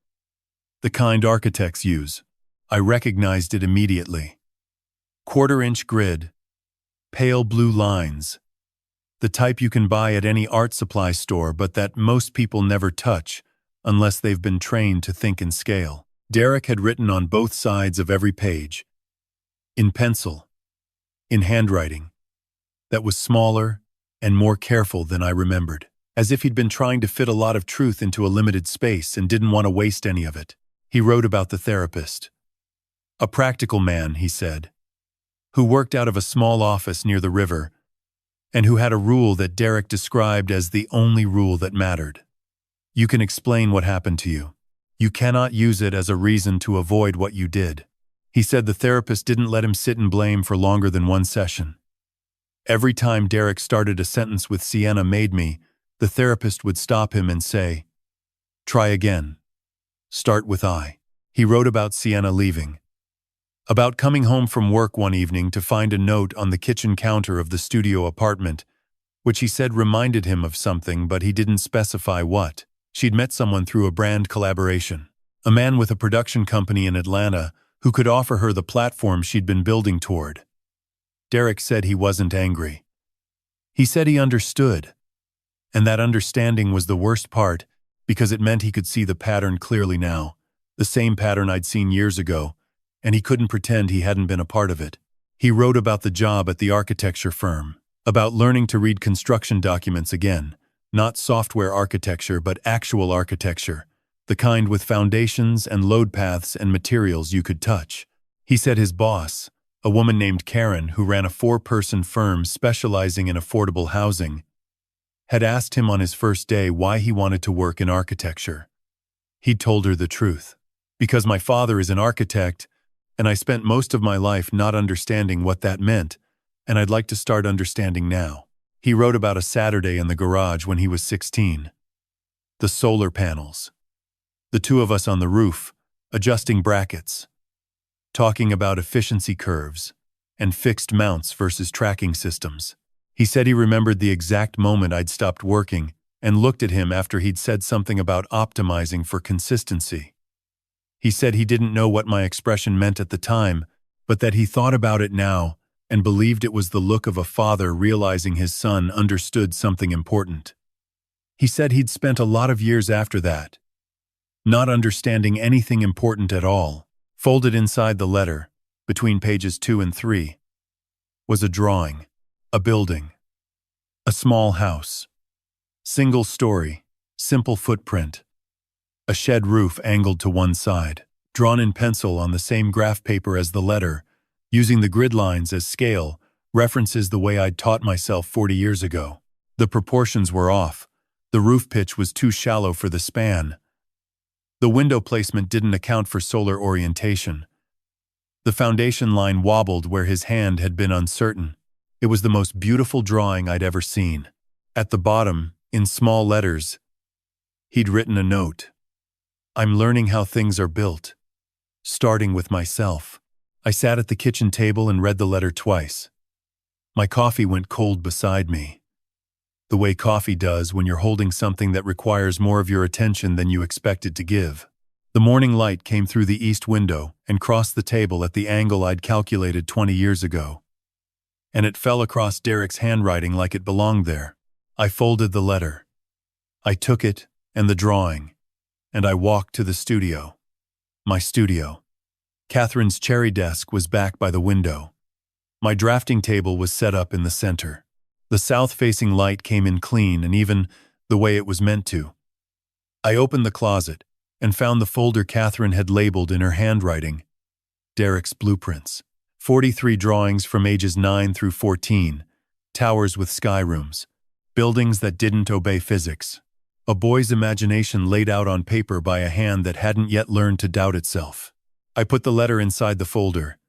The kind architects use. I recognized it immediately. 1/4-inch grid. Pale blue lines. The type you can buy at any art supply store but that most people never touch unless they've been trained to think in scale. Derek had written on both sides of every page. In pencil. In handwriting. That was smaller and more careful than I remembered. As if he'd been trying to fit a lot of truth into a limited space and didn't want to waste any of it. He wrote about the therapist. A practical man, he said, who worked out of a small office near the river, and who had a rule that Derek described as the only rule that mattered. You can explain what happened to you. You cannot use it as a reason to avoid what you did. He said the therapist didn't let him sit in blame for longer than 1 session. Every time Derek started a sentence with Sienna made me, the therapist would stop him and say, try again. Start with I. He wrote about Sienna leaving. About coming home from work one evening to find a note on the kitchen counter of the studio apartment which he said reminded him of something, but he didn't specify what. She'd met someone through a brand collaboration, a man with a production company in Atlanta who could offer her the platform she'd been building toward. Derek said he wasn't angry. He said he understood. And that understanding was the worst part, because it meant he could see the pattern clearly now, the same pattern I'd seen years ago, and he couldn't pretend he hadn't been a part of it. He wrote about the job at the architecture firm, about learning to read construction documents again, not software architecture but actual architecture, the kind with foundations and load paths and materials you could touch. He said his boss, a woman named Karen who ran a 4-person firm specializing in affordable housing, had asked him on his first day why he wanted to work in architecture. He'd told her the truth. Because my father is an architect, and I spent most of my life not understanding what that meant, and I'd like to start understanding now. He wrote about a Saturday in the garage when he was 16. The solar panels. The two of us on the roof, adjusting brackets, talking about efficiency curves and fixed mounts versus tracking systems. He said he remembered the exact moment I'd stopped working and looked at him after he'd said something about optimizing for consistency. He said he didn't know what my expression meant at the time, but that he thought about it now and believed it was the look of a father realizing his son understood something important. He said he'd spent a lot of years after that, not understanding anything important at all. Folded inside the letter, between pages 2 and 3, was a drawing, a building, a small house, single story, simple footprint, a shed roof angled to one side, drawn in pencil on the same graph paper as the letter, using the grid lines as scale, references the way I'd taught myself 40 years ago. The proportions were off. The roof pitch was too shallow for the span. The window placement didn't account for solar orientation. The foundation line wobbled where his hand had been uncertain. It was the most beautiful drawing I'd ever seen. At the bottom, in small letters, he'd written a note. I'm learning how things are built, starting with myself. I sat at the kitchen table and read the letter twice. My coffee went cold beside me. The way coffee does when you're holding something that requires more of your attention than you expected to give. The morning light came through the east window and crossed the table at the angle I'd calculated 20 years ago. And it fell across Derek's handwriting like it belonged there. I folded the letter. I took it and the drawing, and I walked to the studio. My studio. Catherine's cherry desk was back by the window. My drafting table was set up in the center. The south-facing light came in clean and even the way it was meant to. I opened the closet and found the folder Catherine had labeled in her handwriting, Derek's blueprints. 43 drawings from ages 9 through 14, towers with sky rooms, buildings that didn't obey physics, a boy's imagination laid out on paper by a hand that hadn't yet learned to doubt itself. I put the letter inside the folder.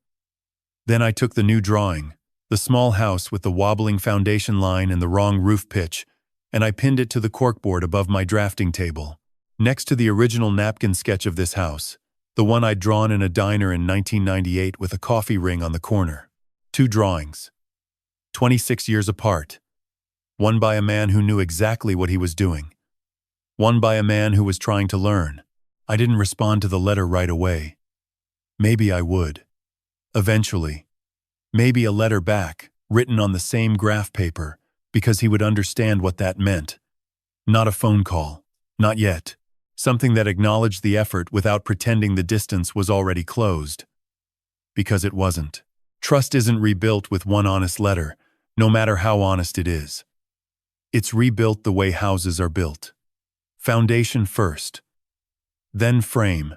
Then I took the new drawing, the small house with the wobbling foundation line and the wrong roof pitch, and I pinned it to the corkboard above my drafting table, next to the original napkin sketch of this house, the one I'd drawn in a diner in 1998 with a coffee ring on the corner. 2 drawings, 26 years apart. One by a man who knew exactly what he was doing. One by a man who was trying to learn. I didn't respond to the letter right away. Maybe I would. Eventually. Maybe a letter back, written on the same graph paper, because he would understand what that meant. Not a phone call. Not yet. Something that acknowledged the effort without pretending the distance was already closed. Because it wasn't. Trust isn't rebuilt with one honest letter, no matter how honest it is. It's rebuilt the way houses are built. Foundation first. Then frame.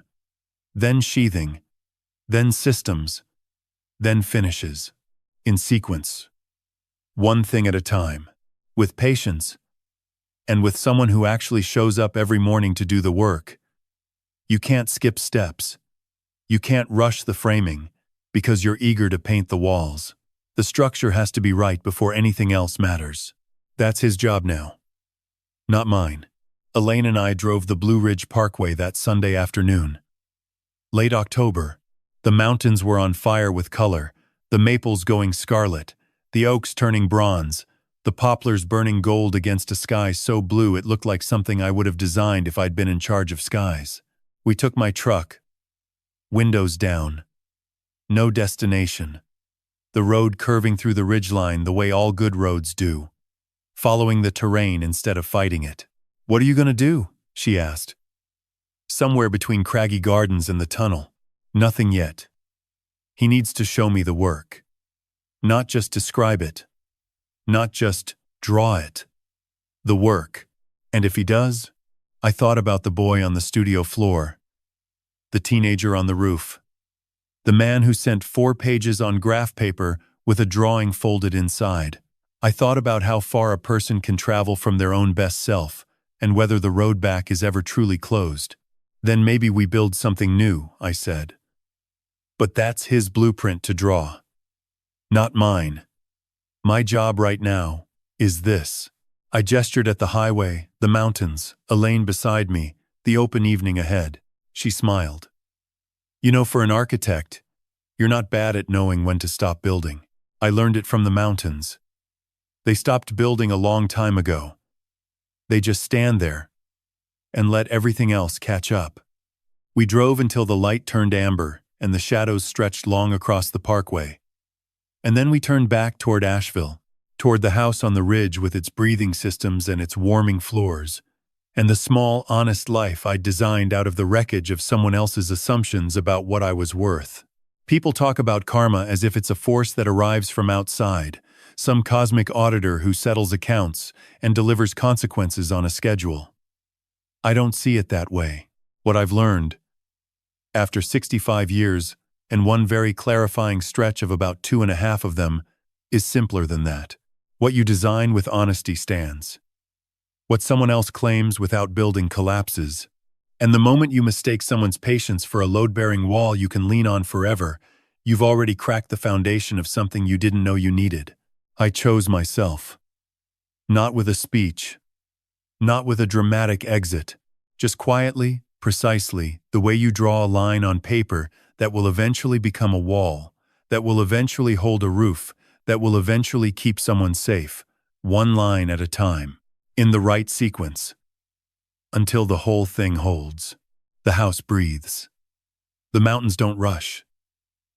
Then sheathing. Then systems. Then finishes. In sequence. One thing at a time. With patience. And with someone who actually shows up every morning to do the work. You can't skip steps. You can't rush the framing, because you're eager to paint the walls. The structure has to be right before anything else matters. That's his job now. Not mine. Elaine and I drove the Blue Ridge Parkway that Sunday afternoon. Late October. The mountains were on fire with color, the maples going scarlet, the oaks turning bronze, the poplars burning gold against a sky so blue it looked like something I would have designed if I'd been in charge of skies. We took my truck, windows down. No destination. The road curving through the ridgeline the way all good roads do, following the terrain instead of fighting it. "What are you going to do?" she asked. "Somewhere between Craggy Gardens and the tunnel. Nothing yet. He needs to show me the work. Not just describe it. Not just draw it. The work. And if he does?" I thought about the boy on the studio floor, the teenager on the roof, the man who sent 4 pages on graph paper with a drawing folded inside. I thought about how far a person can travel from their own best self, and whether the road back is ever truly closed. "Then maybe we build something new," I said. "But that's his blueprint to draw. Not mine. My job right now is this." I gestured at the highway, the mountains, a lane beside me, the open evening ahead. She smiled. "You know, for an architect, you're not bad at knowing when to stop building. I learned it from the mountains. They stopped building a long time ago. They just stand there and let everything else catch up." We drove until the light turned amber and the shadows stretched long across the parkway. And then we turned back toward Asheville, toward the house on the ridge with its breathing systems and its warming floors, and the small, honest life I'd designed out of the wreckage of someone else's assumptions about what I was worth. People talk about karma as if it's a force that arrives from outside, some cosmic auditor who settles accounts and delivers consequences on a schedule. I don't see it that way. What I've learned, after 65 years and one very clarifying stretch of about 2.5 of them, is simpler than that. What you design with honesty stands. What someone else claims without building collapses. And the moment you mistake someone's patience for a load-bearing wall you can lean on forever, you've already cracked the foundation of something you didn't know you needed. I chose myself. Not with a speech. Not with a dramatic exit. Just quietly, precisely, the way you draw a line on paper that will eventually become a wall, that will eventually hold a roof, that will eventually keep someone safe, one line at a time, in the right sequence, until the whole thing holds. The house breathes. The mountains don't rush.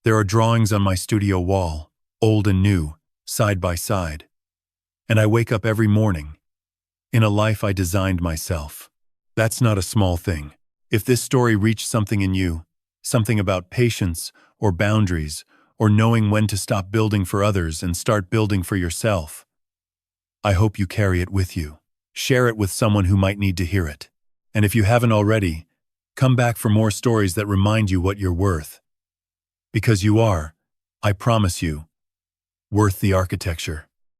There are drawings on my studio wall, old and new, side by side. And I wake up every morning, in a life I designed myself. That's not a small thing. If this story reached something in you, something about patience or boundaries, or knowing when to stop building for others and start building for yourself, I hope you carry it with you. Share it with someone who might need to hear it. And if you haven't already, come back for more stories that remind you what you're worth. Because you are, I promise you, worth the architecture.